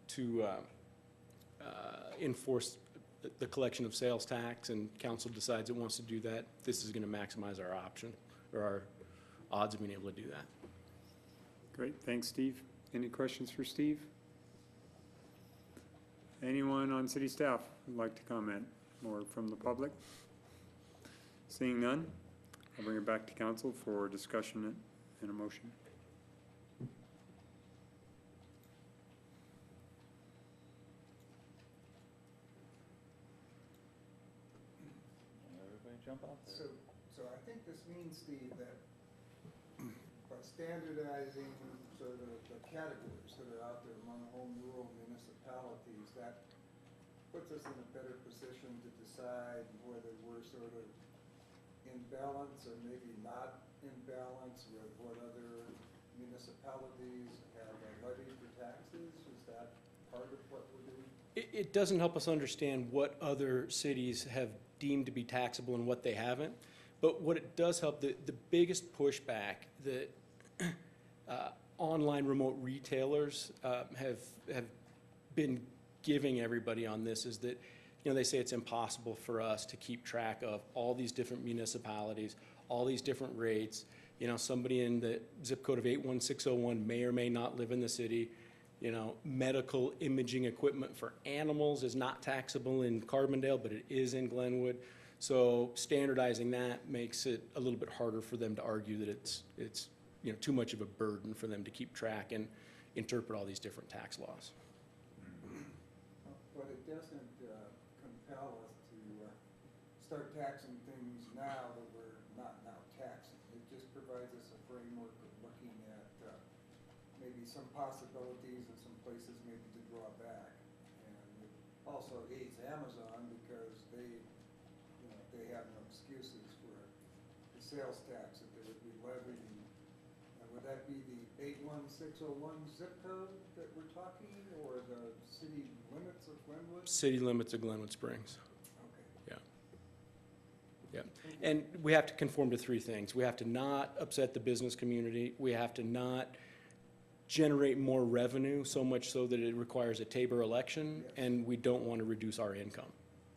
to enforce the collection of sales tax and council decides it wants to do that, this is going to maximize our option or our odds of being able to do that. Great, thanks, Steve. Any questions for Steve? Anyone on city staff would like to comment or from the public? Seeing none, I'll bring it back to council for discussion and a motion. Jump out there. So I think this means, Steve, that by standardizing sort of the categories that are out there among home rural municipalities, that puts us in a better position to decide whether we're sort of in balance or maybe not in balance with what other municipalities have levied for taxes? Is that part of what we're doing? It doesn't help us understand what other cities have deemed to be taxable and what they haven't. But what it does help, the biggest pushback that online remote retailers have been giving everybody on this is that, they say it's impossible for us to keep track of all these different municipalities, all these different rates. Somebody in the zip code of 81601 may or may not live in the city. Medical imaging equipment for animals is not taxable in Carbondale, but it is in Glenwood. So standardizing that makes it a little bit harder for them to argue that it's too much of a burden for them to keep track and interpret all these different tax laws. But it doesn't compel us to start taxing things now that we're not now taxing. It just provides us a framework of looking at maybe some possibilities and some places maybe to draw back. And it also aids Amazon because they have no excuses for the sales tax that they would be levying. Would that be the 81601 zip code that we're talking, or the city limits of Glenwood? City limits of Glenwood Springs. Okay. Yeah. And we have to conform to three things. We have to not upset the business community. We have to not generate more revenue, so much so that it requires a Tabor election, yes. And we don't want to reduce our income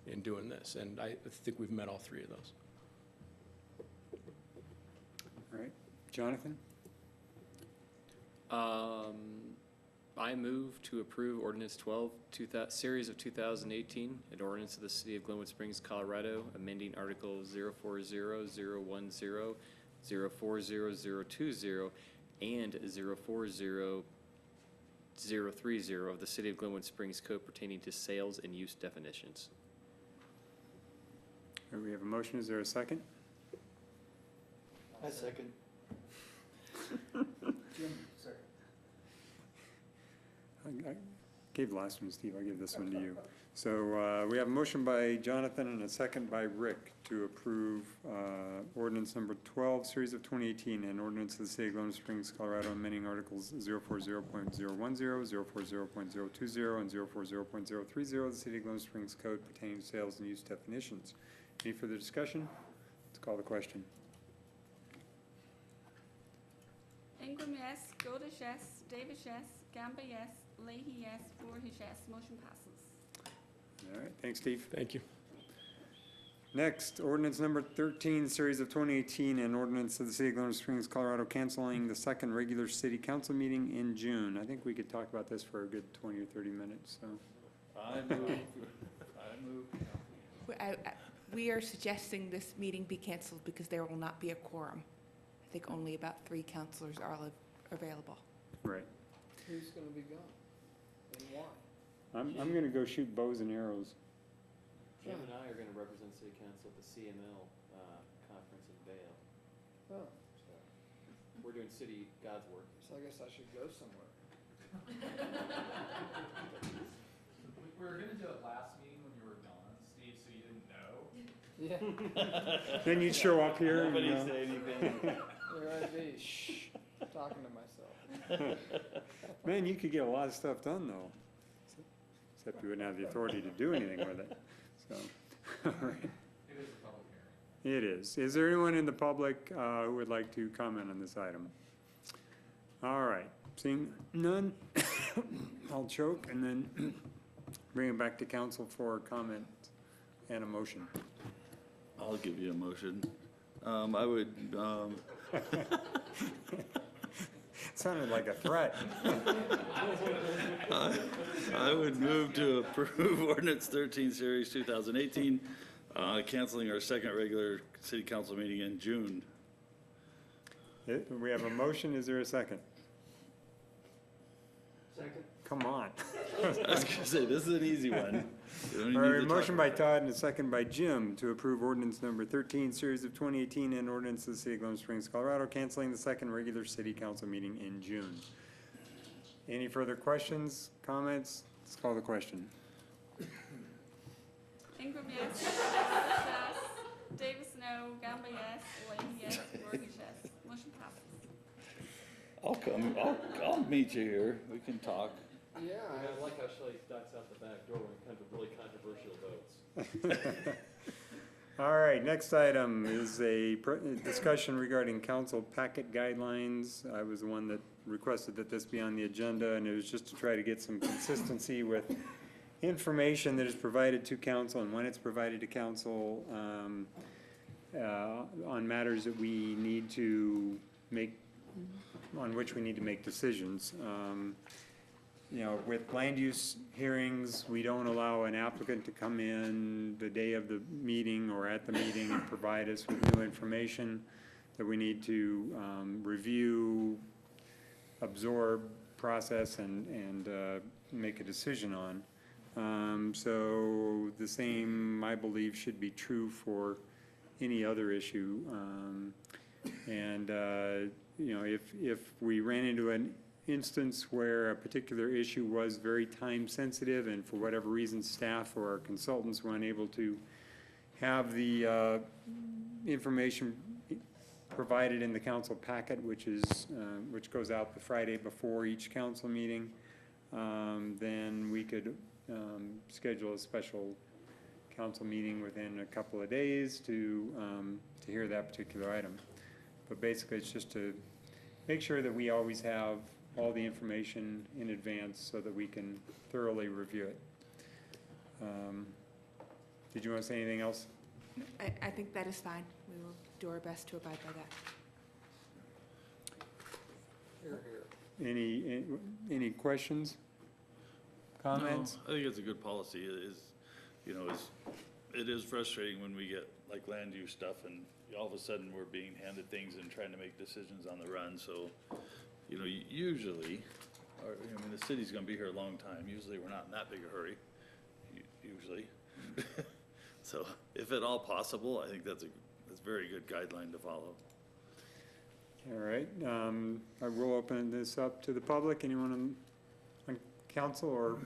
in doing this. And I think we've met all three of those. All right. Jonathan? I move to approve ordinance 12, series of 2018, an ordinance of the City of Glenwood Springs, Colorado, amending Article 040010, 040020, and 040030 of the City of Glenwood Springs Code pertaining to sales and use definitions. All right, we have a motion. Is there a second? I second. Jim, second. I gave the last one to Steve. I'll give this one to you. So we have a motion by Jonathan and a second by Rick to approve ordinance number 12, series of 2018, and ordinance of the City of Glenwood Springs, Colorado, amending articles 040.010, 040.020, and 040.030 of the City of Glenwood Springs Code pertaining to sales and use definitions. Any further discussion? Let's call the question. Ingram, yes. Goldish, yes. Davis, yes. Gamba, yes. Leahy, yes. Voorhees, yes. Motion passes. All right, thanks, Steve. Thank you. Next, ordinance number 13, series of 2018, and ordinance of the City of Glenwood Springs, Colorado, canceling the second regular city council meeting in June. I think we could talk about this for a good 20 or 30 minutes, so. I move. We are suggesting this meeting be canceled because there will not be a quorum. I think only about 3 councilors are available. Right. Who's going to be gone and why? I'm gonna go shoot bows and arrows. Jim and I are going to represent City Council at the CML conference in Vail. Oh, So we're doing city God's work. so I guess I should go somewhere. We were gonna do it last meeting when you were gone, Steve, so you didn't know. Yeah. Then you'd show up here. Nobody and, say anything. There I'd be, shh, talking to myself. Man, you could get a lot of stuff done, though. Except you wouldn't have the authority to do anything with it. So, all right. It is a public hearing. It is. Is there anyone in the public who would like to comment on this item? All right. Seeing none, I'll choke and then bring it back to council for comment and a motion. I'll give you a motion. I would, Sounded like a threat. I would move to approve ordinance 13, series 2018, canceling our second regular city council meeting in June. We have a motion. Is there a second? Second. Come on. I was gonna say, this is an easy one. You don't even All need right, to motion talk by about Todd and a second by Jim to approve ordinance number 13, series of 2018, and ordinance of the City of Glenwood Springs, Colorado, canceling the second regular city council meeting in June. Any further questions, comments? Let's call the question. Ingram, yes. Goldish, yes. Davis, no. Gamba, yes. Leahy, yes. Voorhees, yes. Motion passes. I'll meet you here. We can talk. Yeah, I like how Shelley ducks out the back door when it comes to really controversial votes. All right, next item is a discussion regarding council packet guidelines. I was the one that requested that this be on the agenda, and it was just to try to get some consistency with information that is provided to council and when it's provided to council on matters that we need to make, on which we need to make decisions. You know, with land use hearings, we don't allow an applicant to come in the day of the meeting or at the meeting and provide us with new information that we need to review, absorb, process, and make a decision on. So the same, I believe, should be true for any other issue. You know, if we ran into an instance where a particular issue was very time sensitive and for whatever reason staff or our consultants were unable to have the information provided in the council packet, which goes out the Friday before each council meeting, then we could schedule a special council meeting within a couple of days to hear that particular item. But basically, it's just to make sure that we always have all the information in advance so that we can thoroughly review it. Did you want to say anything else? I think that is fine. We will do our best to abide by that. Any questions? Comments? No, I think it's a good policy. It is frustrating when we get like land use stuff and all of a sudden we're being handed things and trying to make decisions on the run. So, you know, usually, the city's gonna be here a long time. Usually we're not in that big a hurry, usually. So if at all possible, I think that's a very good guideline to follow. All right, I will open this up to the public. Anyone on council or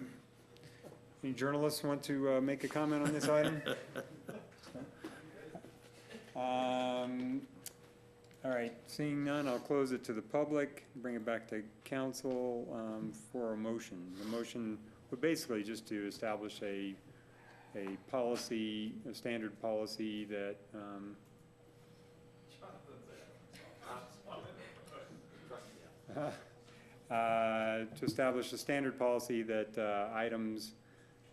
any journalists want to make a comment on this item? All right, seeing none, I'll close it to the public, bring it back to council for a motion. The motion would basically just to establish a policy, a standard policy that to establish a standard policy that items,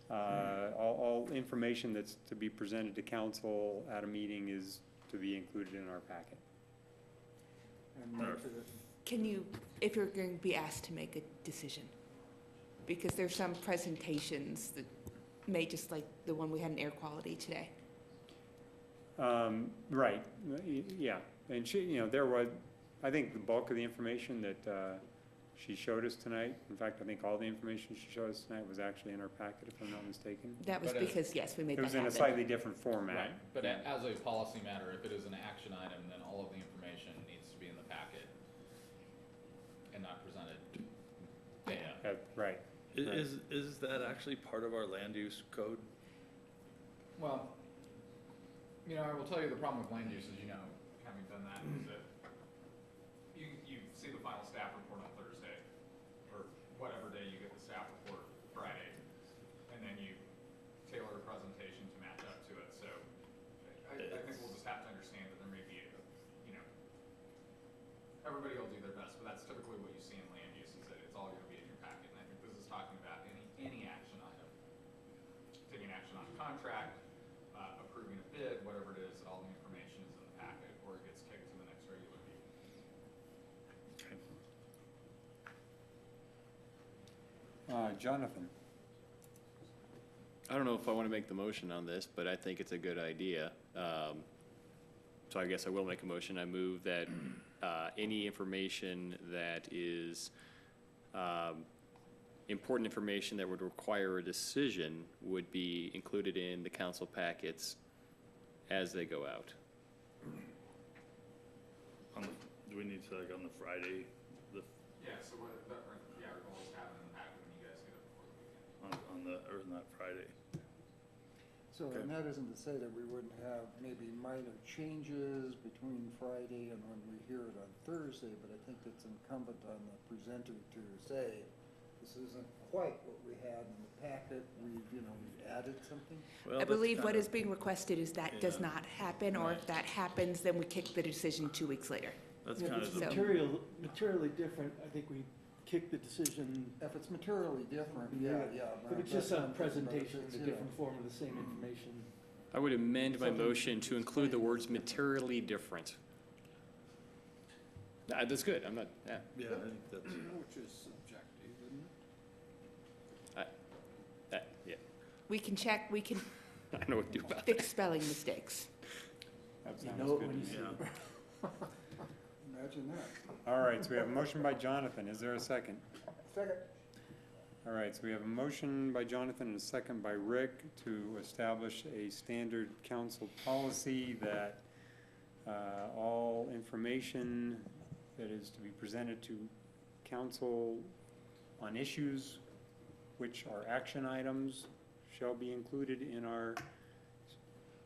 all information that's to be presented to council at a meeting is to be included in our packet. Can you, if you're going to be asked to make a decision, because there's some presentations that may, just like the one we had in air quality today. Right, yeah, and she, there was, I think the bulk of the information that she showed us tonight, in fact, I think all the information she showed us tonight was actually in our packet, if I'm not mistaken. That was because, yes, we made that happen. It was in a slightly different format. Right, but as a policy matter, if it is an action item, then all of the information needs to be in the packet and not presented. Yeah. Right. Is that actually part of our land use code? Well, I will tell you the problem with land use is, having done that, is that you see the final staff report on Thursday, or whatever day you get the staff report Friday, and then you tailor a presentation to match up to it. So I think we'll just have to understand that there may be, everybody will do their best, but that's typically what you see in land use, is that it's all going to be in your packet. And I think this is talking about any action item, taking action on a contract, approving a bid, whatever it is, all the information is in the packet, or it gets kicked to the next regular meeting. Jonathan. I don't know if I want to make the motion on this, but I think it's a good idea. So I guess I will make a motion. I move that any information that is important information that would require a decision would be included in the council packets as they go out. Do we need to, on the Friday? Yeah, so our goal is to have it in the packet when you guys get it before the weekend. Or not Friday? So, and that isn't to say that we wouldn't have maybe minor changes between Friday and when we hear it on Thursday, but I think it's incumbent on the presenter to say, this isn't quite what we had in the packet, we've added something. I believe what is being requested is that does not happen, or if that happens, then we kick the decision 2 weeks later. That's Yeah, kind if of it's the, materially different, I think we kick the decision. If it's materially different, yeah. If it's just a presentation in a different form of the same information. I would amend my motion to include the words materially different. That's good, I'm not, yeah. yeah, I think that's, Which is subjective, isn't it? Yeah, We can check, we can I know what to do about that. fix spelling mistakes. You know it when you see it. yeah. Imagine that. All right, so we have a motion by Jonathan. Is there a second? Second. All right, so we have a motion by Jonathan and a second by Rick to establish a standard council policy that all information that is to be presented to council on issues which are action items shall be included in our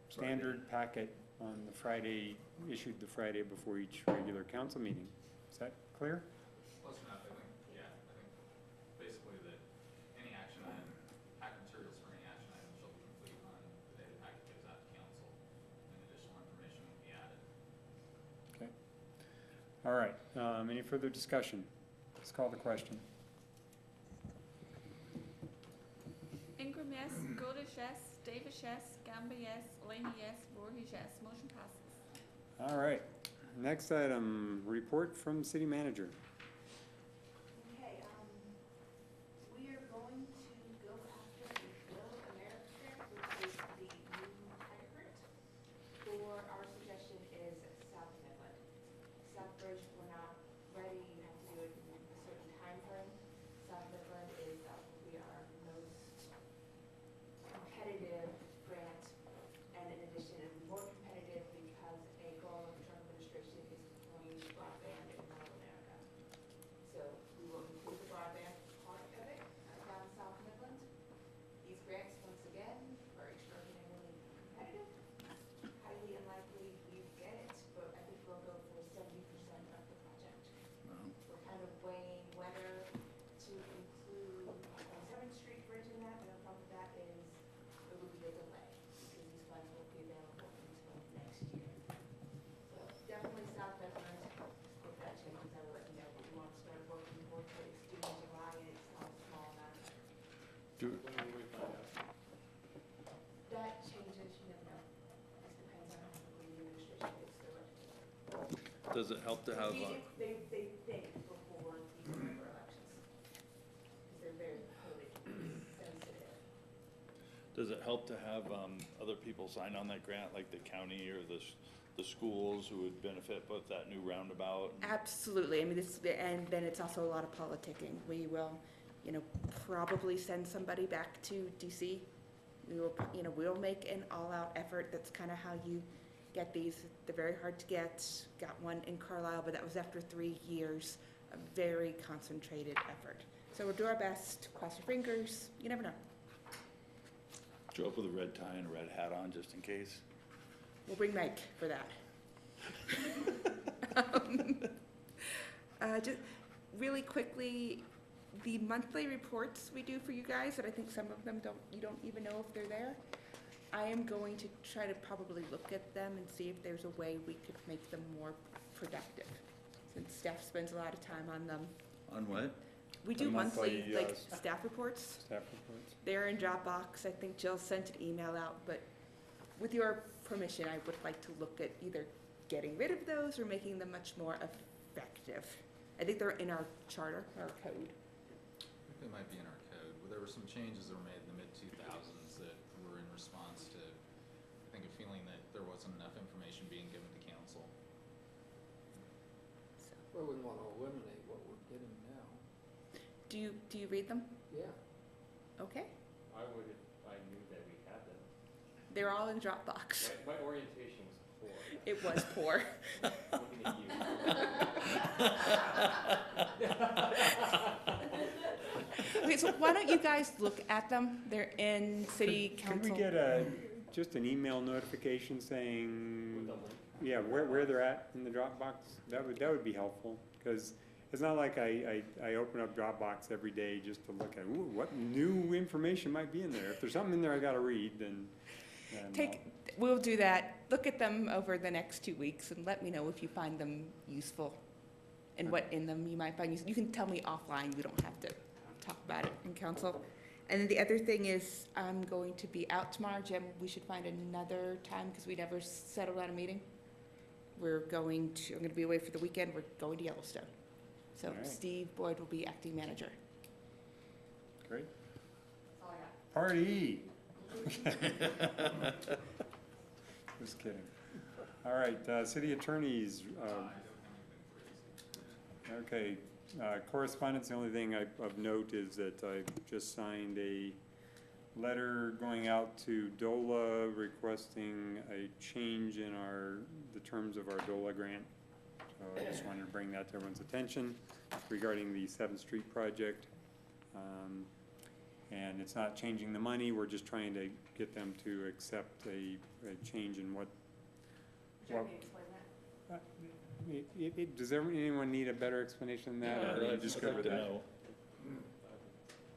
standard packet on the Friday, issued the Friday before each regular council meeting. Is that clear? Close enough, I think, yeah, I think basically that any action item, packet materials for any action item shall be complete on the day the packet goes out to council, and additional information will be added. Okay. All right, any further discussion? Let's call the question. Ingram, yes. Goldish, yes. Davis, yes. Gamba, yes. Leahy, yes. Voorhees, yes. Motion passes. All right, next item, report from city manager. Okay, we are going to go after the Build America, which is the new hydrant. For our suggestion is South Midland. Southbridge, we're not ready, you have to do it in a certain time frame. South Midland is probably our most competitive grant, and in addition, it's more competitive because a goal of the Trump administration is deploying broadband in rural America. So we will include the broadband part of it down South Midland. These grants, once again, are extraordinarily competitive. Highly unlikely we get it, but I think we'll go for 70% of the project. We're kind of weighing whether to include 7th Street Bridge in that, and the problem with that is it would be a delay, because these funds won't be available until next year. So definitely South Midland, if that changes, I will let you know, but we want to start working more towards June and July, and it's not a small amount. When will we find out? That changes, you never know. Just depends on how quickly the administration gets through it. Does it help to have, They think before the November elections, because they're very politically sensitive. does it help to have, other people sign on that grant, like the county or the schools who would benefit with that new roundabout? Absolutely. I mean, and then it's also a lot of politicking. We will, probably send somebody back to DC. We will, we'll make an all-out effort. That's kind of how you get these. They're very hard to get. Got one in Carlisle, but that was after 3 years of very concentrated effort. So we'll do our best. Cross your fingers. You never know. Show up with a red tie and a red hat on, just in case. We'll bring Mike for that. Just really quickly, the monthly reports we do for you guys, that I think some of them you don't even know if they're there. I am going to try to probably look at them and see if there's a way we could make them more productive, since staff spends a lot of time on them. On what? We The do monthly, monthly, staff reports. Staff reports. They're in Dropbox. I think Jill sent an email out, but with your permission, I would like to look at either getting rid of those or making them much more effective. I think they're in our charter, our code. I think they might be in our code. Well, there were some changes that were made in the mid-2000s that were in response to, I think, a feeling that there wasn't enough information being given to council. We wouldn't want to eliminate what we're getting now. Do you read them? Yeah. Okay. I would if I knew that we had them. They're all in Dropbox. My orientation was poor. It was poor. Looking at you. Okay, so why don't you guys look at them? They're in city council. Could we get just an email notification saying, yeah, where they're at in the Dropbox, that would be helpful, because it's not like I open up Dropbox every day just to look at, ooh, what new information might be in there. If there's something in there I gotta read, then We'll do that. Look at them over the next 2 weeks and let me know if you find them useful and what in them you might find useful. You can tell me offline. We don't have to talk about it in council. And then the other thing is I'm going to be out tomorrow. Jim, we should find another time because we never settled on a meeting. I'm going to be away for the weekend. We're going to Yellowstone. So All right. Steve Boyd will be acting manager. Great. That's all I got. Party. Just kidding. All right, city attorneys. Okay, correspondence, the only thing of note is that I just signed a letter going out to DOLA requesting a change in the terms of our DOLA grant. So I just wanted to bring that to everyone's attention regarding the 7th Street project. And it's not changing the money, we're just trying to get them to accept a change in what. Would you like me to explain that? Does anyone need a better explanation than that, or are you just good with that?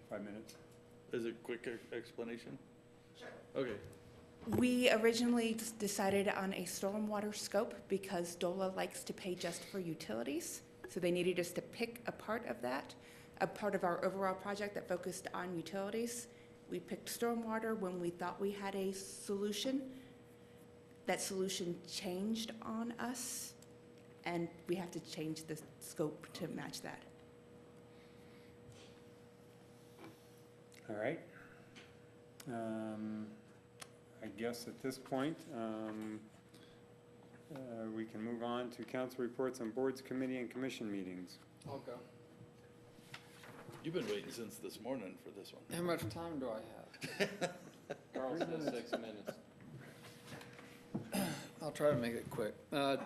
5 minutes? Is it quick explanation? Sure. Okay. We originally decided on a stormwater scope because DOLA likes to pay just for utilities. So they needed us to pick a part of that, a part of our overall project that focused on utilities. We picked stormwater when we thought we had a solution. That solution changed on us, and we have to change the scope to match that. All right. I guess at this point, we can move on to council reports on boards, committee, and commission meetings. I'll go. You've been waiting since this morning for this one. How much time do I have? Carl says 6 minutes. I'll try to make it quick. I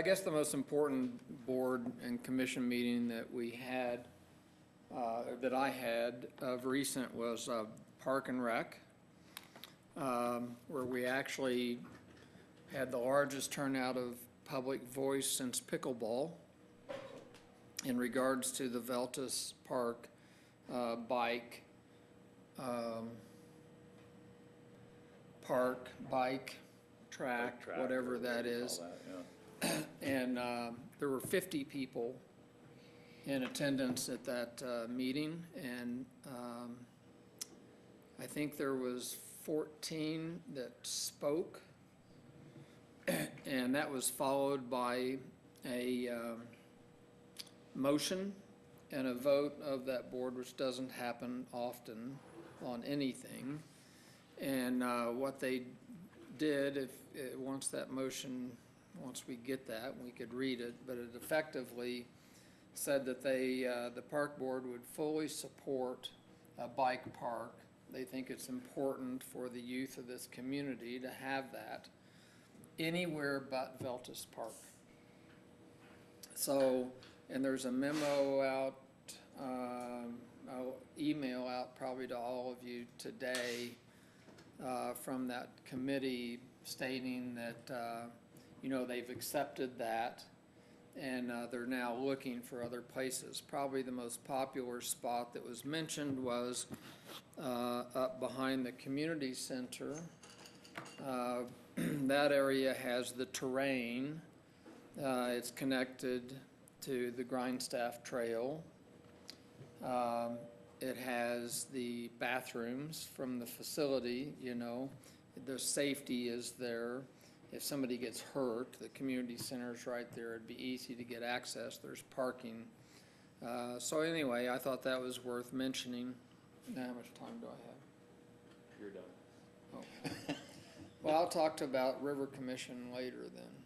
guess the most important board and commission meeting that we had, that I had of recent was Park and Rec, where we actually had the largest turnout of public voice since pickleball in regards to the Veltus Park bike track, whatever that is. And there were 50 people in attendance at that meeting, and I think there was 14 that spoke, and that was followed by a motion and a vote of that board, which doesn't happen often on anything. And what they did, once we get that, we could read it, but it effectively said that the park board would fully support a bike park. They think it's important for the youth of this community to have that anywhere but Veltus Park. So, and there's a memo out, I'll email out probably to all of you today from that committee stating that, they've accepted that and they're now looking for other places. Probably the most popular spot that was mentioned was up behind the community center. That area has the terrain. It's connected to the Grindstaff Trail. It has the bathrooms from the facility, the safety is there. If somebody gets hurt, the community center's right there. It'd be easy to get access. There's parking. So anyway, I thought that was worth mentioning. Now, how much time do I have? You're done. Oh. Well, I'll talk about River Commission later then.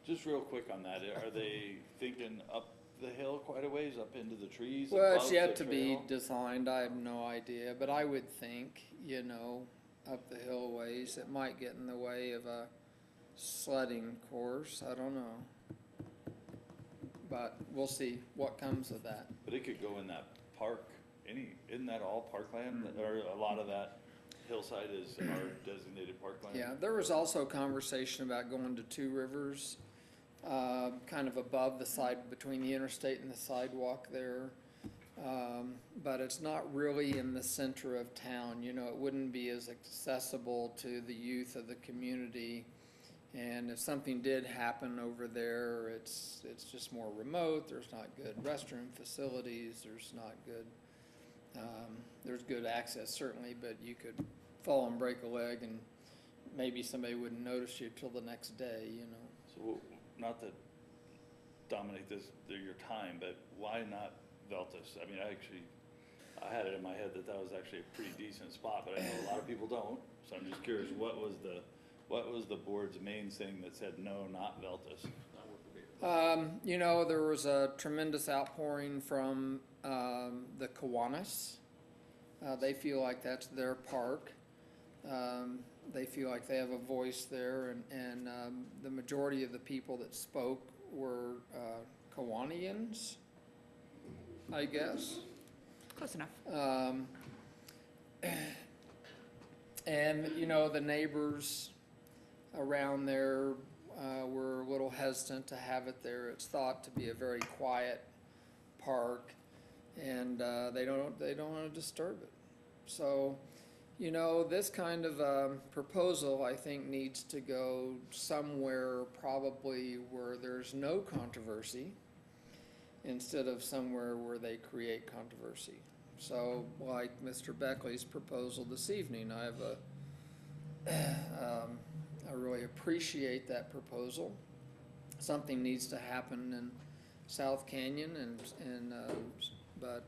Just real quick on that, are they thinking up the hill quite a ways, up into the trees? Well, it's above yet the to be trail? designed. I have no idea, but I would think, up the hill ways, it might get in the way of a sledding course. I don't know. But we'll see what comes of that. But it could go in that park isn't that all parkland, or a lot of that hillside is our designated parkland? Yeah, there was also conversation about going to Two Rivers, kind of above the side, between the interstate and the sidewalk there. But it's not really in the center of town, you know, it wouldn't be as accessible to the youth of the community. And if something did happen over there, it's just more remote, there's not good restroom facilities, there's not good, there's good access certainly, but you could fall and break a leg and maybe somebody wouldn't notice you till the next day, you know. So, not to dominate your time, but why not Veltus? I mean, I had it in my head that was actually a pretty decent spot, but I know a lot of people don't. So I'm just curious, what was the board's main thing that said no, not Veltus? You know, there was a tremendous outpouring from the Kiwanis. They feel like that's their park. They feel like they have a voice there, and the majority of the people that spoke were Kiwanians, I guess. Close enough. And, you know, the neighbors around there were a little hesitant to have it there. It's thought to be a very quiet park, and they don't want to disturb it. So, you know, this kind of proposal, I think, needs to go somewhere probably where there's no controversy instead of somewhere where they create controversy. So, like Mr. Beckley's proposal this evening, I really appreciate that proposal. Something needs to happen in South Canyon, but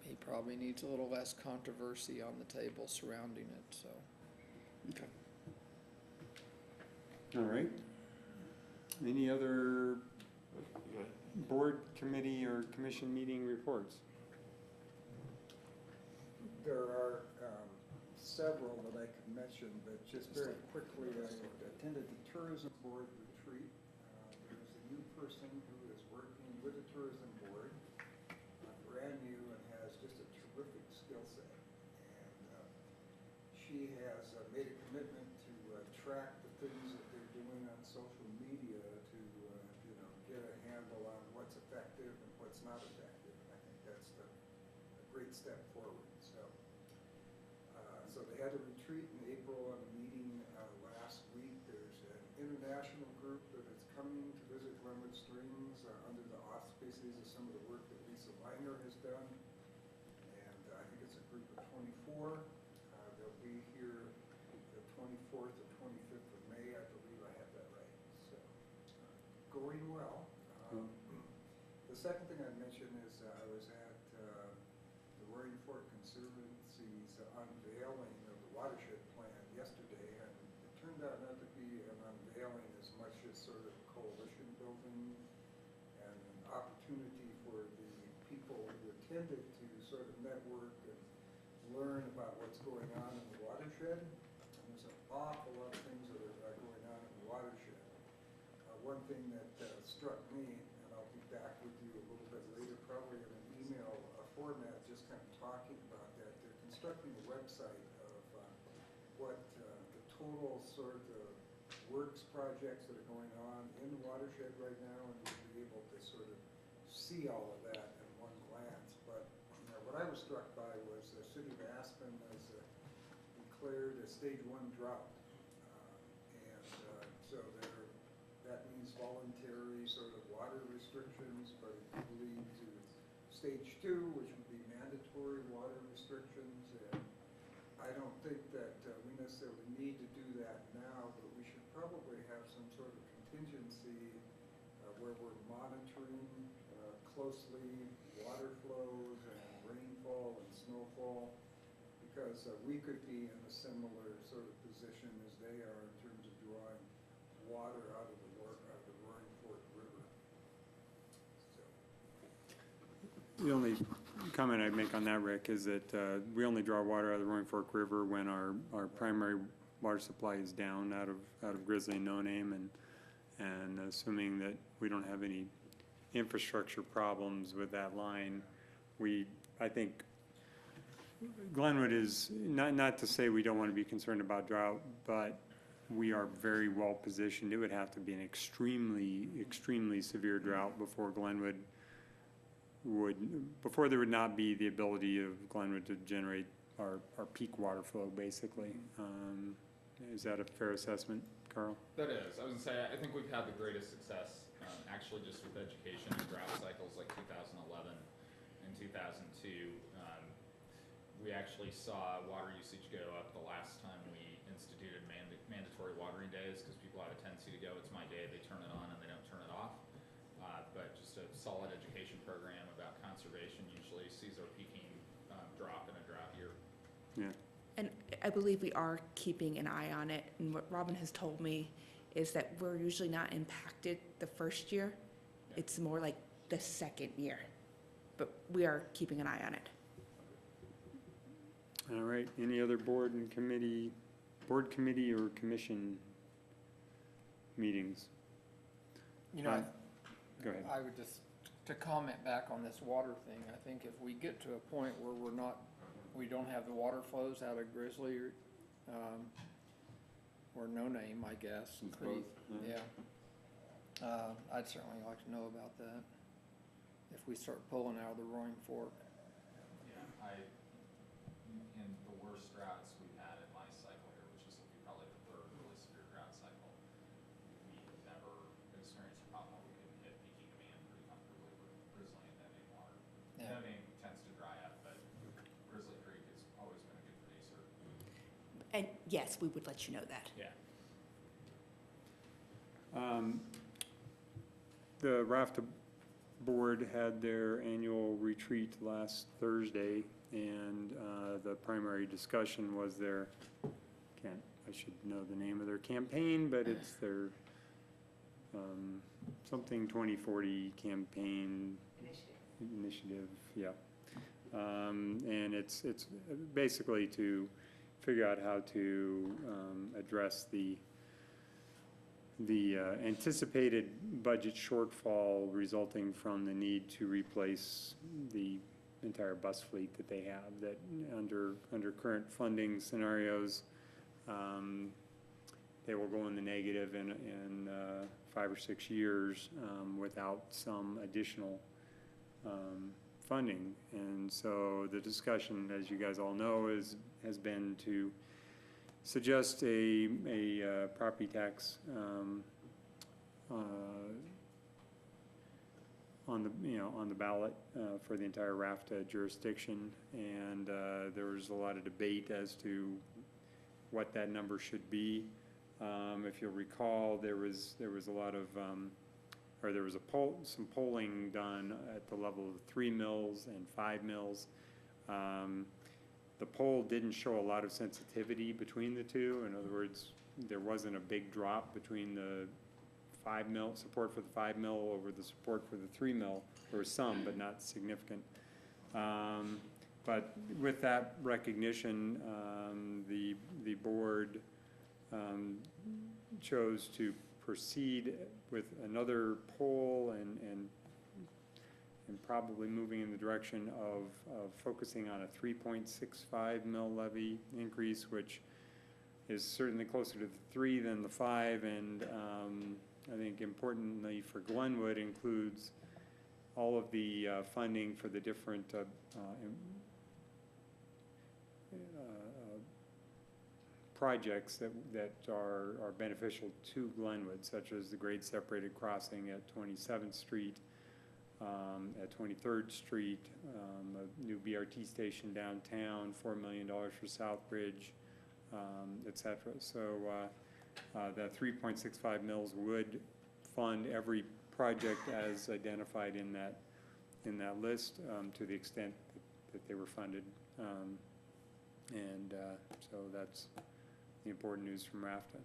he probably needs a little less controversy on the table surrounding it, so. Okay. All right. Any other board, committee, or commission meeting reports? There are several that I could mention, but just very quickly, I attended the tourism board retreat. There's a new person who is working with the tourism board, brand new, and has just a terrific skill set. And she has made a commitment to track the things that they're doing on social media to, you know, get a handle on what's effective and what's not effective. And I think that's a great step forward. So they had a retreat in April and a meeting last week. There's an international group that is coming to visit Glenwood Springs under the auspices of some of the work that Lisa Weiner has done. And I think it's a group of 24. They'll be here the 24th or 25th of May. I believe I have that right. So going well. The second thing I'd mention is I was at the Roaring Fork Conservancy's unveiling of the watershed plan yesterday, and it turned out not to be an unveiling as much as sort of coalition building and an opportunity for the people who attended to sort of network and learn about what's going on in the watershed. And there's an awful lot of things that are going on in the watershed. One thing that struck me, and I'll be back with you a little bit later, probably in an email format, just kind of talking about that. They're constructing a website of what the total sort of works projects that are going on in the watershed right now, and you'll be able to sort of see all of that in one glance. But what I was struck by was the city of Aspen has declared a stage 1 drought. So that means voluntary sort of water restrictions, but it could lead to stage 2, which would be mandatory water restrictions. And I don't think that we necessarily need to do that now, but we should probably have some sort of contingency where we're monitoring closely water flows and rainfall and snowfall, because we could be in a similar sort of position as they are in terms of drawing water out of the Roaring Fork River. The only comment I'd make on that, Rick, is that we only draw water out of the Roaring Fork River when our primary water supply is down out of Grizzly and No Name, and assuming that we don't have any infrastructure problems with that line, I think Glenwood is, not to say we don't want to be concerned about drought, but we are very well positioned. It would have to be an extremely, extremely severe drought before Glenwood before there would not be the ability of Glenwood to generate our peak water flow, basically. Is that a fair assessment, Carl? That is. I was gonna say, I think we've had the greatest success, actually just with education and drought cycles like 2011 and 2002. We actually saw water usage go up the last time we instituted mandatory watering days because people have a tendency to go, it's my day, they turn it on and they don't turn it off. But just a solid education program about conservation usually sees our peaking drop in a drought year. Yeah. And I believe we are keeping an eye on it, and what Robin has told me is that we're usually not impacted the first year. It's more like the second year, but we are keeping an eye on it. All right, any other board committee or commission meetings? You know, Go ahead. I would just, to comment back on this water thing, I think if we get to a point where we don't have the water flows out of Grizzly, or No Name, I guess. Yeah. I'd certainly like to know about that, if we start pulling out of the Roaring Fork. Yeah, in the worst droughts we've had in my cycle here, which is probably the third really severe drought cycle, we've never experienced a problem where we couldn't hit peaking demand pretty comfortably with Grizzly and No Name water. Yeah. No Name tends to dry up, but Grizzly Creek has always been a good producer. And yes, we would let you know that. Yeah. The RAFTA board had their annual retreat last Thursday, and the primary discussion was their, I should know the name of their campaign, but it's their something 2040 campaign initiative, yeah. And it's basically to figure out how to address the anticipated budget shortfall resulting from the need to replace the entire bus fleet that they have, that under current funding scenarios, they will go in the negative in 5 or 6 years without some additional funding. And so the discussion, as you guys all know, has been to suggest a property tax on the ballot for the entire RAFTA jurisdiction, and there was a lot of debate as to what that number should be. If you'll recall, there was a lot of there was some polling done at the level of 3 mills and 5 mills. The poll didn't show a lot of sensitivity between the two. In other words, there wasn't a big drop between the 5 mil, support for the 5 mil over the support for the 3 mil. There was some, but not significant. But with that recognition, the board chose to proceed with another poll and probably moving in the direction of focusing on a 3.65 mil levy increase, which is certainly closer to the 3 than the 5, and I think importantly for Glenwood includes all of the funding for the different projects that are beneficial to Glenwood, such as the grade separated crossing at 27th Street, at 23rd Street, a new BRT station downtown, $4 million for Southbridge, et cetera. So that 3.65 mils would fund every project as identified in that list to the extent that they were funded. So that's the important news from RAFTA.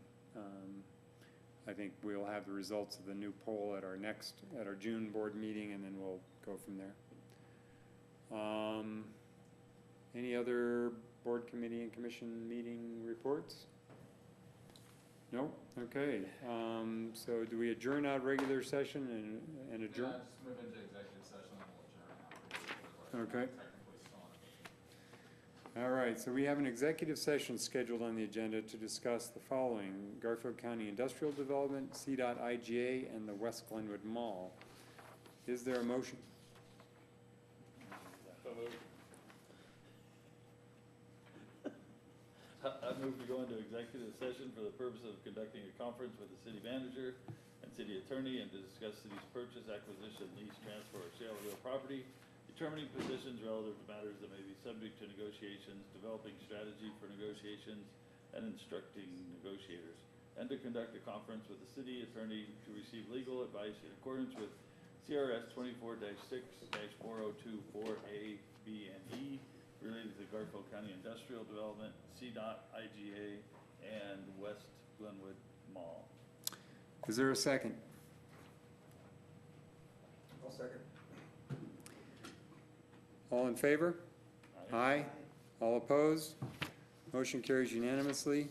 I think we'll have the results of the new poll at our June board meeting, and then we'll go from there. Any other board, committee, and commission meeting reports? No? Okay. So do we adjourn out regular session and adjourn? Yeah, just move into executive session and we'll adjourn out. Okay. Technically still on a meeting. All right, so we have an executive session scheduled on the agenda to discuss the following: Garfield County Industrial Development, CDOT IGA, and the West Glenwood Mall. Is there a motion? I move to go into executive session for the purpose of conducting a conference with the city manager and city attorney and to discuss city's purchase, acquisition, lease, transfer, or sale of real property, determining positions relative to matters that may be subject to negotiations, developing strategy for negotiations, and instructing negotiators, and to conduct a conference with the city attorney to receive legal advice in accordance with CRS 24-6-4024A, B, and E, related to Garfield County Industrial Development, CDOT IGA, and West Glenwood Mall. Is there a second? I'll second. All in favor? Aye. All opposed? Motion carries unanimously.